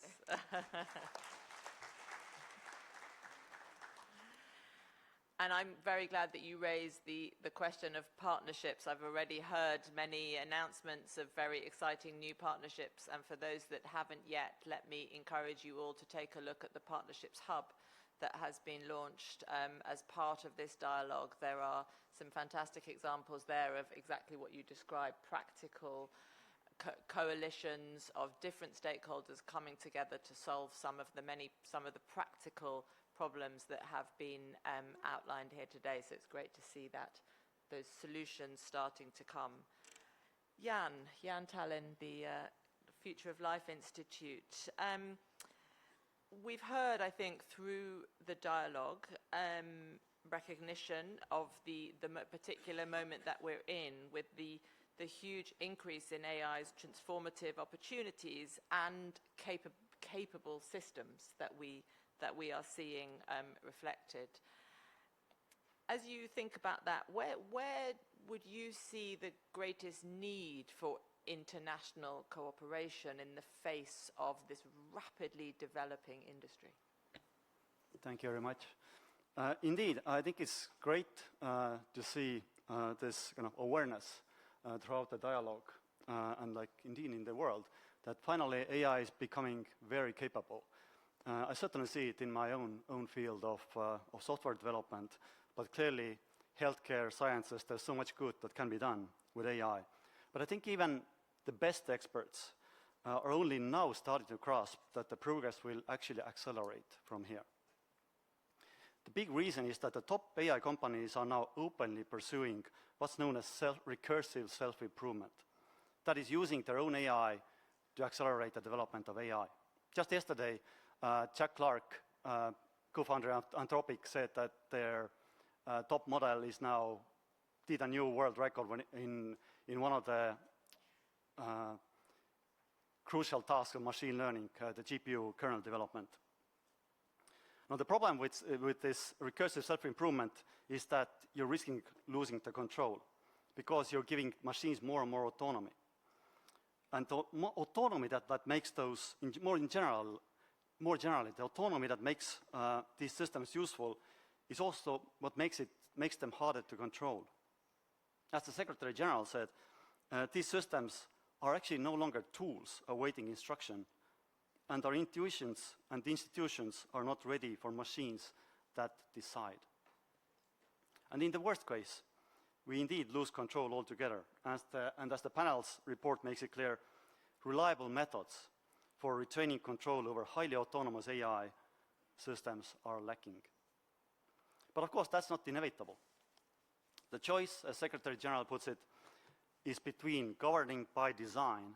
I: And I'm very glad that you raised the question of partnerships. I've already heard many announcements of very exciting new partnerships. And for those that haven't yet, let me encourage you all to take a look at the Partnerships Hub that has been launched as part of this dialogue. There are some fantastic examples there of exactly what you described, practical coalitions of different stakeholders coming together to solve some of the practical problems that have been outlined here today. So it's great to see that those solutions starting to come. Jan Tallinn, the Future of Life Institute. We've heard, I think, through the dialogue, recognition of the particular moment that we're in, with the huge increase in AI's transformative opportunities and capable systems that we are seeing reflected. As you think about that, where would you see the greatest need for international cooperation in the face of this rapidly developing industry?
O: Thank you very much. Indeed, I think it's great to see this kind of awareness throughout the dialogue and indeed in the world, that finally AI is becoming very capable. I certainly see it in my own field of software development, but clearly healthcare, sciences, there's so much good that can be done with AI. But I think even the best experts are only now starting to grasp that the progress will actually accelerate from here. The big reason is that the top AI companies are now openly pursuing what's known as recursive self-improvement. That is, using their own AI to accelerate the development of AI. Just yesterday, Jack Clark, co-founder of Anthropic, said that their top model did a new world record in one of the crucial tasks of machine learning, the GPU kernel development. Now, the problem with this recursive self-improvement is that you're risking losing the control, because you're giving machines more and more autonomy. And the autonomy that makes those, more generally, the autonomy that makes these systems useful is also what makes them harder to control. As the Secretary General said, these systems are actually no longer tools awaiting instruction, and our intuitions and institutions are not ready for machines that decide. And in the worst case, we indeed lose control altogether. And as the panel's report makes it clear, reliable methods for retaining control over highly autonomous AI systems are lacking. But of course, that's not inevitable. The choice, as Secretary General puts it, is between governing by design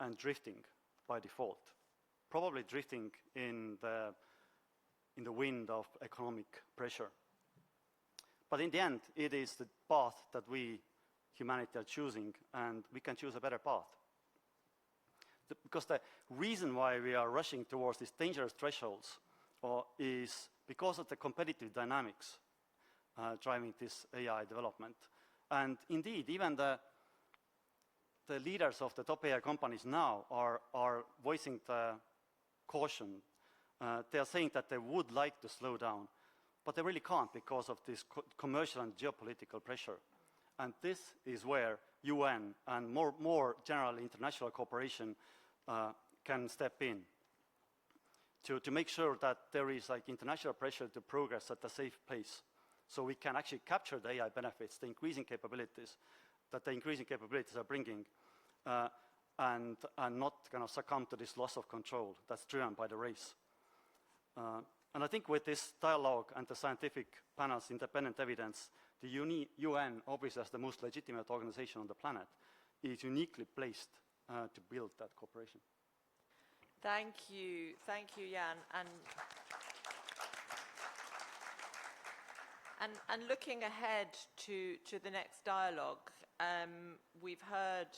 O: and drifting by default, probably drifting in the wind of economic pressure. But in the end, it is the path that we, humanity, are choosing, and we can choose a better path. Because the reason why we are rushing towards these dangerous thresholds is because of the competitive dynamics driving this AI development. And indeed, even the leaders of the top AI companies now are voicing the caution. They are saying that they would like to slow down, but they really can't because of this commercial and geopolitical pressure. And this is where UN and more generally international cooperation can step in to make sure that there is like international pressure to progress at a safe pace, so we can actually capture the AI benefits, the increasing capabilities that the increasing capabilities are bringing, and not kind of succumb to this loss of control that's driven by the race. And I think with this dialogue and the scientific panel's independent evidence, the UN, obviously as the most legitimate organization on the planet, is uniquely placed to build that cooperation.
I: Thank you, Jan. And looking ahead to the next dialogue, we've heard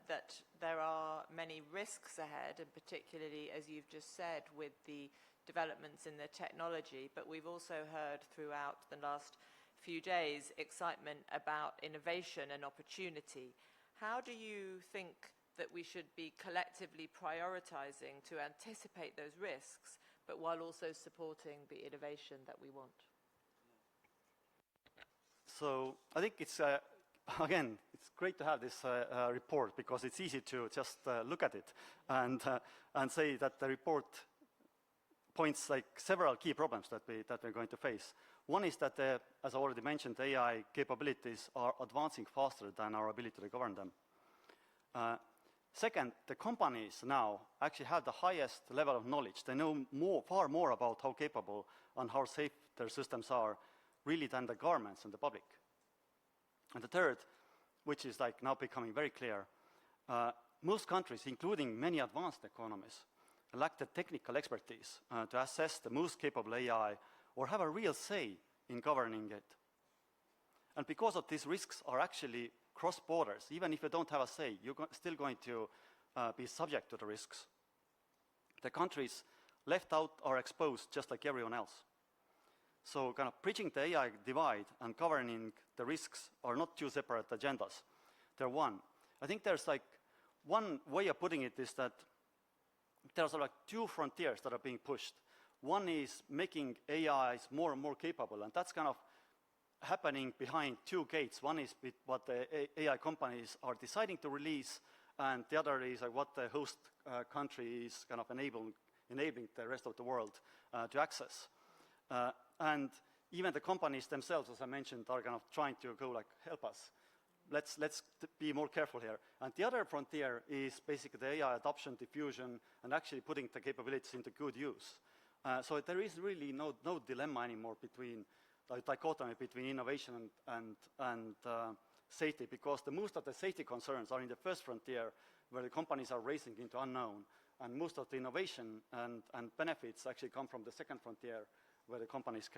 I: that there are many risks ahead, and particularly, as you've just said, with the developments in the technology, but we've also heard throughout the last few days excitement about innovation and opportunity. How do you think that we should be collectively prioritizing to anticipate those risks, but while also supporting the innovation that we want?
O: So I think it's, again, it's great to have this report, because it's easy to just look at it and say that the report points like several key problems that we're going to face. One is that, as I already mentioned, AI capabilities are advancing faster than our ability to govern them. Second, the companies now actually have the highest level of knowledge. They know far more about how capable and how safe their systems are, really, than the governments and the public. And the third, which is like now becoming very clear, most countries, including many advanced economies, lack the technical expertise to assess the most capable AI or have a real say in governing it. And because of these risks are actually cross borders, even if you don't have a say, you're still going to be subject to the risks. The countries left out are exposed just like everyone else. So kind of bridging the AI divide and governing the risks are not two separate agendas. They're one. I think there's like one way of putting it is that there's like two frontiers that are being pushed. One is making AIs more and more capable, and that's kind of happening behind two gates. One is what the AI companies are deciding to release, and the other is like what the host country is kind of enabling the rest of the world to access. And even the companies themselves, as I mentioned, are kind of trying to go like, help us. Let's be more careful here. And the other frontier is basically the AI adoption, diffusion, and actually putting the capabilities into good use. So there is really no dilemma anymore between dichotomy between innovation and safety, because most of the safety concerns are in the first frontier, where the companies are racing into unknown, and most of the innovation and benefits actually come from the second frontier, where the companies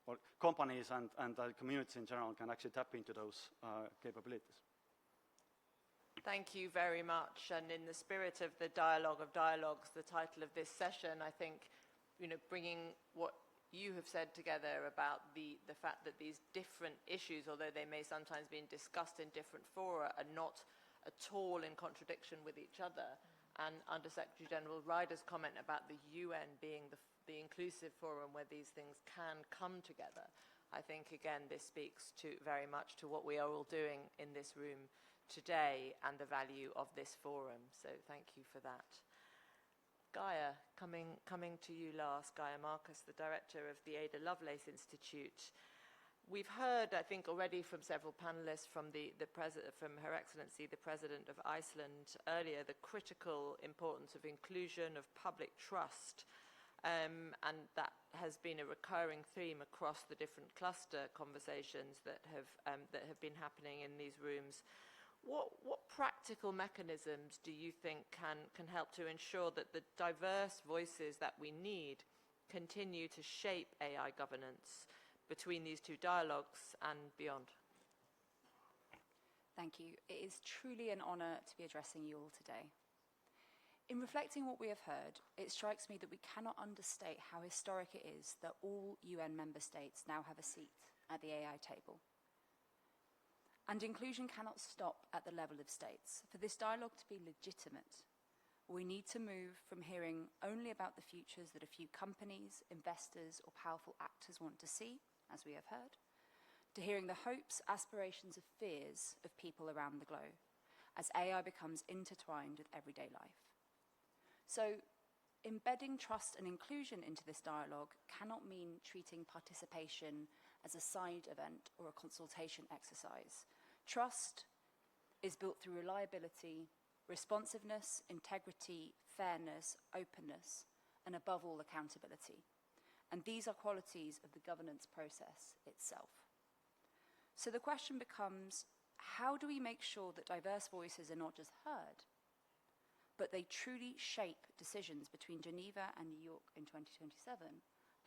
O: or companies and the communities in general can actually tap into those capabilities.
I: Thank you very much. And in the spirit of the dialogue of dialogues, the title of this session, I think, bringing what you have said together about the fact that these different issues, although they may sometimes be discussed in different fora, are not at all in contradiction with each other. And Under Secretary General Ryder's comment about the UN being the inclusive forum where these things can come together, I think, again, this speaks very much to what we are all doing in this room today and the value of this forum. So thank you for that. Gaia, coming to you last. Gaia Marcus, the director of the Ada Lovelace Institute. We've heard, I think, already from several panelists, from from Her Excellency, the President of Iceland earlier, the critical importance of inclusion, of public trust, and that has been a recurring theme across the different cluster conversations that have been happening in these rooms. What practical mechanisms do you think can help to ensure that the diverse voices that we need continue to shape AI governance between these two dialogues and beyond?
P: Thank you. It is truly an honour to be addressing you all today. In reflecting what we have heard, it strikes me that we cannot understate how historic it is that all UN member states now have a seat at the AI table. And inclusion cannot stop at the level of states. For this dialogue to be legitimate, we need to move from hearing only about the futures that a few companies, investors, or powerful actors want to see, as we have heard, to hearing the hopes, aspirations, and fears of people around the globe, as AI becomes intertwined with everyday life. So, embedding trust and inclusion into this dialogue cannot mean treating participation as a side event or a consultation exercise. Trust is built through reliability, responsiveness, integrity, fairness, openness, and above all, accountability. And these are qualities of the governance process itself. So the question becomes, how do we make sure that diverse voices are not just heard, but they truly shape decisions between Geneva and New York in 2027,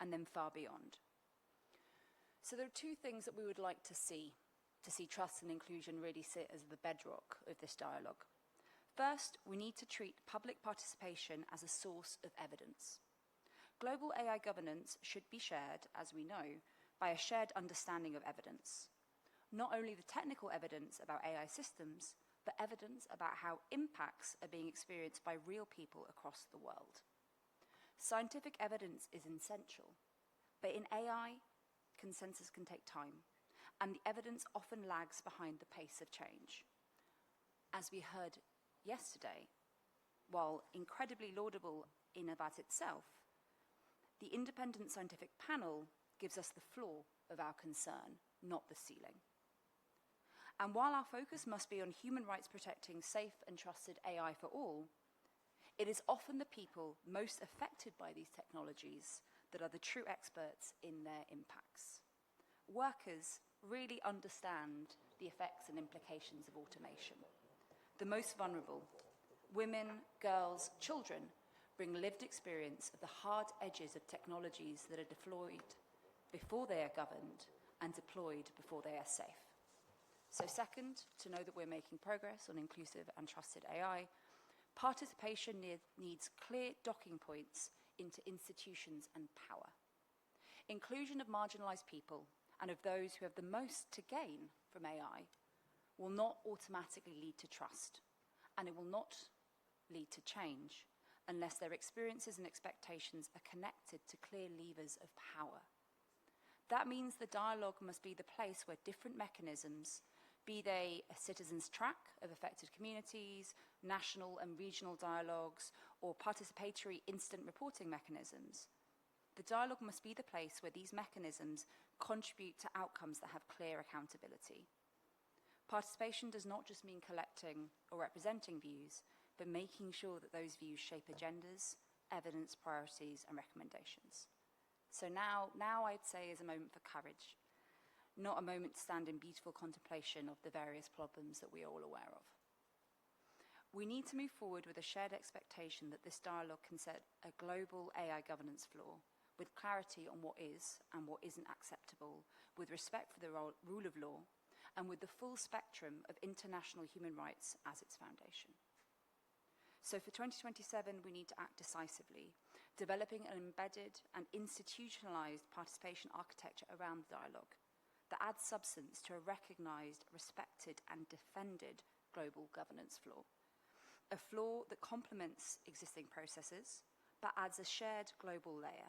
P: and then far beyond? So there are two things that we would like to see trust and inclusion really sit as the bedrock of this dialogue. First, we need to treat public participation as a source of evidence. Global AI governance should be shared, as we know, by a shared understanding of evidence. Not only the technical evidence about AI systems, but evidence about how impacts are being experienced by real people across the world. Scientific evidence is essential, but in AI, consensus can take time, and the evidence often lags behind the pace of change. As we heard yesterday, while incredibly laudable in and about itself, the independent scientific panel gives us the floor of our concern, not the ceiling. And while our focus must be on human rights protecting safe and trusted AI for all, it is often the people most affected by these technologies that are the true experts in their impacts. Workers really understand the effects and implications of automation. The most vulnerable, women, girls, children, bring lived experience of the hard edges of technologies that are deployed before they are governed and deployed before they are safe. So second, to know that we're making progress on inclusive and trusted AI, participation needs clear docking points into institutions and power. Inclusion of marginalized people and of those who have the most to gain from AI will not automatically lead to trust, and it will not lead to change unless their experiences and expectations are connected to clear levers of power. That means the dialogue must be the place where different mechanisms, be they a citizens' track of affected communities, national and regional dialogues, or participatory instant reporting mechanisms, the dialogue must be the place where these mechanisms contribute to outcomes that have clear accountability. Participation does not just mean collecting or representing views, but making sure that those views shape agendas, evidence, priorities, and recommendations. So now I'd say is a moment for courage, not a moment to stand in beautiful contemplation of the various problems that we are all aware of. We need to move forward with a shared expectation that this dialogue can set a global AI governance floor with clarity on what is and what isn't acceptable, with respect for the rule of law, and with the full spectrum of international human rights as its foundation. So for 2027, we need to act decisively, developing an embedded and institutionalized participation architecture around the dialogue that adds substance to a recognized, respected, and defended global governance floor. A floor that complements existing processes, but adds a shared global layer.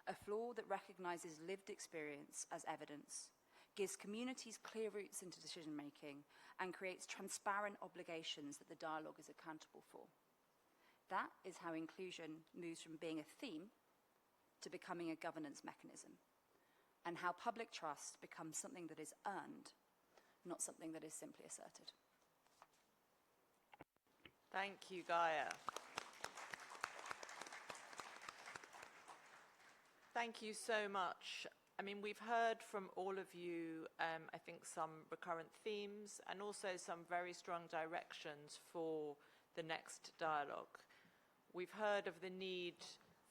P: A floor that recognizes lived experience as evidence, gives communities clear routes into decision-making, and creates transparent obligations that the dialogue is accountable for. That is how inclusion moves from being a theme to becoming a governance mechanism, and how public trust becomes something that is earned, not something that is simply asserted.
I: Thank you, Gaia. Thank you so much. I mean, we've heard from all of you, I think, some recurrent themes and also some very strong directions for the next dialogue. We've heard of the need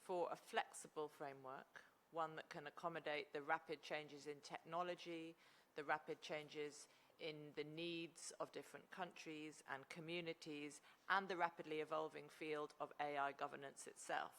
I: for a flexible framework, one that can accommodate the rapid changes in technology, the rapid changes in the needs of different countries and communities, and the rapidly evolving field of AI governance itself.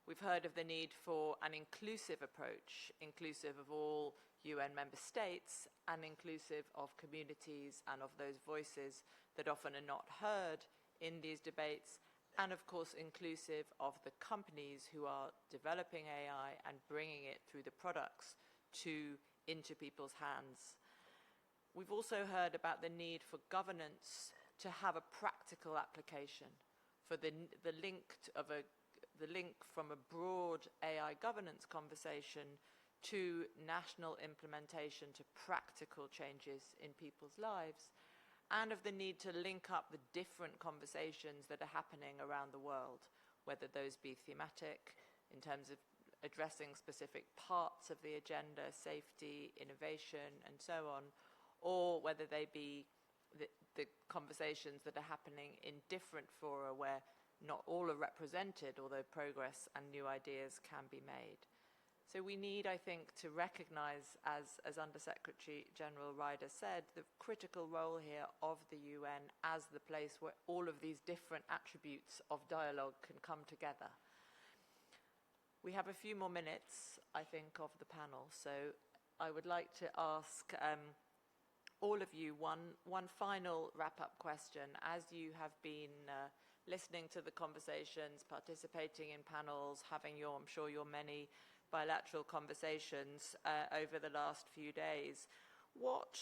I: We've heard of the need for an inclusive approach, inclusive of all UN member states and inclusive of communities and of those voices that often are not heard in these debates, and of course inclusive of the companies who are developing AI and bringing it through the products into people's hands. We've also heard about the need for governance to have a practical application, for the link from a broad AI governance conversation to national implementation, to practical changes in people's lives, and of the need to link up the different conversations that are happening around the world, whether those be thematic in terms of addressing specific parts of the agenda, safety, innovation, and so on, or whether they be the conversations that are happening in different fora where not all are represented, although progress and new ideas can be made. So we need, I think, to recognise, as Under-Secretary General Ryder said, the critical role here of the UN as the place where all of these different attributes of dialogue can come together. We have a few more minutes, I think, of the panel, so I would like to ask all of you one final wrap-up question. As you have been listening to the conversations, participating in panels, having I'm sure your many bilateral conversations over the last few days, what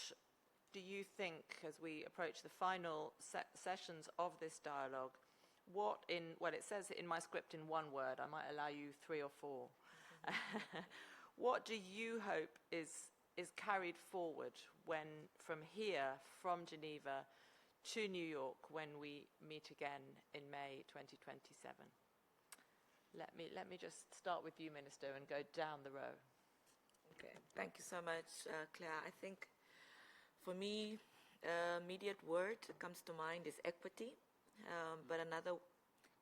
I: do you think, as we approach the final sessions of this dialogue, well, it says in my script in one word, I might allow you 3 or 4. What do you hope is carried forward when from here, from Geneva to New York, when we meet again in May 2027? Let me just start with you, Minister, and go down the row.
G: Okay, thank you so much, Claire. I think for me, immediate word that comes to mind is equity, but another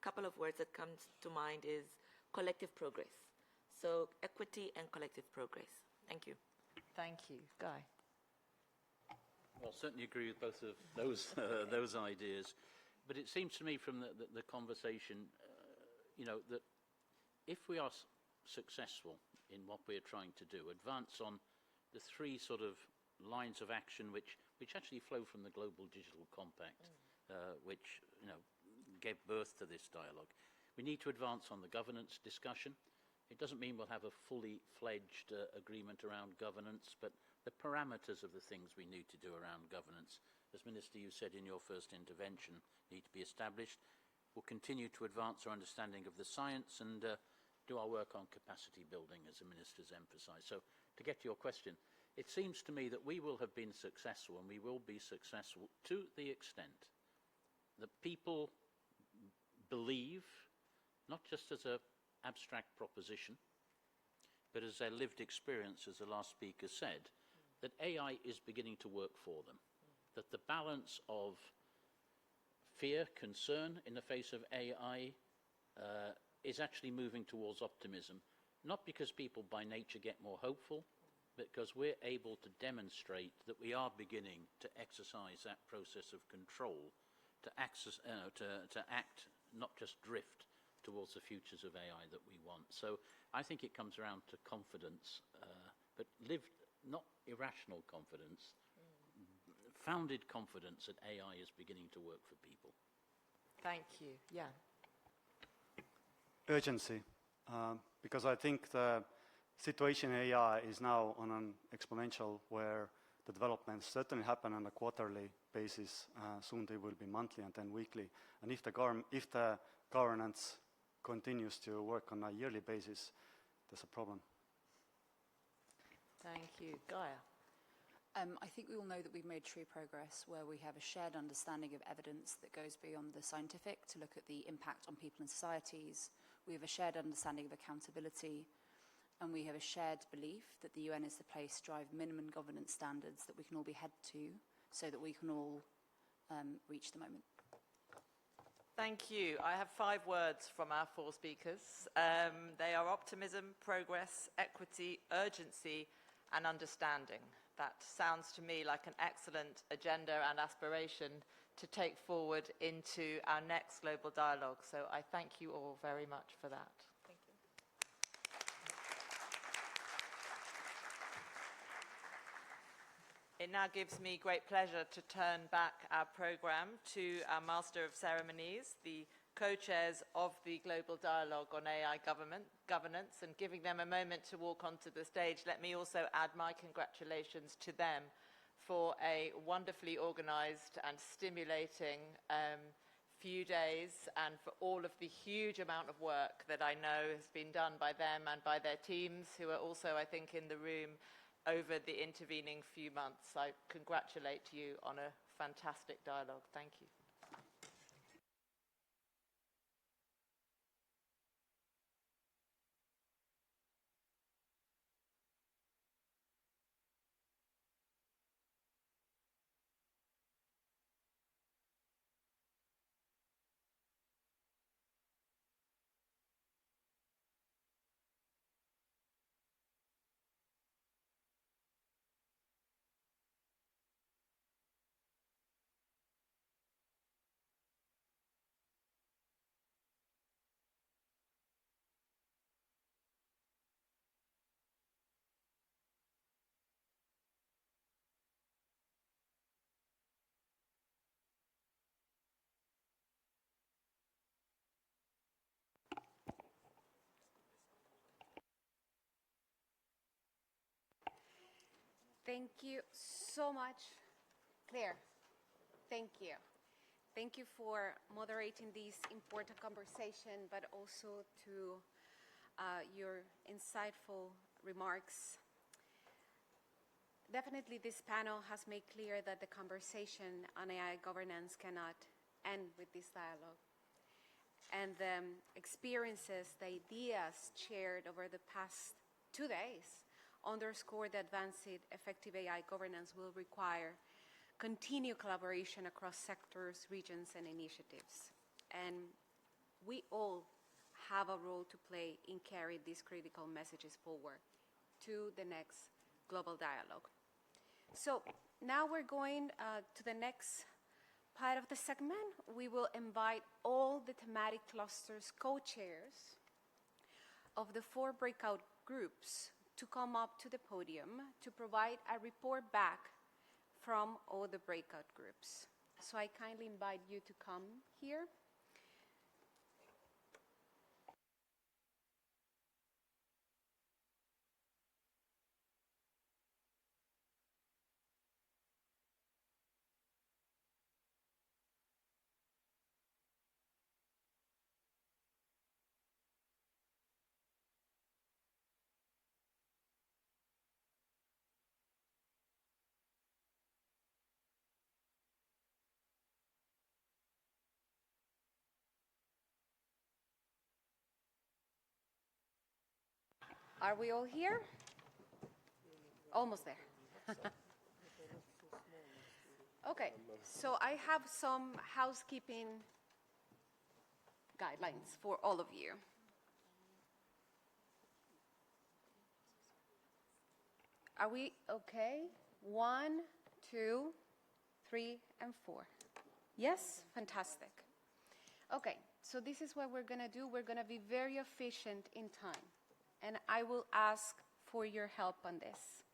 G: couple of words that comes to mind is collective progress. So equity and collective progress. Thank you.
I: Thank you. Guy.
N: Well, certainly agree with both of those those ideas, but it seems to me from the conversation, that if we are successful in what we're trying to do, advance on the 3 sort of lines of action which actually flow from the Global Digital Compact, which gave birth to this dialogue. We need to advance on the governance discussion. It doesn't mean we'll have a fully fledged agreement around governance, but the parameters of the things we need to do around governance, as Minister you said in your first intervention, need to be established. We'll continue to advance our understanding of the science and do our work on capacity building, as the Minister's emphasised. So to get to your question, it seems to me that we will have been successful, and we will be successful to the extent that people believe, not just as an abstract proposition, but as their lived experience, as the last speaker said, that AI is beginning to work for them, that the balance of fear, concern in the face of AI is actually moving towards optimism, not because people by nature get more hopeful, but because we're able to demonstrate that we are beginning to exercise that process of control, to act, not just drift towards the futures of AI that we want. So I think it comes around to confidence, but not irrational confidence, founded confidence that AI is beginning to work for people.
I: Thank you. Yeah.
O: Urgency, because I think the situation in AI is now on an exponential where the developments certainly happen on a quarterly basis. Soon they will be monthly and then weekly. And if the governance continues to work on a yearly basis, there's a problem.
I: Thank you. Gaia.
P: I think we all know that we've made true progress where we have a shared understanding of evidence that goes beyond the scientific to look at the impact on people and societies. We have a shared understanding of accountability. and we have a shared belief that the UN is the place to drive minimum governance standards that we can all be held to so that we can all reach the moment.
I: Thank you. I have 5 words from our 4 speakers. They are optimism, progress, equity, urgency, and understanding. That sounds to me like an excellent agenda and aspiration to take forward into our next global dialogue. So I thank you all very much for that. Thank you. It now gives me great pleasure to turn back our programme to our Master of Ceremonies, the co-chairs of the Global Dialogue on AI Governance, and giving them a moment to walk onto the stage. Let me also add my congratulations to them for a wonderfully organised and stimulating few days, and for all of the huge amount of work that I know has been done by them and by their teams, who are also, I think, in the room over the intervening few months. I congratulate you on a fantastic dialogue. Thank you.
M: Thank you so much, Claire. Thank you. Thank you for moderating this important conversation, but also to your insightful remarks. Definitely, this panel has made clear that the conversation on AI governance cannot end with this dialogue. And the experiences, the ideas shared over the past 2 days underscore that advancing effective AI governance will require continued collaboration across sectors, regions, and initiatives. And we all have a role to play in carrying these critical messages forward to the next global dialogue. So now we're going to the next part of the segment. We will invite all the thematic clusters co-chairs of the 4 breakout groups to come up to the podium to provide a report back from all the breakout groups. So I kindly invite you to come here. Are we all here? Almost there. Okay, so I have some housekeeping guidelines for all of you. Are we okay? 1, 2, 3, and 4. Yes? Fantastic. Okay, so this is what we're going to do. We're going to be very efficient in time, and I will ask for your help on this.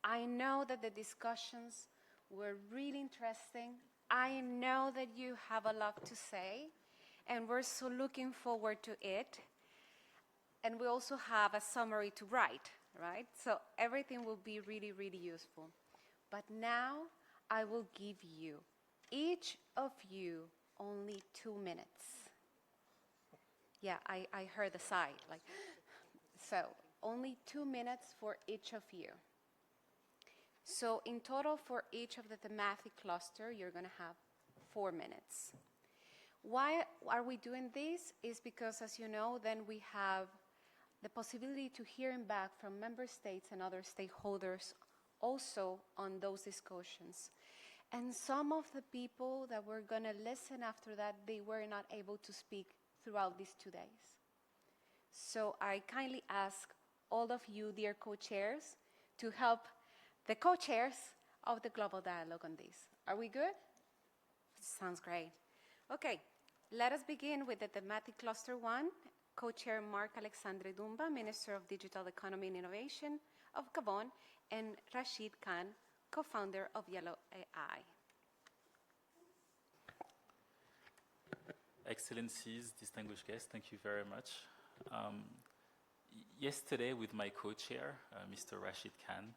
M: I know that the discussions were really interesting. I know that you have a lot to say, and we're so looking forward to it. And we also have a summary to write, right? So everything will be really, really useful. But now I will give you, each of you, only 2 minutes. Yeah, I heard the sigh. Like, so only 2 minutes for each of you. So in total, for each of the thematic cluster, you're going to have 4 minutes. Why are we doing this? Is because, as you know, then we have the possibility to hearing back from member states and other stakeholders also on those discussions. And some of the people that were going to listen after that, they were not able to speak throughout these 2 days. So I kindly ask all of you, dear co-chairs, to help the co-chairs of the Global Dialogue on this. Are we good? Sounds great. Okay, let us begin with the thematic cluster 1. Co-chair Mark Alexandre Dumba, Minister of Digital Economy and Innovation of Gabon, and Rashid Khan, co-founder of Yellow AI.
Q: Excellencies, distinguished guests, thank you very much. Yesterday, with my co-chair, Mr. Rashid Khan,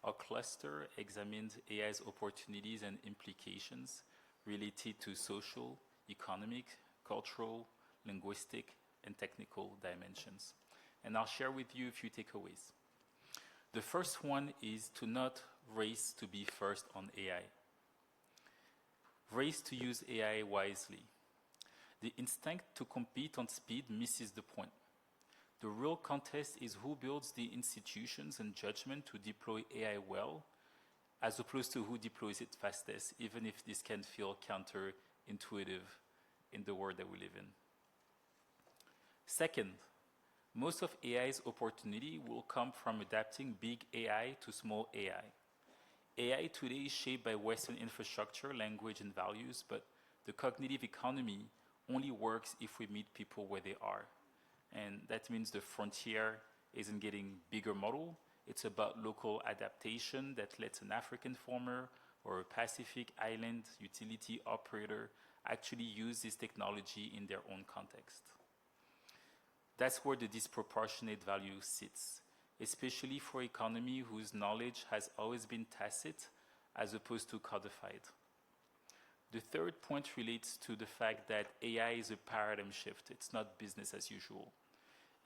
Q: our cluster examined AI's opportunities and implications related to social, economic, cultural, linguistic, and technical dimensions. And I'll share with you a few takeaways. The first one is to not race to be first on AI. Race to use AI wisely. The instinct to compete on speed misses the point. The real contest is who builds the institutions and judgment to deploy AI well, as opposed to who deploys it fastest, even if this can feel counterintuitive in the world that we live in. Second, most of AI's opportunity will come from adapting big AI to small AI. AI today is shaped by Western infrastructure, language, and values, but the cognitive economy only works if we meet people where they are. And that means the frontier isn't getting bigger model. It's about local adaptation that lets an African farmer or a Pacific Island utility operator actually use this technology in their own context. That's where the disproportionate value sits, especially for economy whose knowledge has always been tacit as opposed to codified. The third point relates to the fact that AI is a paradigm shift. It's not business as usual.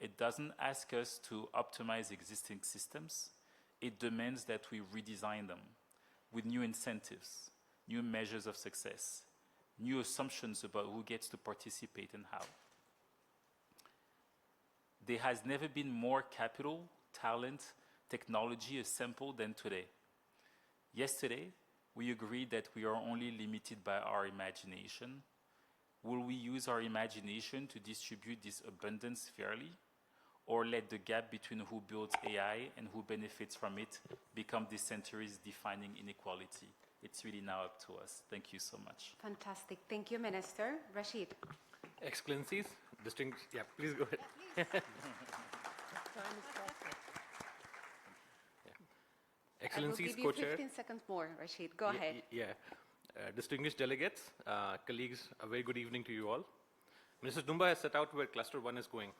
Q: It doesn't ask us to optimize existing systems. It demands that we redesign them with new incentives, new measures of success, new assumptions about who gets to participate and how. There has never been more capital, talent, technology assembled than today. Yesterday, we agreed that we are only limited by our imagination. Will we use our imagination to distribute this abundance fairly, or let the gap between who builds AI and who benefits from it become this century's defining inequality? It's really now up to us. Thank you so much.
M: Fantastic. Thank you, Minister. Rashid.
R: Excellencies, distinguished, yeah, please go ahead. Excellencies,
M: I will give you
R: co-chair.
M: 15 seconds more, Rashid. Go ahead.
R: Yeah. Distinguished delegates, colleagues, a very good evening to you all. Mr. Dumba has set out where Cluster 1 is going.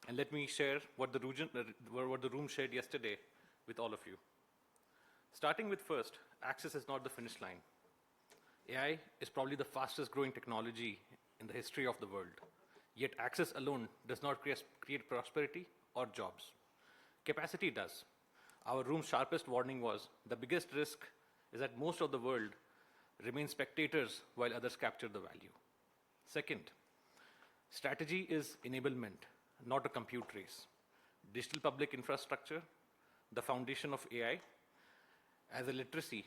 R: And let me share what the room shared yesterday with all of you. Starting with first, access is not the finish line. AI is probably the fastest growing technology in the history of the world. Yet access alone does not create prosperity or jobs. Capacity does. Our room's sharpest warning was the biggest risk is that most of the world remain spectators while others capture the value. Second, strategy is enablement, not a compute race. Digital public infrastructure, the foundation of AI, as a literacy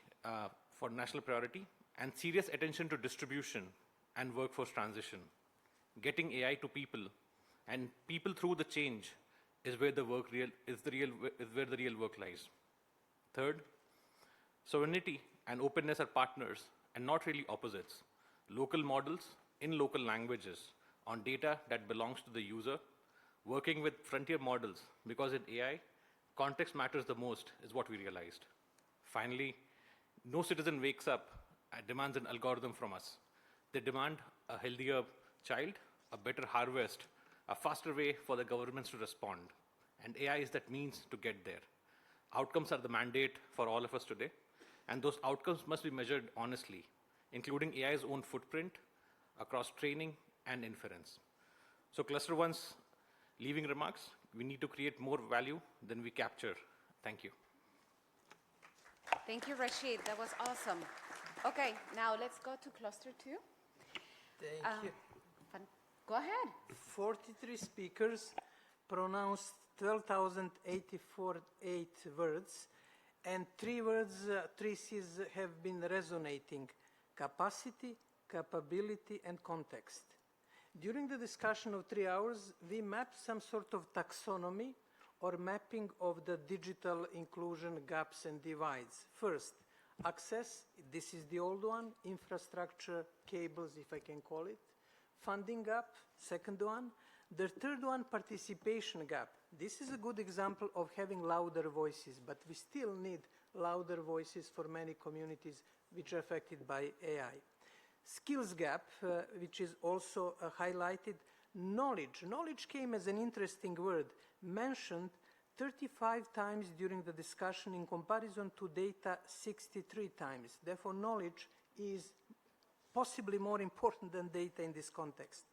R: for national priority, and serious attention to distribution and workforce transition. Getting AI to people and people through the change is where the real work lies. Third, sovereignty and openness are partners and not really opposites. Local models in local languages on data that belongs to the user, working with frontier models, because in AI, context matters the most, is what we realized. Finally, no citizen wakes up and demands an algorithm from us. They demand a healthier child, a better harvest, a faster way for the governments to respond. And AI is that means to get there. Outcomes are the mandate for all of us today, and those outcomes must be measured honestly, including AI's own footprint across training and inference. So Cluster 1's leaving remarks, we need to create more value than we capture. Thank you.
M: Thank you, Rashid. That was awesome. Okay, now let's go to Cluster 2.
W: Thank you.
M: Go ahead.
W: 43 speakers
S: pronounced 12,084 words, and three C's have been resonating: capacity, capability, and context. During the discussion of 3 hours, we mapped some sort of taxonomy or mapping of the digital inclusion gaps and divides. First, access, this is the old one, infrastructure, cables, if I can call it. Funding gap, second one. The third one, participation gap. This is a good example of having louder voices, but we still need louder voices for many communities which are affected by AI. Skills gap, which is also highlighted. Knowledge. Knowledge came as an interesting word, mentioned 35 times during the discussion in comparison to data 63 times. Therefore, knowledge is possibly more important than data in this context.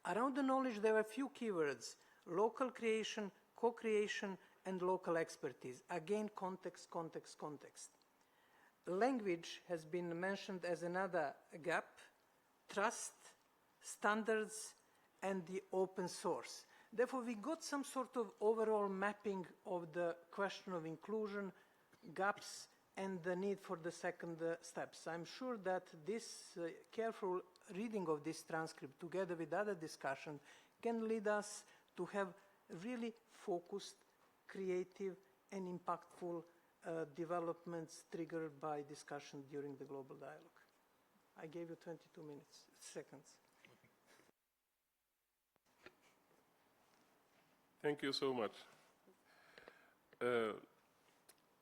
S: Around the knowledge, there are a few keywords: local creation, co-creation, and local expertise. Again, context, context, context. Language has been mentioned as another gap: trust, standards, and the open source. Therefore, we got some sort of overall mapping of the question of inclusion, gaps, and the need for the second steps. I'm sure that this careful reading of this transcript, together with other discussion, can lead us to have really focused, creative, and impactful developments triggered by discussion during the global dialogue. I gave you 22 seconds.
T: Thank you so much.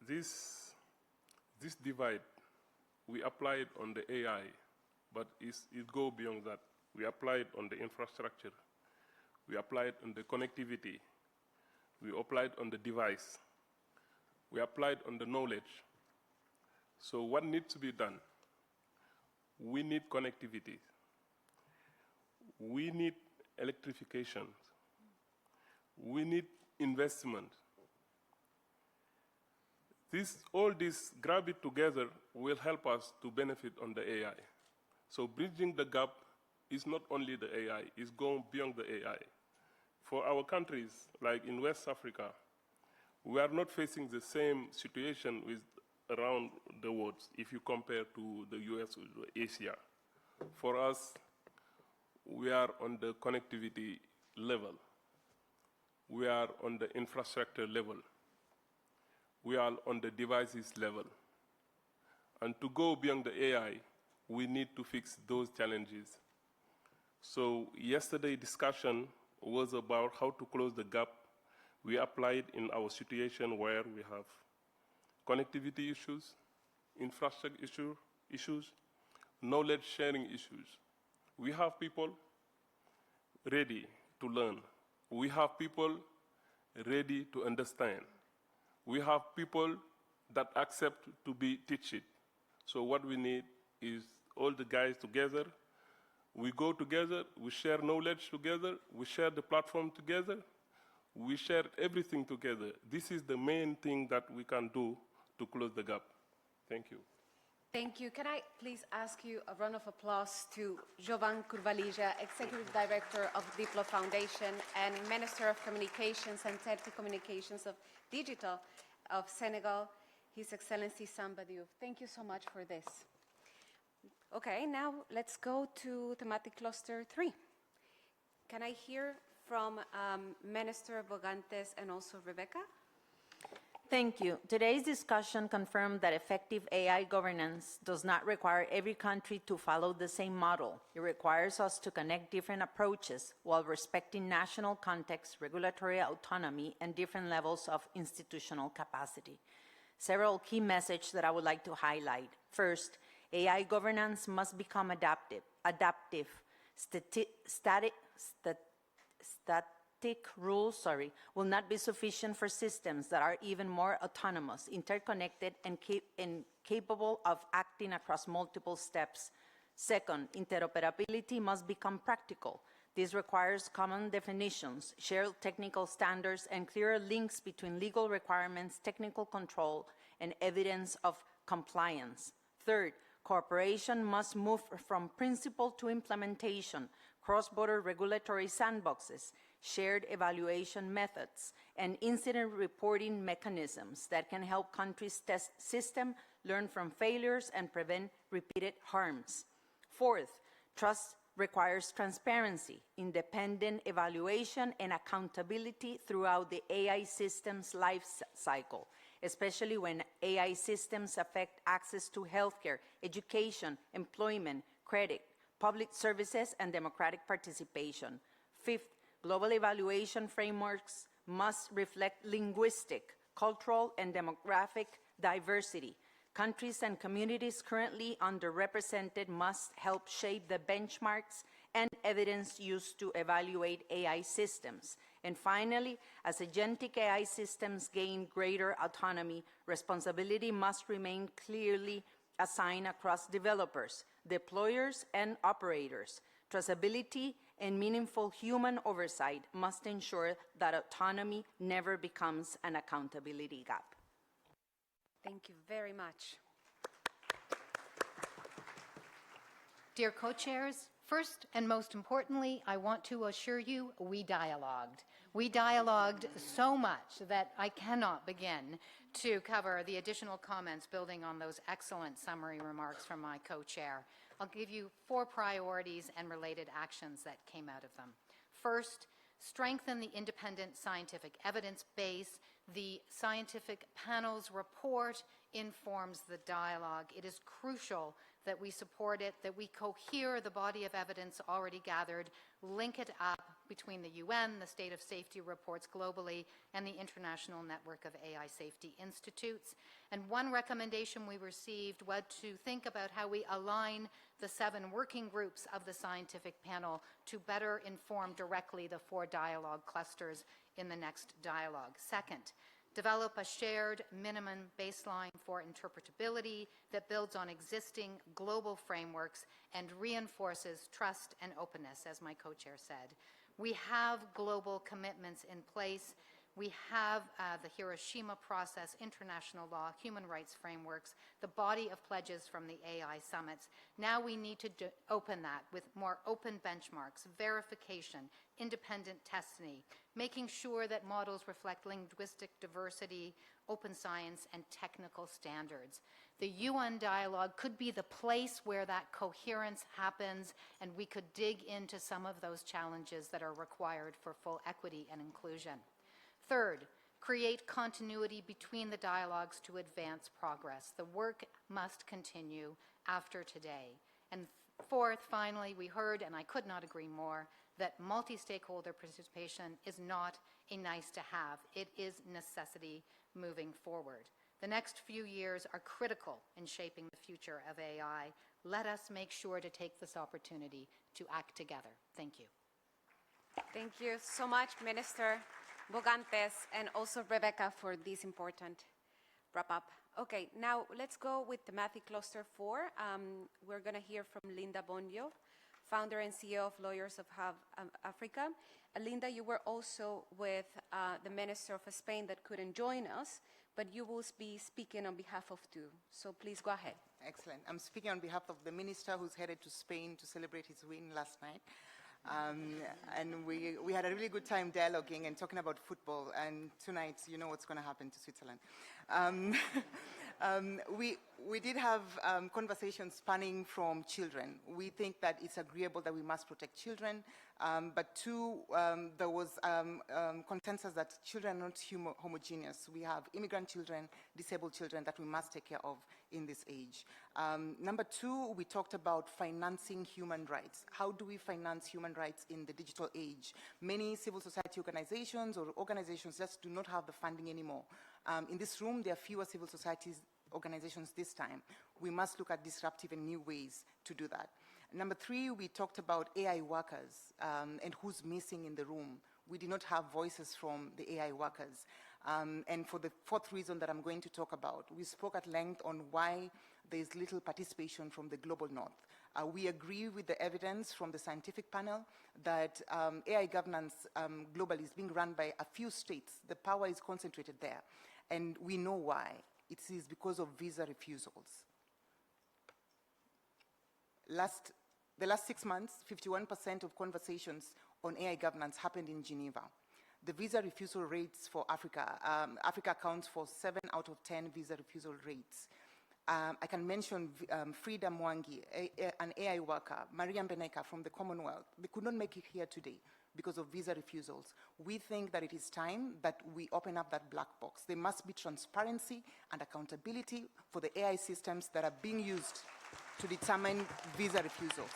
T: This divide, we apply it on the AI, but it goes beyond that. We apply it on the infrastructure. We apply it on the connectivity. We apply it on the device. We apply it on the knowledge. So what needs to be done? We need connectivity. We need electrification. We need investment. All this, grab it together, will help us to benefit on the AI. So bridging the gap is not only the AI, it's going beyond the AI. For our countries, like in West Africa, we are not facing the same situation around the world if you compare to the US or Asia. For us, we are on the connectivity level. We are on the infrastructure level. We are on the devices level. And to go beyond the AI, we need to fix those challenges. So yesterday's discussion was about how to close the gap. We applied in our situation where we have connectivity issues, infrastructure issues, knowledge sharing issues. We have people ready to learn. We have people ready to understand. We have people that accept to be taught. So what we need is all the guys together. We go together, we share knowledge together, we share the platform together, we share everything together. This is the main thing that we can do to close the gap. Thank you.
M: Thank you. Can I please ask you a round of applause to Jovan Kurvalija, Executive Director of Diplo Foundation and Minister of Communications and Telecommunications of Digital of Senegal, His Excellency Samba Diouf. Thank you so much for this. Okay, now let's go to thematic cluster 3. Can I hear from Minister Bogantes and also Rebecca?
W: Thank you. Today's discussion confirmed that effective AI governance does not require every country to follow the same model. It requires us to connect different approaches while respecting national context, regulatory autonomy, and different levels of institutional capacity. Several key messages that I would like to highlight. First, AI governance must become adaptive. Static rules, will not be sufficient for systems that are even more autonomous, interconnected, and capable of acting across multiple steps. Second, interoperability must become practical. This requires common definitions, shared technical standards, and clearer links between legal requirements, technical control, and evidence of compliance. Third, cooperation must move from principle to implementation, cross-border regulatory sandboxes, shared evaluation methods, and incident reporting mechanisms that can help countries test system, learn from failures, and prevent repeated harms. Fourth, trust requires transparency, independent evaluation, and accountability throughout the AI system's life cycle, especially when AI systems affect access to healthcare, education, employment, credit, public services, and democratic participation. Fifth, global evaluation frameworks must reflect linguistic, cultural, and demographic diversity. Countries and communities currently underrepresented must help shape the benchmarks and evidence used to evaluate AI systems. And finally, as agentic AI systems gain greater autonomy, responsibility must remain clearly assigned across developers, deployers, and operators. Traceability and meaningful human oversight must ensure that autonomy never becomes an accountability gap.
M: Thank you very much.
B: Dear co-chairs, first and most importantly, I want to assure you we dialogued. We dialogued so much that I cannot begin to cover the additional comments building on those excellent summary remarks from my co-chair. I'll give you 4 priorities and related actions that came out of them. First, strengthen the independent scientific evidence base. The scientific panel's report informs the dialogue. It is crucial that we support it, that we cohere the body of evidence already gathered, link it up between the UN, the state of safety reports globally, and the International Network of AI Safety Institutes. And one recommendation we received was to think about how we align the 7 working groups of the scientific panel to better inform directly the 4 dialogue clusters in the next dialogue. Second, develop a shared minimum baseline for interpretability that builds on existing global frameworks and reinforces trust and openness, as my co-chair said. We have global commitments in place. We have the Hiroshima process, international law, human rights frameworks, the body of pledges from the AI summits. Now we need to open that with more open benchmarks, verification, independent testing, making sure that models reflect linguistic diversity, open science, and technical standards. The UN dialogue could be the place where that coherence happens, and we could dig into some of those challenges that are required for full equity and inclusion. Third, create continuity between the dialogues to advance progress. The work must continue after today. And fourth, finally, we heard, and I could not agree more, that multi-stakeholder participation is not a nice to have. It is necessity moving forward. The next few years are critical in shaping the future of AI. Let us make sure to take this opportunity to act together. Thank you.
M: Thank you so much, Minister Bogantes, and also Rebecca for this important wrap-up. Okay, now let's go with thematic cluster 4. We're going to hear from Linda Bonjo, founder and CEO of Lawyers of Africa. Linda, you were also with the Minister of Spain that couldn't join us, but you will be speaking on behalf of 2. So please go ahead.
K: Excellent. I'm speaking on behalf of the Minister who's headed to Spain to celebrate his win last night. And we had a really good time dialoguing and talking about football, and tonight you know what's going to happen to Switzerland. We did have conversations spanning from children. We think that it's agreeable that we must protect children, but 2, there was consensus that children are not homogeneous. We have immigrant children, disabled children that we must take care of in this age. Number 2, we talked about financing human rights. How do we finance human rights in the digital age? Many civil society organizations or organizations just do not have the funding anymore. In this room, there are fewer civil societies organizations this time. We must look at disruptive and new ways to do that. Number 3, we talked about AI workers and who's missing in the room. We did not have voices from the AI workers. And for the 4th reason that I'm going to talk about, we spoke at length on why there's little participation from the global north. We agree with the evidence from the scientific panel that AI governance globally is being run by a few states. The power is concentrated there. And we know why. It is because of visa refusals. The last 6 months, 51% of conversations on AI governance happened in Geneva. The visa refusal rates for Africa, Africa accounts for 7 out of 10 visa refusal rates. I can mention Frida Mwangi, an AI worker, Maria Mbeneka from the Commonwealth. They could not make it here today because of visa refusals. We think that it is time that we open up that black box. There must be transparency and accountability for the AI systems that are being used to determine visa refusals.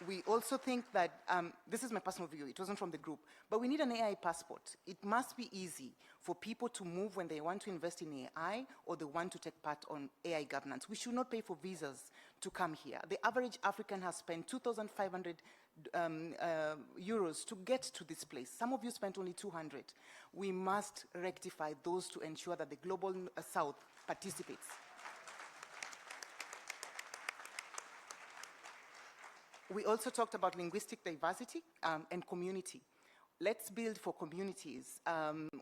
K: We also think that, this is my personal view, it wasn't from the group, but we need an AI passport. It must be easy for people to move when they want to invest in AI or they want to take part on AI governance. We should not pay for visas to come here. The average African has spent 2,500 euros to get to this place. Some of you spent only 200. We must rectify those to ensure that the global south participates. We also talked about linguistic diversity and community. Let's build for communities.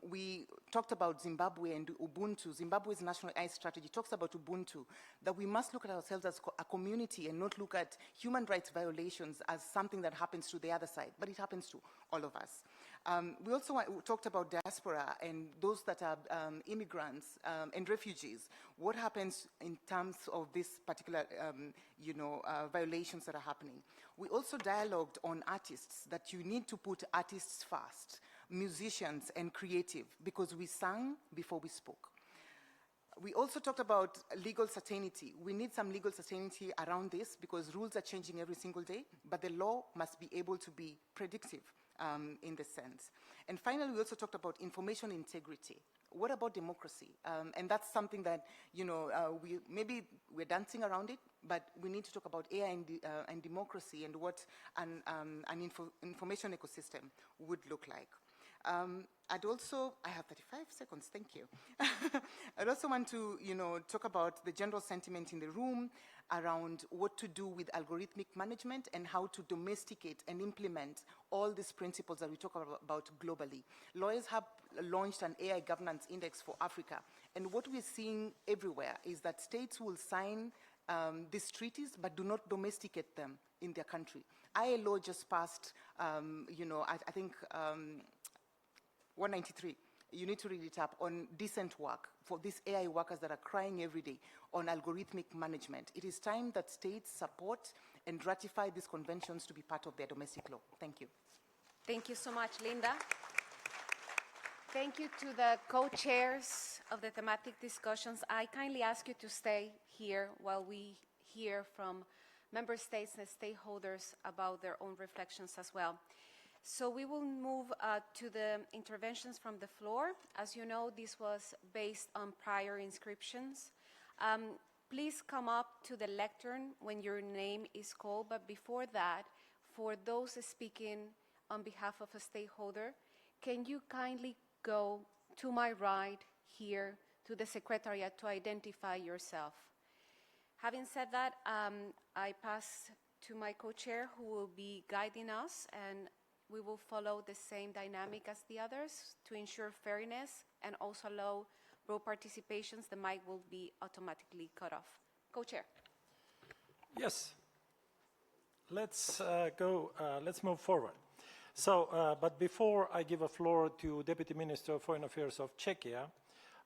K: We talked about Zimbabwe and Ubuntu. Zimbabwe's national AI strategy talks about Ubuntu, that we must look at ourselves as a community and not look at human rights violations as something that happens to the other side, but it happens to all of us. We also talked about diaspora and those that are immigrants and refugees. What happens in terms of this particular violations that are happening? We also dialogued on artists, that you need to put artists first, musicians and creative, because we sang before we spoke. We also talked about legal certainty. We need some legal certainty around this because rules are changing every single day, but the law must be able to be predictive in this sense. And finally, we also talked about information integrity. What about democracy? And that's something that, maybe we're dancing around it, but we need to talk about AI and democracy and what an information ecosystem would look like. I have 35 seconds, thank you. I'd also want to, talk about the general sentiment in the room around what to do with algorithmic management and how to domesticate and implement all these principles that we talk about globally. Lawyers have launched an AI governance index for Africa, and what we're seeing everywhere is that states will sign these treaties but do not domesticate them in their country. ILO just passed, I think, 193, you need to read it up, on decent work for these AI workers that are crying every day on algorithmic management. It is time that states support and ratify these conventions to be part of their domestic law. Thank you.
M: Thank you so much, Linda. Thank you to the co-chairs of the thematic discussions. I kindly ask you to stay here while we hear from member states and stakeholders about their own reflections as well. So we will move to the interventions from the floor. As you know, this was based on prior inscriptions. Please come up to the lectern when your name is called, but before that, for those speaking on behalf of a stakeholder, can you kindly go to my right here to the Secretariat to identify yourself? Having said that, I pass to my co-chair who will be guiding us, and we will follow the same dynamic as the others to ensure fairness and also allow broad participations. The mic will be automatically cut off. Co-chair.
A: Yes. Let's move forward. So, but before I give a floor to Deputy Minister of Foreign Affairs of Czechia,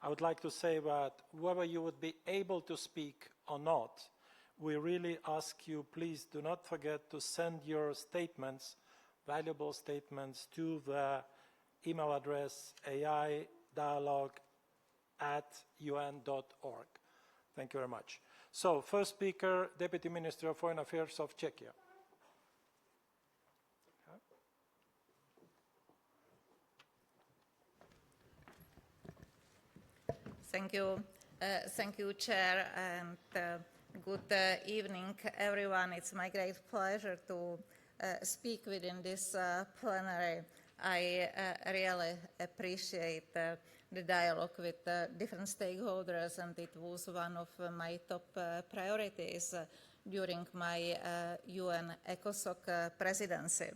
A: I would like to say that whether you would be able to speak or not, we really ask you, please do not forget to send your statements, valuable statements, to the email address aidialogue@un.org. Thank you very much. So, first speaker, Deputy Minister of Foreign Affairs of Czechia.
C: Thank you. Thank you, Chair, and good evening, everyone. It's my great pleasure to speak within this plenary. I really appreciate the dialogue with different stakeholders, and it was one of my top priorities during my UN ECOSOC presidency.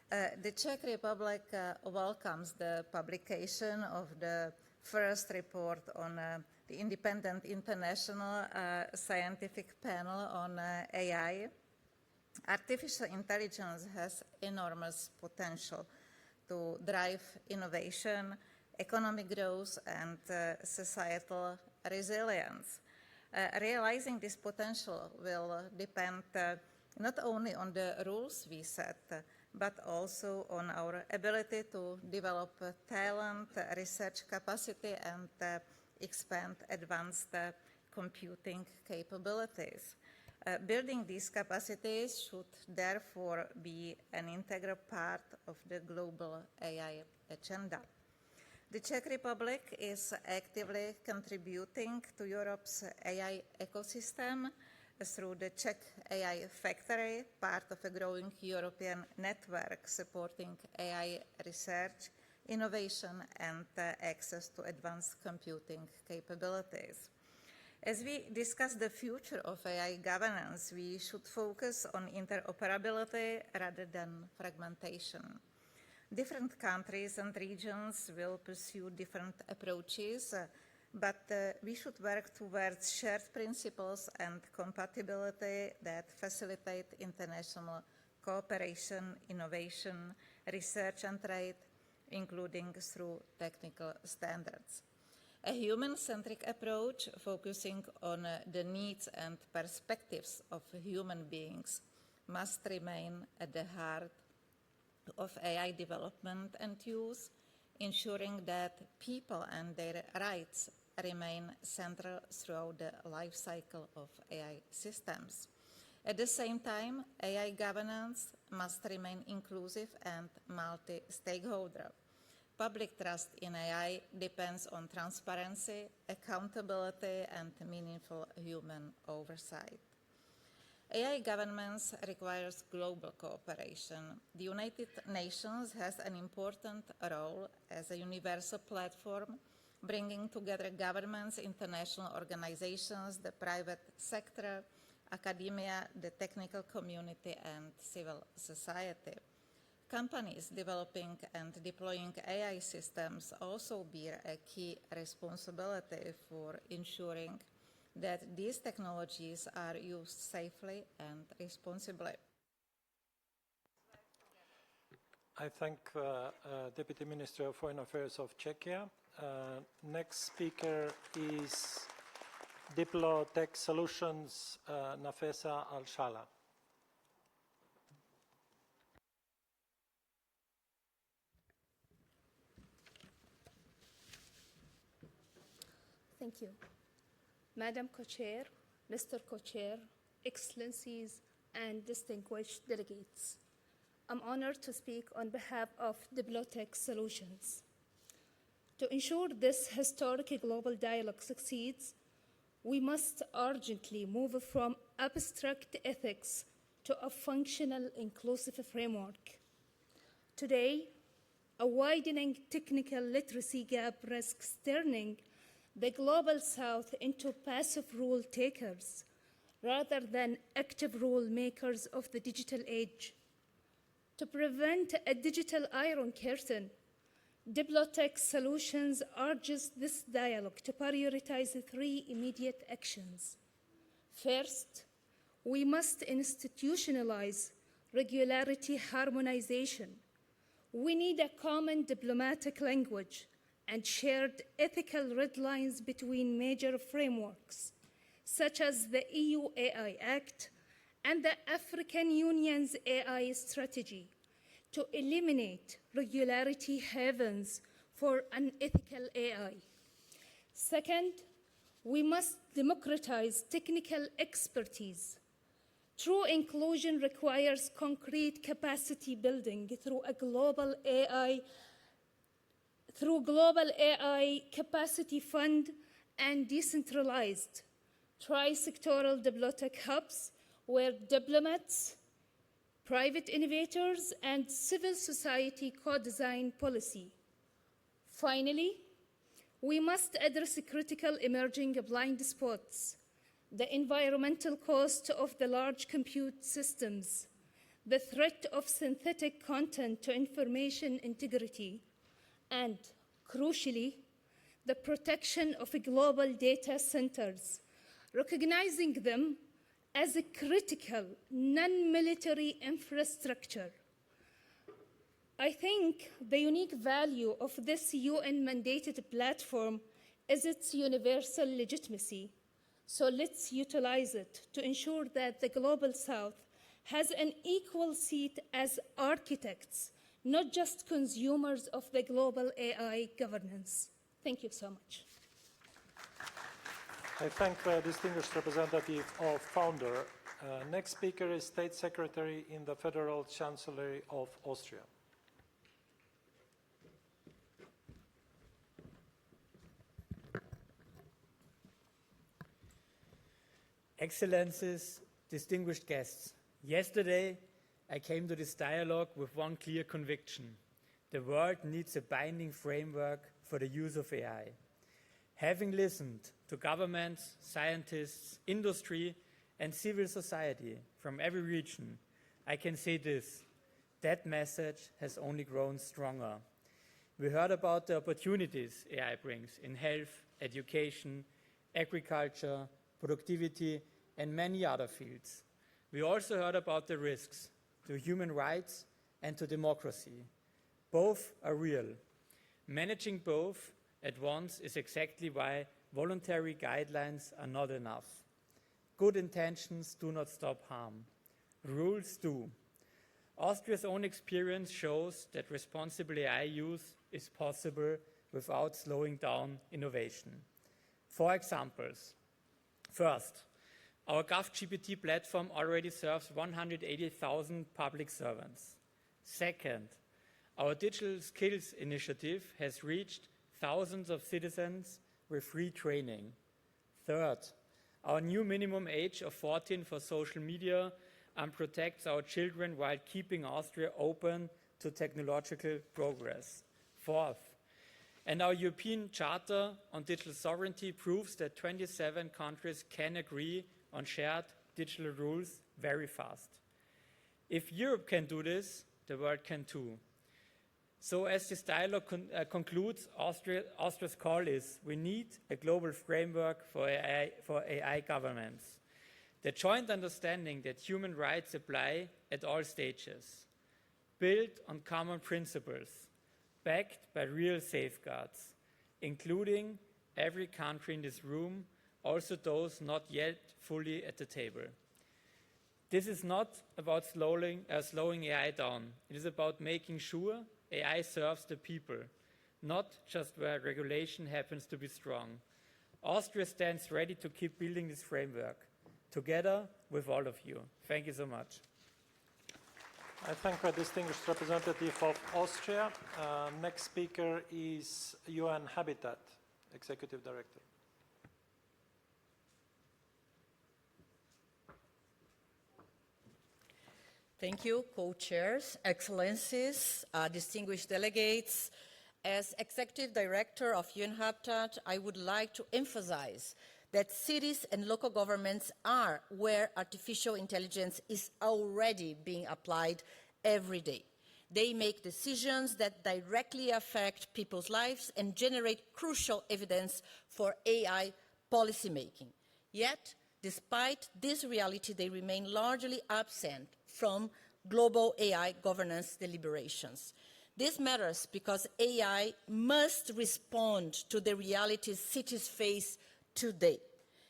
C: The Czech Republic welcomes the publication of the first report on the Independent International Scientific Panel on AI. Artificial intelligence has enormous potential to drive innovation, economic growth, and societal resilience. Realizing this potential will depend not only on the rules we set, but also on our ability to develop talent, research capacity, and expand advanced computing capabilities. Building these capacities should therefore be an integral part of the global AI agenda. The Czech Republic is actively contributing to Europe's AI ecosystem through the Czech AI Factory, part of a growing European network supporting AI research, innovation, and access to advanced computing capabilities. As we discuss the future of AI governance, we should focus on interoperability rather than fragmentation. Different countries and regions will pursue different approaches, but we should work towards shared principles and compatibility that facilitate international cooperation, innovation, research, and trade, including through technical standards. A human-centric approach focusing on the needs and perspectives of human beings must remain at the heart of AI development and use, ensuring that people and their rights remain central throughout the life cycle of AI systems. At the same time, AI governance must remain inclusive and multi-stakeholder. Public trust in AI depends on transparency, accountability, and meaningful human oversight. AI governance requires global cooperation. The United Nations has an important role as a universal platform, bringing together governments, international organizations, the private sector, academia, the technical community, and civil society. Companies developing and deploying AI systems also bear a key responsibility for ensuring that these technologies are used safely and responsibly.
A: I thank Deputy Minister of Foreign Affairs of Czechia. Next speaker is Diplo Tech Solutions, Nafesa Al-Shala.
E: Thank you. Madam Co-Chair, Mr. Co-Chair, Excellencies, and distinguished delegates, I'm honored to speak on behalf of Diplo Tech Solutions. To ensure this historic global dialogue succeeds, we must urgently move from abstract ethics to a functional, inclusive framework. Today, a widening technical literacy gap risks turning the Global South into passive rule takers rather than active rule makers of the digital age. To prevent a digital iron curtain, Diplo Tech Solutions urges this dialogue to prioritize 3 immediate actions. First, we must institutionalize regularity harmonization. We need a common diplomatic language and shared ethical red lines between major frameworks, such as the EU AI Act and the African Union's AI strategy, to eliminate regularity havens for unethical AI. Second, we must democratize technical expertise. True inclusion requires concrete capacity building through Global AI Capacity Fund and decentralized tri-sectoral Diplo Tech hubs where diplomats, private innovators, and civil society co-design policy. Finally, we must address critical emerging blind spots, the environmental cost of the large compute systems, the threat of synthetic content to information integrity, and, crucially, the protection of global data centers, recognizing them as a critical non-military infrastructure. I think the unique value of this UN-mandated platform is its universal legitimacy. So let's utilize it to ensure that the Global South has an equal seat as architects, not just consumers of the global AI governance. Thank you so much.
A: I thank the distinguished representative of Founder. Next speaker is State Secretary in the Federal Chancellery of Austria.
F: Excellencies, distinguished guests, yesterday I came to this dialogue with one clear conviction. The world needs a binding framework for the use of AI. Having listened to governments, scientists, industry, and civil society from every region, I can say this: that message has only grown stronger. We heard about the opportunities AI brings in health, education, agriculture, productivity, and many other fields. We also heard about the risks to human rights and to democracy. Both are real. Managing both at once is exactly why voluntary guidelines are not enough. Good intentions do not stop harm. Rules do. Austria's own experience shows that responsible AI use is possible without slowing down innovation. 4 examples. First, our GovGPT platform already serves 180,000 public servants. Second, our Digital Skills Initiative has reached thousands of citizens with free training. Third, our new minimum age of 14 for social media protects our children while keeping Austria open to technological progress. Fourth, and our European Charter on Digital Sovereignty proves that 27 countries can agree on shared digital rules very fast. If Europe can do this, the world can too. So as this dialogue concludes, Austria's call is: we need a global framework for AI governance. The joint understanding that human rights apply at all stages, built on common principles, backed by real safeguards, including every country in this room, also those not yet fully at the table. This is not about slowing AI down. It is about making sure AI serves the people, not just where regulation happens to be strong. Austria stands ready to keep building this framework, together with all of you. Thank you so much.
A: I thank the distinguished representative of Austria. Next speaker is UN Habitat, Executive Director.
U: Thank you, co-chairs, excellencies, distinguished delegates. As Executive Director of UN Habitat, I would like to emphasize that cities and local governments are where artificial intelligence is already being applied every day. They make decisions that directly affect people's lives and generate crucial evidence for AI policymaking. Yet, despite this reality, they remain largely absent from global AI governance deliberations. This matters because AI must respond to the realities cities face today.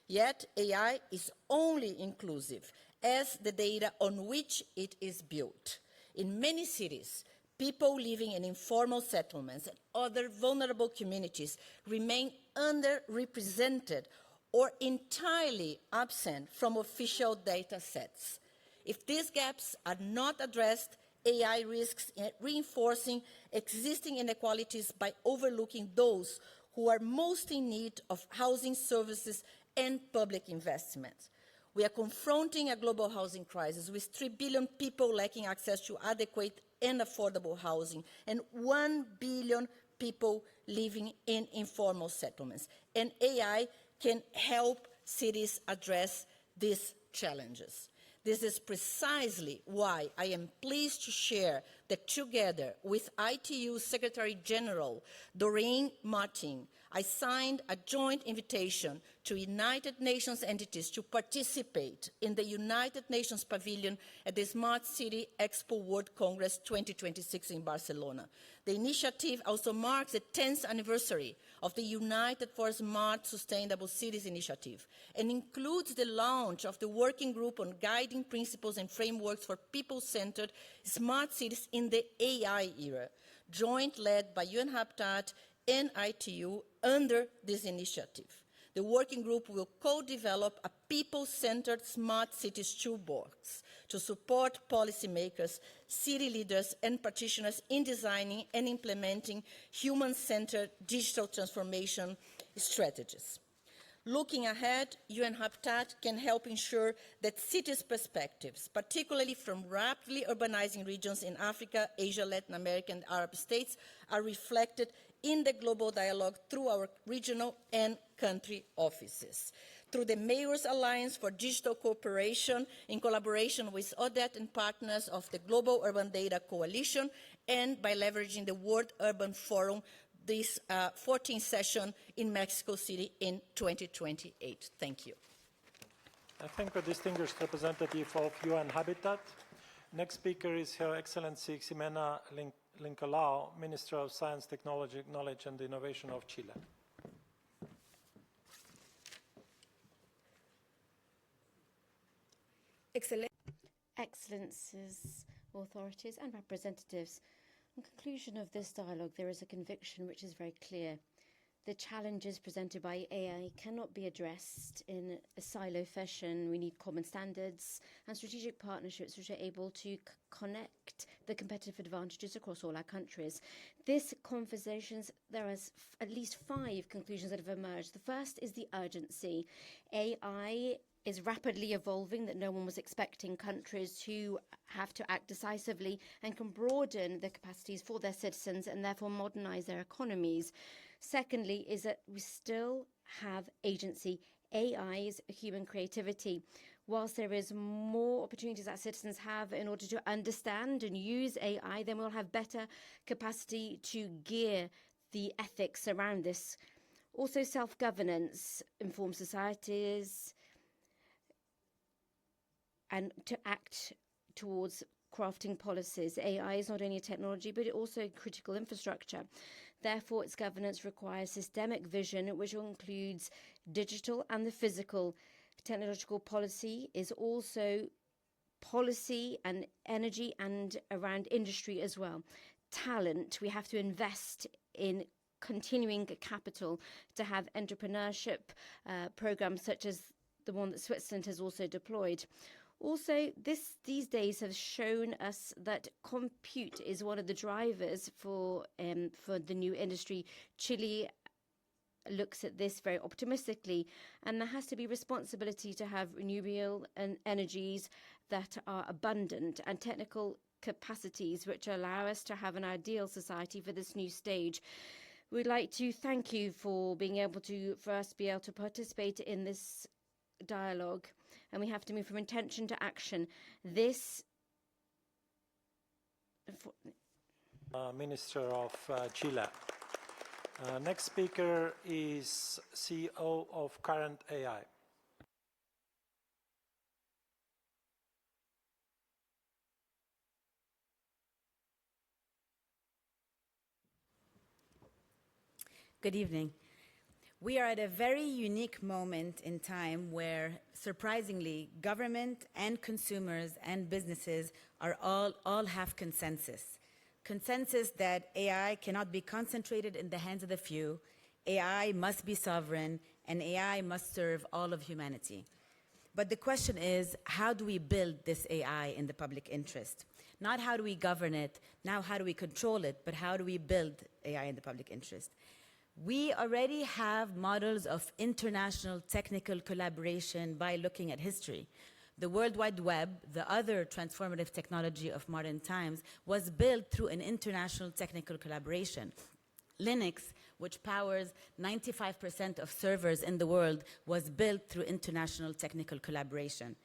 U: Yet AI is only inclusive as the data on which it is built. In many cities, people living in informal settlements and other vulnerable communities remain underrepresented or entirely absent from official data sets. If these gaps are not addressed, AI risks reinforcing existing inequalities by overlooking those who are most in need of housing services and public investments. We are confronting a global housing crisis with 3 billion people lacking access to adequate and affordable housing and 1 billion people living in informal settlements. And AI can help cities address these challenges. This is precisely why I am pleased to share that together with ITU Secretary General Doreen Martin, I signed a joint invitation to United Nations entities to participate in the United Nations Pavilion at the Smart City Expo World Congress 2026 in Barcelona. The initiative also marks the 10th anniversary of the United for Smart Sustainable Cities initiative and includes the launch of the Working Group on Guiding Principles and Frameworks for People-Centered Smart Cities in the AI era, joint led by UN Habitat and ITU under this initiative. The working group will co-develop a people-centered smart cities toolbox to support policymakers, city leaders, and practitioners in designing and implementing human-centered digital transformation strategies. Looking ahead, UN Habitat can help ensure that cities' perspectives, particularly from rapidly urbanizing regions in Africa, Asia, Latin America, and Arab states, are reflected in the global dialogue through our regional and country offices. Through the Mayors Alliance for Digital Cooperation, in collaboration with ODET and partners of the Global Urban Data Coalition, and by leveraging the World Urban Forum, this 14th session in Mexico City in 2028. Thank you.
A: I thank the distinguished representative of UN Habitat. Next speaker is Her Excellency Ximena Lincolao, Minister of Science, Technology, Knowledge and Innovation of Chile.
D: Excellencies, authorities and representatives, in conclusion of this dialogue, there is a conviction which is very clear. The challenges presented by AI cannot be addressed in a silo fashion. We need common standards and strategic partnerships which are able to connect the competitive advantages across all our countries. This conversations, there are at least 5 conclusions that have emerged. The first is the urgency. AI is rapidly evolving that no one was expecting. Countries who have to act decisively and can broaden their capacities for their citizens and therefore modernize their economies. Secondly is that we still have agency. AI is human creativity. Whilst there is more opportunities that citizens have in order to understand and use AI, then we'll have better capacity to gear the ethics around this. Also, self-governance, informed societies, and to act towards crafting policies. AI is not only a technology, but it also a critical infrastructure. Therefore, its governance requires systemic vision, which includes digital and the physical. Technological policy is also policy and energy and around industry as well. Talent, we have to invest in continuing capital to have entrepreneurship programs such as the one that Switzerland has also deployed. Also, these days have shown us that compute is one of the drivers for the new industry. Chile looks at this very optimistically, and there has to be responsibility to have renewable energies that are abundant and technical capacities which allow us to have an ideal society for this new stage. We'd like to thank you for being able to, for us to be able to participate in this dialogue, and we have to move from intention to action. This
A: Minister of Chile. Next speaker is CEO of Current AI.
L: Good evening. We are at a very unique moment in time where, surprisingly, government and consumers and businesses are all have consensus. Consensus that AI cannot be concentrated in the hands of the few, AI must be sovereign, and AI must serve all of humanity. But the question is, how do we build this AI in the public interest? Not how do we govern it, now how do we control it, but how do we build AI in the public interest? We already have models of international technical collaboration by looking at history. The World Wide Web, the other transformative technology of modern times, was built through an international technical collaboration. Linux, which powers 95% of servers in the world, was built through international technical collaboration.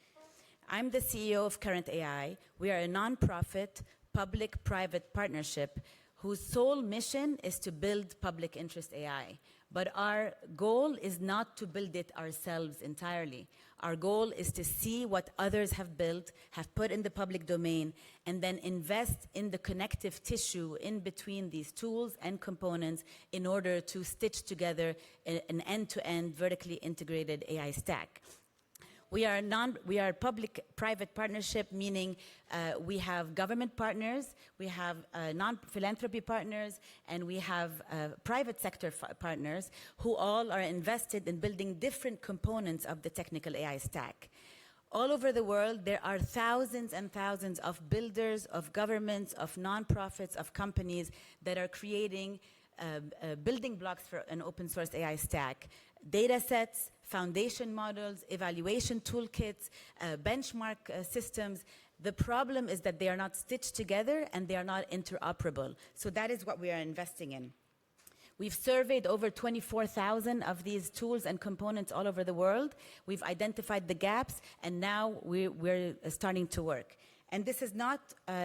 L: I'm the CEO of Current AI. We are a nonprofit public-private partnership whose sole mission is to build public interest AI. But our goal is not to build it ourselves entirely. Our goal is to see what others have built, have put in the public domain, and then invest in the connective tissue in between these tools and components in order to stitch together an end-to-end vertically integrated AI stack. We are public-private partnership, meaning we have government partners, we have non-philanthropy partners, and we have private sector partners who all are invested in building different components of the technical AI stack. All over the world, there are thousands and thousands of builders, of governments, of nonprofits, of companies that are creating building blocks for an open source AI stack. Data sets, foundation models, evaluation toolkits, benchmark systems. The problem is that they are not stitched together and they are not interoperable. So that is what we are investing in. We've surveyed over 24,000 of these tools and components all over the world. We've identified the gaps, and now we're starting to work. And this is not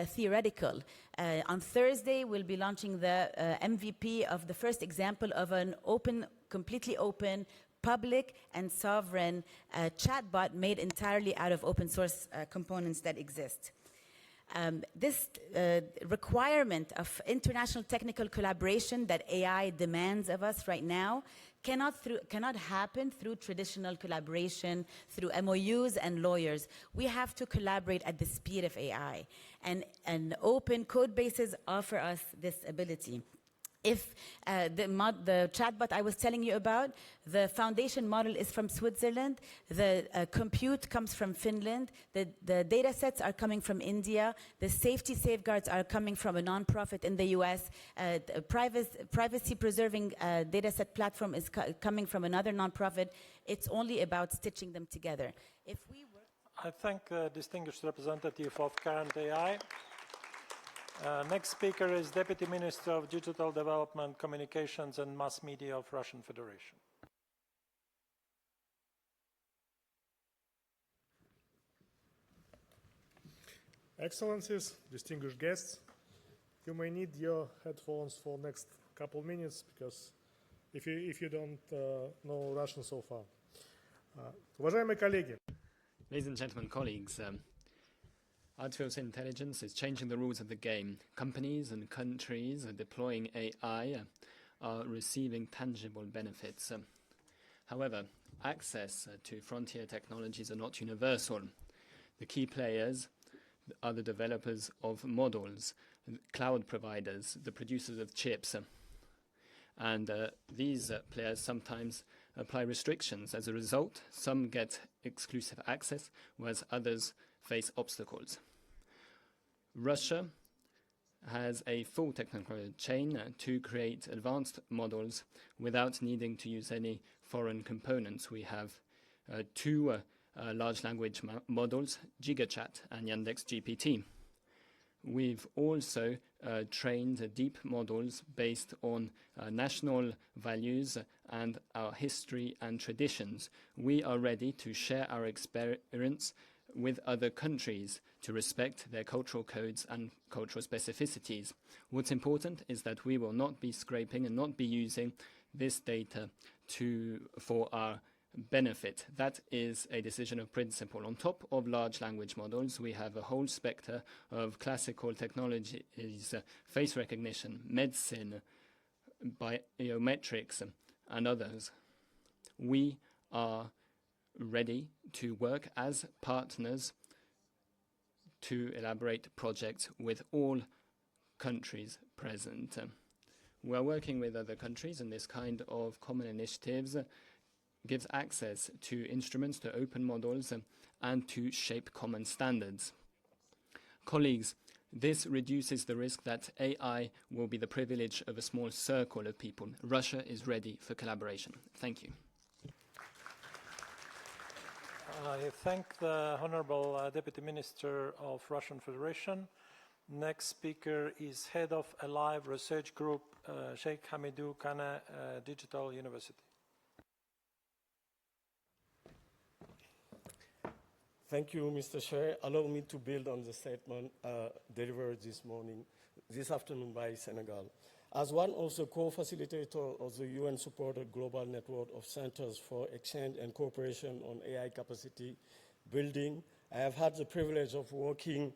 L: theoretical. On Thursday, we'll be launching the MVP of the first example of an open, completely open, public and sovereign chatbot made entirely out of open source components that exist. This requirement of international technical collaboration that AI demands of us right now cannot happen through traditional collaboration, through MOUs and lawyers. We have to collaborate at the speed of AI. And open code bases offer us this ability. If the chatbot I was telling you about, the foundation model is from Switzerland, the compute comes from Finland, the data sets are coming from India, the safety safeguards are coming from a nonprofit in the US, the privacy-preserving data set platform is coming from another nonprofit. It's only about stitching them together. If we work...
A: I thank the distinguished representative of Current AI. Next speaker is Deputy Minister of Digital Development, Communications and Mass Media of Russian Federation.
H: Excellencies, distinguished guests, you may need your headphones for next couple minutes because if you don't know Russian so far. Уважаемые коллеги.
J: Ladies and gentlemen, colleagues, artificial intelligence is changing the rules of the game. Companies and countries deploying AI are receiving tangible benefits. However, access to frontier technologies are not universal. The key players are the developers of models, cloud providers, the producers of chips. And these players sometimes apply restrictions. As a result, some get exclusive access, whereas others face obstacles. Russia has a full technical chain to create advanced models without needing to use any foreign components. We have two large language models, GigaChat and Yandex GPT. We've also trained deep models based on national values and our history and traditions. We are ready to share our experience with other countries to respect their cultural codes and cultural specificities. What's important is that we will not be scraping and not be using this data for our benefit. That is a decision of principle. On top of large language models, we have a whole spectre of classical technologies, face recognition, medicine, biometrics, and others. We are ready to work as partners to elaborate projects with all countries present. We are working with other countries, and this kind of common initiatives gives access to instruments, to open models, and to shape common standards. Colleagues, this reduces the risk that AI will be the privilege of a small circle of people. Russia is ready for collaboration. Thank you.
A: I thank the Honorable Deputy Minister of Russian Federation. Next speaker is Head of Alive Research Group, Sheikh Hamidou Kane, Digital University.
G: Thank you, Mr. Chair. Allow me to build on the statement delivered this afternoon by Senegal. As one of the co-facilitators of the UN-supported Global Network of Centers for Exchange and Cooperation on AI Capacity Building, I have had the privilege of working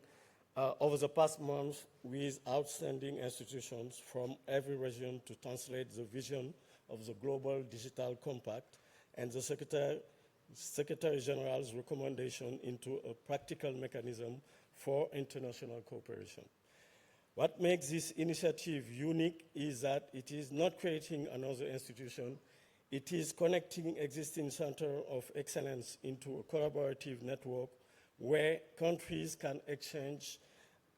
G: over the past month with outstanding institutions from every region to translate the vision of the Global Digital Compact and the Secretary General's recommendation into a practical mechanism for international cooperation. What makes this initiative unique is that it is not creating another institution, it is connecting existing centers of excellence into a collaborative network where countries can exchange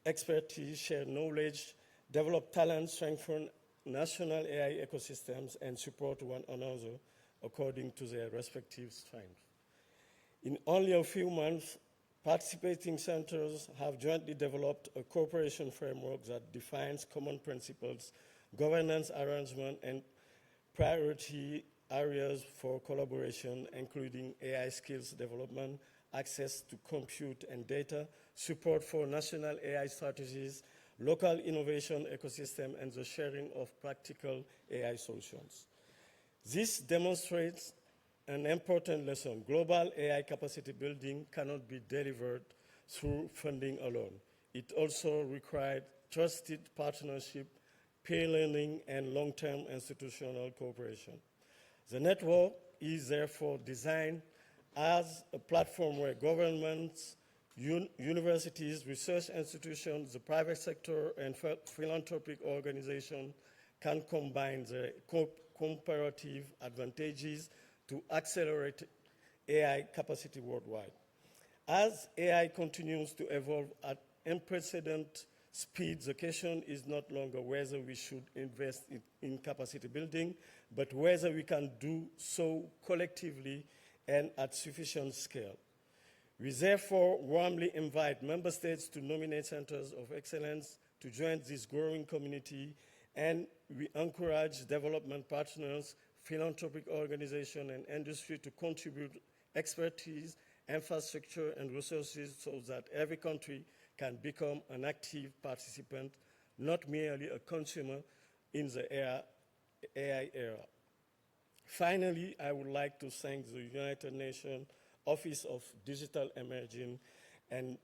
G: expertise, share knowledge, develop talent, strengthen national AI ecosystems, and support one another according to their respective strengths. In only a few months, participating centers have jointly developed a cooperation framework that defines common principles, governance arrangement, and priority areas for collaboration, including AI skills development, access to compute and data, support for national AI strategies, local innovation ecosystem, and the sharing of practical AI solutions. This demonstrates an important lesson. Global AI capacity building cannot be delivered through funding alone. It also required trusted partnership, peer learning, and long-term institutional cooperation. The network is therefore designed as a platform where governments, universities, research institutions, the private sector, and philanthropic organizations can combine their comparative advantages to accelerate AI capacity worldwide. As AI continues to evolve at unprecedented speed, the question is not longer whether we should invest in capacity building, but whether we can do so collectively and at sufficient scale. We therefore warmly invite member states to nominate centers of excellence to join this growing community, and we encourage development partners, philanthropic organizations, and industry to contribute expertise, infrastructure, and resources so that every country can become an active participant, not merely a consumer in the AI era. Finally, I would like to thank the United Nations Office of Digital Emerging and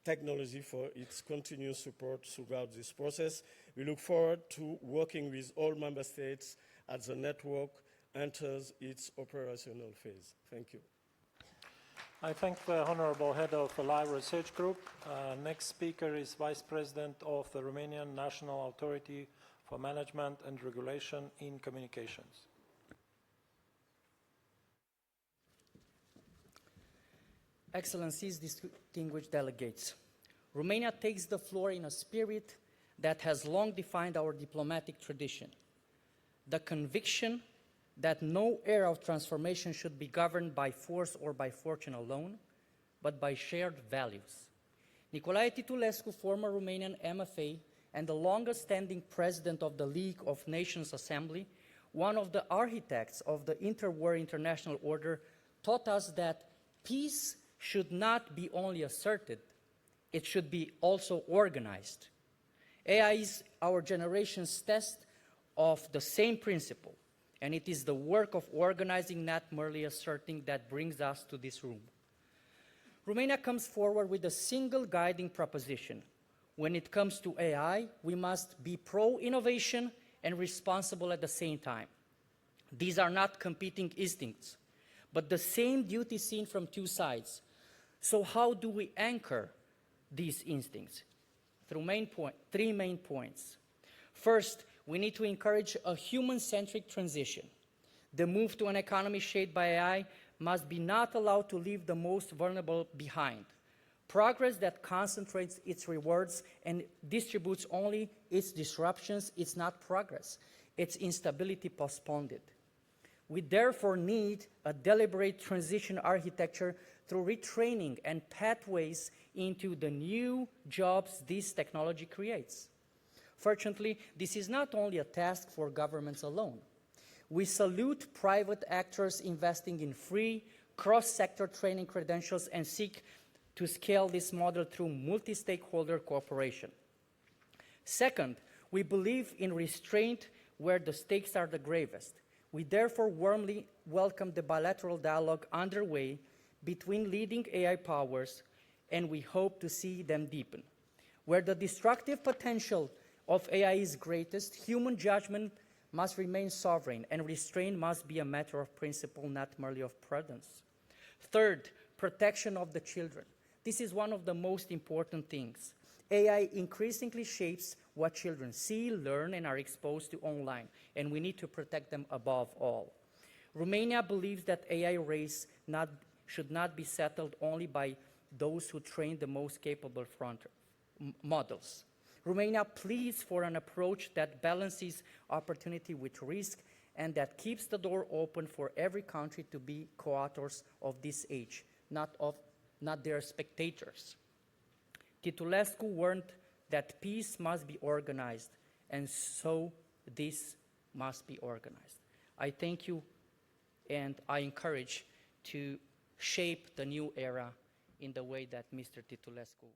G: Technology for its continuous support throughout this process. We look forward to working with all member states as the network enters its operational phase. Thank you.
A: I thank the Honorable Head of the Live Research Group. Next speaker is Vice President of the Romanian National Authority for Management and Regulation in Communications.
N: Excellencies, distinguished delegates, Romania takes the floor in a spirit that has long defined our diplomatic tradition. The conviction that no era of transformation should be governed by force or by fortune alone, but by shared values. Nicolae Titulescu, former Romanian MFA and the longest-standing president of the League of Nations Assembly, one of the architects of the interwar international order, taught us that peace should not be only asserted, it should be also organized. AI is our generation's test of the same principle, and it is the work of organizing, not merely asserting, that brings us to this room. Romania comes forward with a single guiding proposition. When it comes to AI, we must be pro-innovation and responsible at the same time. These are not competing instincts, but the same duty seen from two sides. So how do we anchor these instincts? Through three main points. First, we need to encourage a human-centric transition. The move to an economy shaped by AI must be not allowed to leave the most vulnerable behind. Progress that concentrates its rewards and distributes only its disruptions is not progress. It's instability postponed. We therefore need a deliberate transition architecture through retraining and pathways into the new jobs this technology creates. Fortunately, this is not only a task for governments alone. We salute private actors investing in free, cross-sector training credentials and seek to scale this model through multi-stakeholder cooperation. Second, we believe in restraint where the stakes are the gravest. We therefore warmly welcome the bilateral dialogue underway between leading AI powers, and we hope to see them deepen. Where the destructive potential of AI is greatest, human judgment must remain sovereign, and restraint must be a matter of principle, not merely of prudence. Third, protection of the children. This is one of the most important things. AI increasingly shapes what children see, learn, and are exposed to online, and we need to protect them above all. Romania believes that AI race should not be settled only by those who train the most capable models. Romania pleads for an approach that balances opportunity with risk and that keeps the door open for every country to be co-authors of this age, not their spectators. Titulescu warned that peace must be organized, and so this must be organized. I thank you, and I encourage to shape the new era in the way that Mr. Titulescu.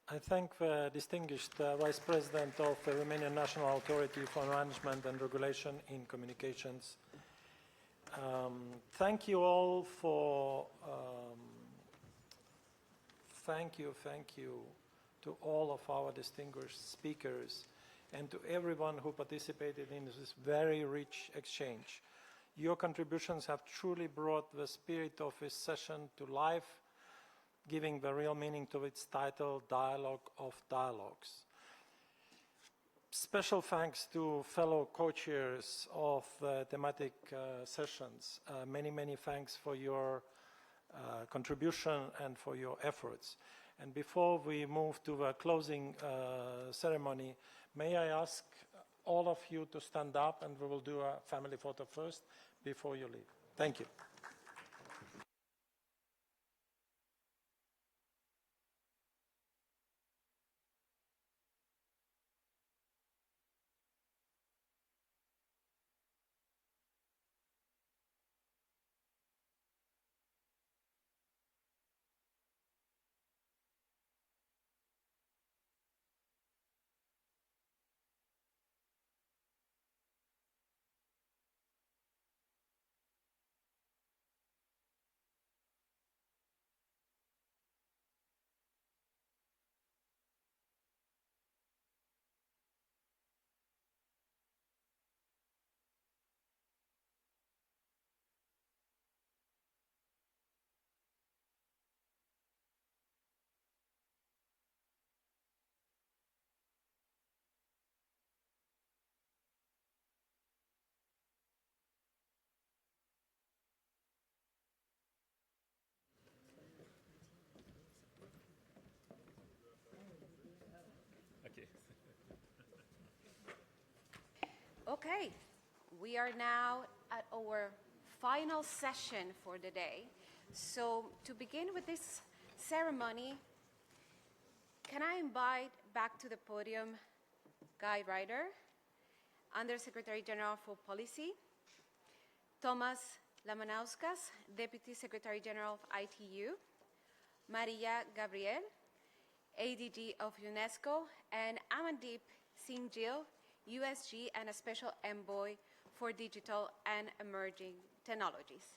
A: I thank the distinguished Vice President of the Romanian National Authority for Management and Regulation in Communications. Thank you all for, thank you to all of our distinguished speakers and to everyone who participated in this very rich exchange. Your contributions have truly brought the spirit of this session to life, giving the real meaning to its title, Dialogue of Dialogues. Special thanks to fellow co-chairs of the thematic sessions. Many thanks for your contribution and for your efforts. And before we move to the closing ceremony, may I ask all of you to stand up, and we will do a family photo first before you leave. Thank you.
M: Okay, we are now at our final session for the day. So to begin with this ceremony, can I invite back to the podium Guy Ryder, Undersecretary General for Policy, Thomas Lamanauskas, Deputy Secretary General of ITU, Maria Gabriel, ADG of UNESCO, and Amandeep Singh Gill, USG and a Special Envoy for Digital and Emerging Technologies.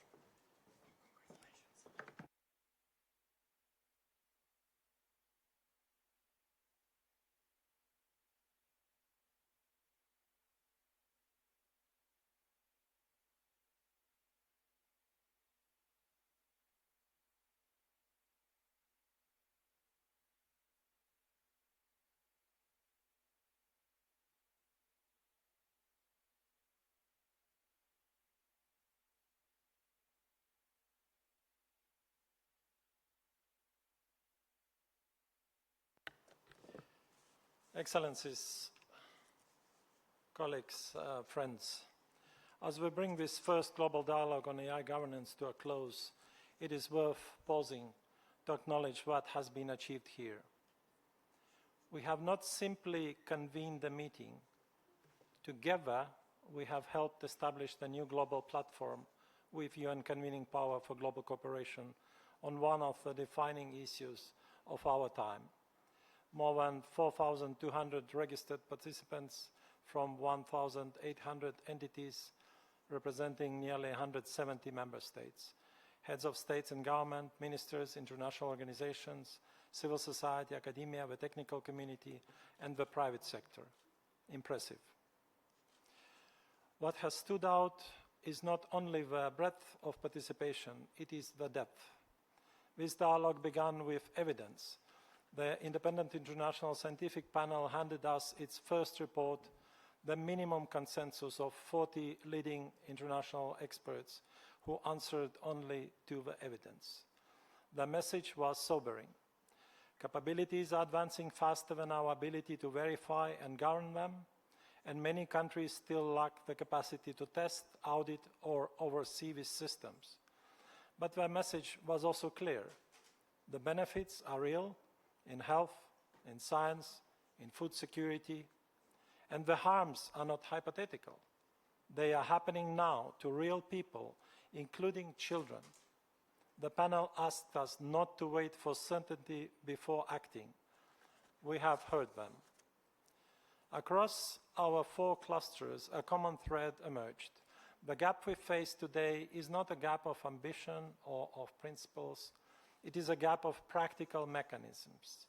A: Excellencies, colleagues, friends, as we bring this first global dialogue on AI governance to a close, it is worth pausing to acknowledge what has been achieved here. We have not simply convened the meeting. Together, we have helped establish the new global platform with UN convening power for global cooperation on one of the defining issues of our time. More than 4,200 registered participants from 1,800 entities representing nearly 170 member states. Heads of states and government, ministers, international organizations, civil society, academia, the technical community, and the private sector. Impressive. What has stood out is not only the breadth of participation, it is the depth. This dialogue began with evidence. The independent international scientific panel handed us its first report, the minimum consensus of 40 leading international experts who answered only to the evidence. The message was sobering. Capabilities are advancing faster than our ability to verify and govern them, and many countries still lack the capacity to test, audit, or oversee these systems. But the message was also clear. The benefits are real in health, in science, in food security, and the harms are not hypothetical. They are happening now to real people, including children. The panel asked us not to wait for certainty before acting. We have heard them. Across our 4 clusters, a common thread emerged. The gap we face today is not a gap of ambition or of principles. It is a gap of practical mechanisms.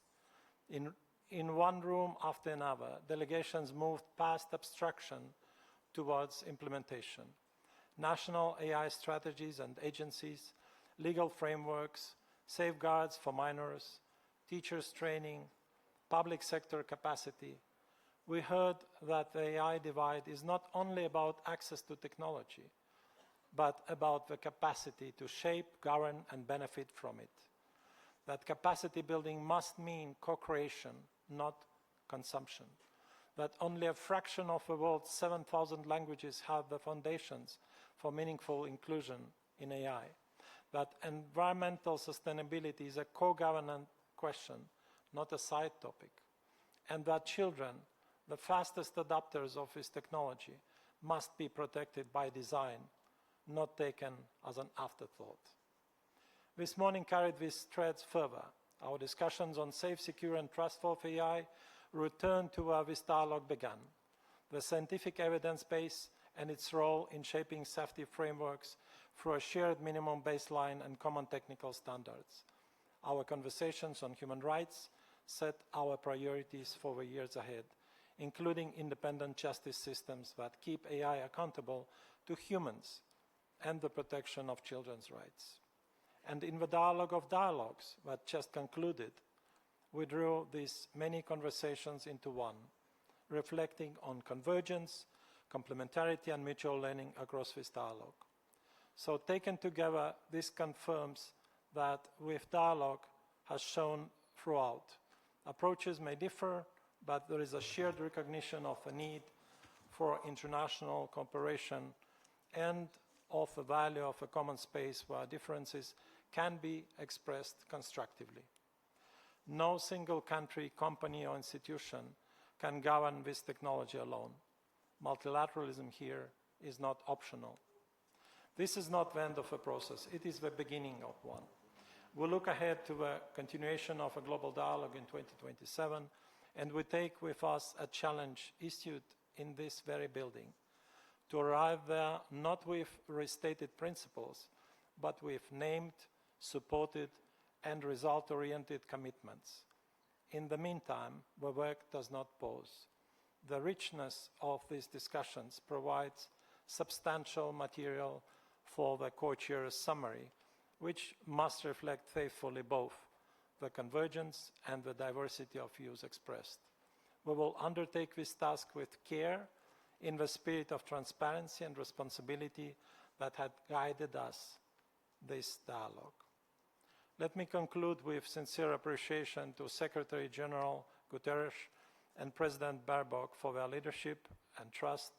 A: In one room after another, delegations moved past abstraction towards implementation. National AI strategies and agencies, legal frameworks, safeguards for minors, teachers' training, public sector capacity. We heard that the AI divide is not only about access to technology, but about the capacity to shape, govern, and benefit from it. That capacity building must mean co-creation, not consumption. That only a fraction of the world's 7,000 languages have the foundations for meaningful inclusion in AI. That environmental sustainability is a co-governance question, not a side topic. And that children, the fastest adopters of this technology, must be protected by design, not taken as an afterthought. This morning carried these threads further. Our discussions on safe, secure, and trustful AI returned to where this dialogue began. The scientific evidence base and its role in shaping safety frameworks through a shared minimum baseline and common technical standards. Our conversations on human rights set our priorities for the years ahead, including independent justice systems that keep AI accountable to humans and the protection of children's rights. And in the dialogue of dialogues that just concluded, we drew these many conversations into one, reflecting on convergence, complementarity, and mutual learning across this dialogue. So taken together, this confirms that with dialogue has shown throughout. Approaches may differ, but there is a shared recognition of a need for international cooperation and of the value of a common space where differences can be expressed constructively. No single country, company, or institution can govern this technology alone. Multilateralism here is not optional. This is not the end of a process, it is the beginning of one. We look ahead to a continuation of a global dialogue in 2027, and we take with us a challenge issued in this very building, to arrive there not with restated principles, but with named, supported, and result-oriented commitments. In the meantime, the work does not pause. The richness of these discussions provides substantial material for the co-chair's summary, which must reflect faithfully both the convergence and the diversity of views expressed. We will undertake this task with care in the spirit of transparency and responsibility that had guided us this dialogue. Let me conclude with sincere appreciation to Secretary General Guterres and President Baerbock for their leadership and trust,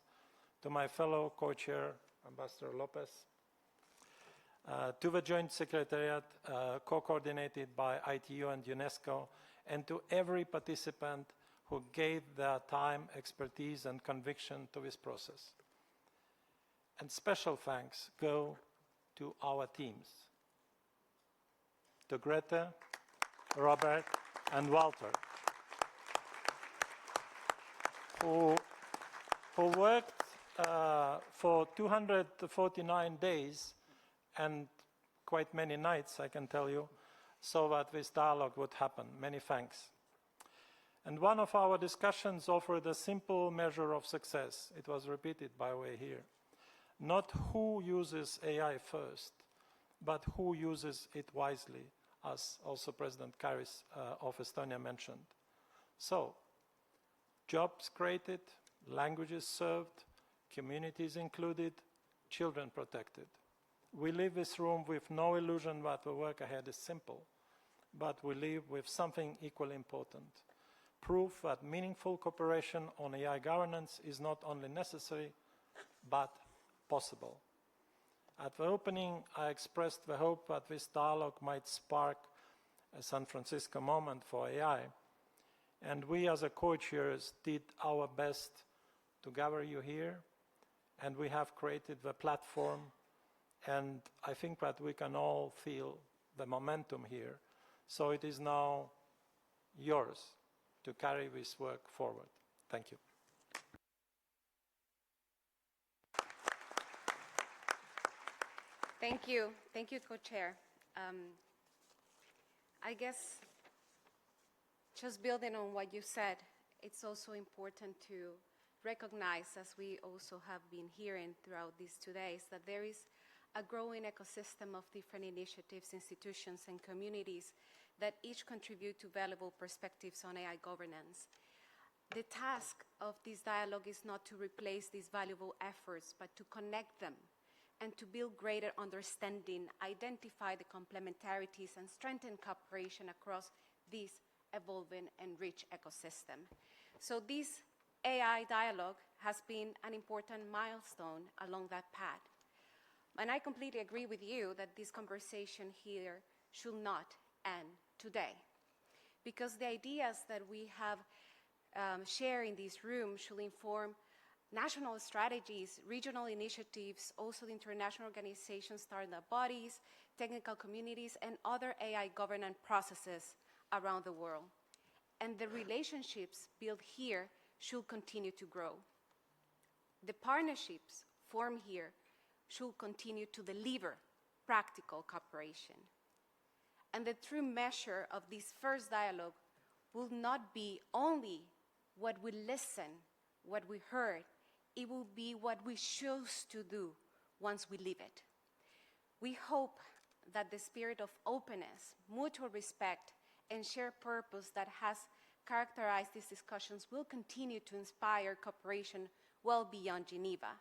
A: to my fellow co-chair, Ambassador Lopez, to the Joint Secretariat co-coordinated by ITU and UNESCO, and to every participant who gave their time, expertise, and conviction to this process. And special thanks go to our teams, to Greta, Robert, and Walter, who worked for 249 days and quite many nights, I can tell you, so that this dialogue would happen. Many thanks. And one of our discussions offered a simple measure of success. It was repeated, by the way, here. Not who uses AI first, but who uses it wisely, as also President Karis of Estonia mentioned. So, jobs created, languages served, communities included, children protected. We leave this room with no illusion that the work ahead is simple, but we leave with something equally important. Proof that meaningful cooperation on AI governance is not only necessary, but possible. At the opening, I expressed the hope that this dialogue might spark a San Francisco moment for AI, and we as a co-chairs did our best to gather you here, and we have created the platform, and I think that we can all feel the momentum here. So it is now yours to carry this work forward. Thank you.
M: Thank you. Thank you, Co-Chair. I guess just building on what you said, it's also important to recognize, as we also have been hearing throughout these 2 days, that there is a growing ecosystem of different initiatives, institutions, and communities that each contribute to valuable perspectives on AI governance. The task of this dialogue is not to replace these valuable efforts, but to connect them and to build greater understanding, identify the complementarities, and strengthen cooperation across this evolving and rich ecosystem. So this AI dialogue has been an important milestone along that path. And I completely agree with you that this conversation here should not end today, because the ideas that we have shared in this room should inform national strategies, regional initiatives, also the international organizations, startup bodies, technical communities, and other AI governance processes around the world. And the relationships built here should continue to grow. The partnerships formed here should continue to deliver practical cooperation. And the true measure of this first dialogue will not be only what we listen, what we heard, it will be what we choose to do once we live it. We hope that the spirit of openness, mutual respect, and shared purpose that has characterized these discussions will continue to inspire cooperation well beyond Geneva.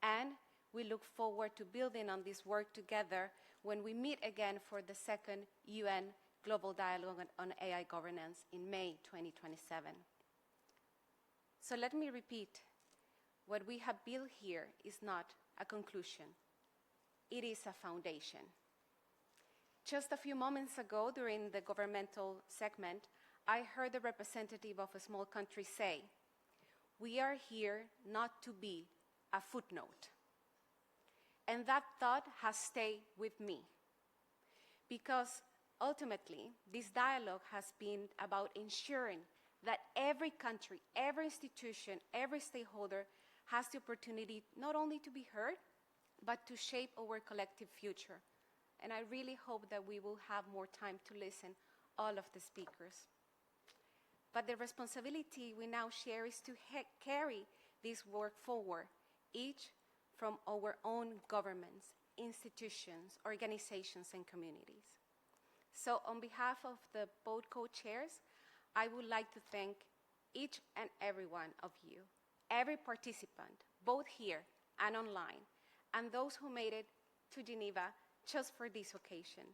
M: And we look forward to building on this work together when we meet again for the second UN Global Dialogue on AI Governance in May 2027. So let me repeat, what we have built here is not a conclusion, it is a foundation. Just a few moments ago during the governmental segment, I heard the representative of a small country say, "We are here not to be a footnote." And that thought has stayed with me, because ultimately, this dialogue has been about ensuring that every country, every institution, every stakeholder has the opportunity not only to be heard, but to shape our collective future. And I really hope that we will have more time to listen all of the speakers. But the responsibility we now share is to carry this work forward, each from our own governments, institutions, organizations, and communities. So on behalf of the both co-chairs, I would like to thank each and every one of you, every participant, both here and online, and those who made it to Geneva just for this occasion.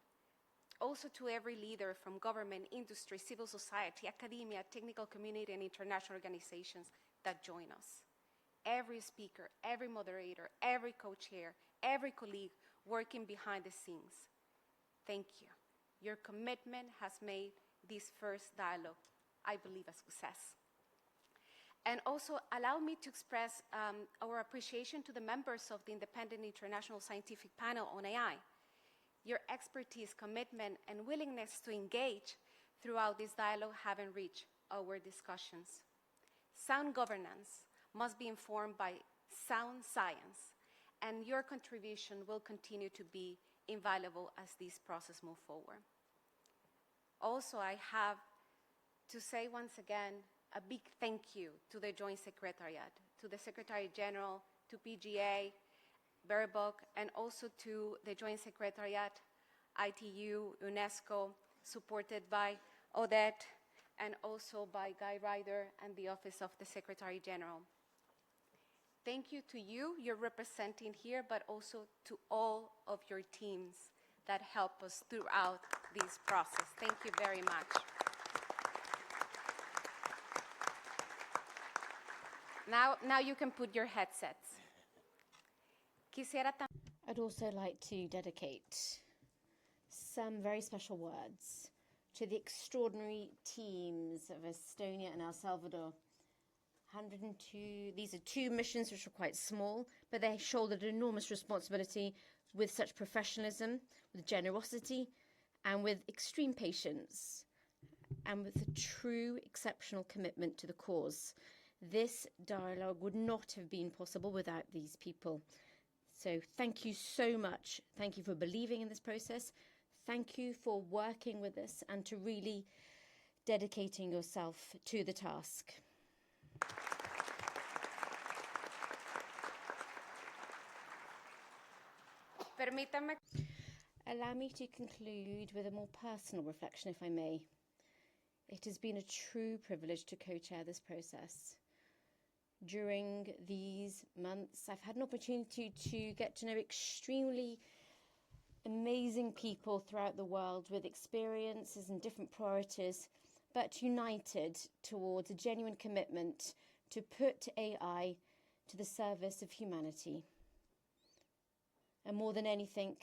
M: Also to every leader from government, industry, civil society, academia, technical community, and international organizations that join us. Every speaker, every moderator, every co-chair, every colleague working behind the scenes. Thank you. Your commitment has made this first dialogue, I believe, a success. And also allow me to express our appreciation to the members of the Independent International Scientific Panel on AI. Your expertise, commitment, and willingness to engage throughout this dialogue have enriched our discussions. Sound governance must be informed by sound science, and your contribution will continue to be invaluable as this process moves forward. Also, I have to say once again a big thank you to the Joint Secretariat, to the Secretary General, to PGA, BERBOC, and also to the Joint Secretariat, ITU, UNESCO, supported by Odette, and also by Guy Ryder and the Office of the Secretary General. Thank you to you, you're representing here, but also to all of your teams that help us throughout this process. Thank you very much. Now you can put your headsets.
D: I'd also like to dedicate some very special words to the extraordinary teams of Estonia and El Salvador. 102, these are two missions which are quite small, but they shouldered enormous responsibility with such professionalism, with generosity, and with extreme patience, and with a true exceptional commitment to the cause. This dialogue would not have been possible without these people. So thank you so much. Thank you for believing in this process. Thank you for working with us and to really dedicating yourself to the task. Allow me to conclude with a more personal reflection, if I may. It has been a true privilege to co-chair this process. During these months, I've had an opportunity to get to know extremely amazing people throughout the world with experiences and different priorities, but united towards a genuine commitment to put AI to the service of humanity. And more than anything,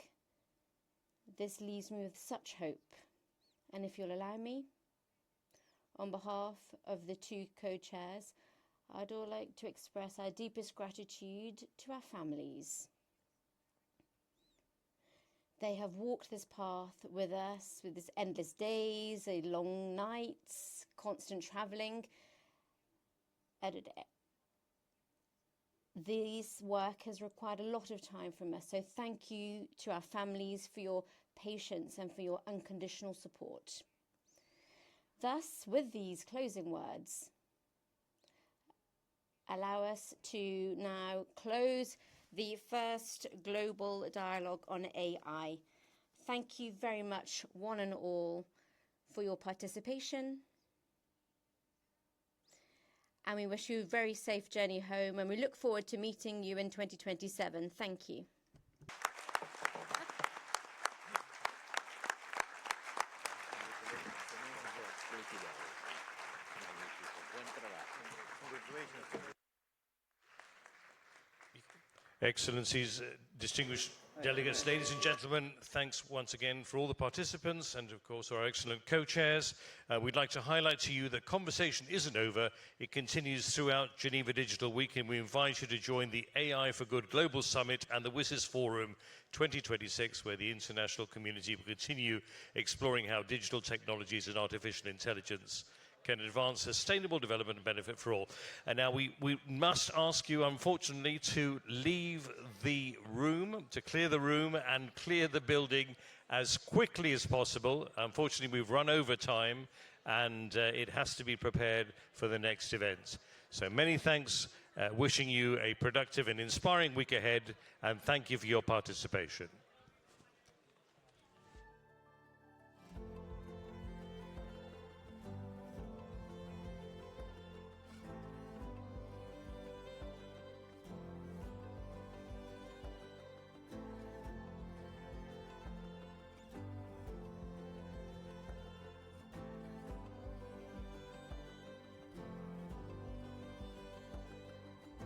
D: this leaves me with such hope. And if you'll allow me, on behalf of the two co-chairs, I'd all like to express our deepest gratitude to our families. They have walked this path with us, with these endless days, long nights, constant travelling. This work has required a lot of time from us, so thank you to our families for your patience and for your unconditional support. Thus, with these closing words, allow us to now close the first global dialogue on AI. Thank you very much, one and all, for your participation. And we wish you a very safe journey home, and we look forward to meeting you in 2027. Thank you.
O: Excellencies, distinguished delegates, ladies and gentlemen, thanks once again for all the participants and, of course, our excellent co-chairs. We'd like to highlight to you that conversation isn't over. It continues throughout Geneva Digital Week, and we invite you to join the AI for Good Global Summit and the WSIS Forum 2026, where the international community will continue exploring how digital technologies and artificial intelligence can advance sustainable development and benefit for all. And now we must ask you, unfortunately, to leave the room, to clear the room and clear the building as quickly as possible. Unfortunately, we've run over time, and it has to be prepared for the next event. So many thanks, wishing you a productive and inspiring week ahead, and thank you for your participation.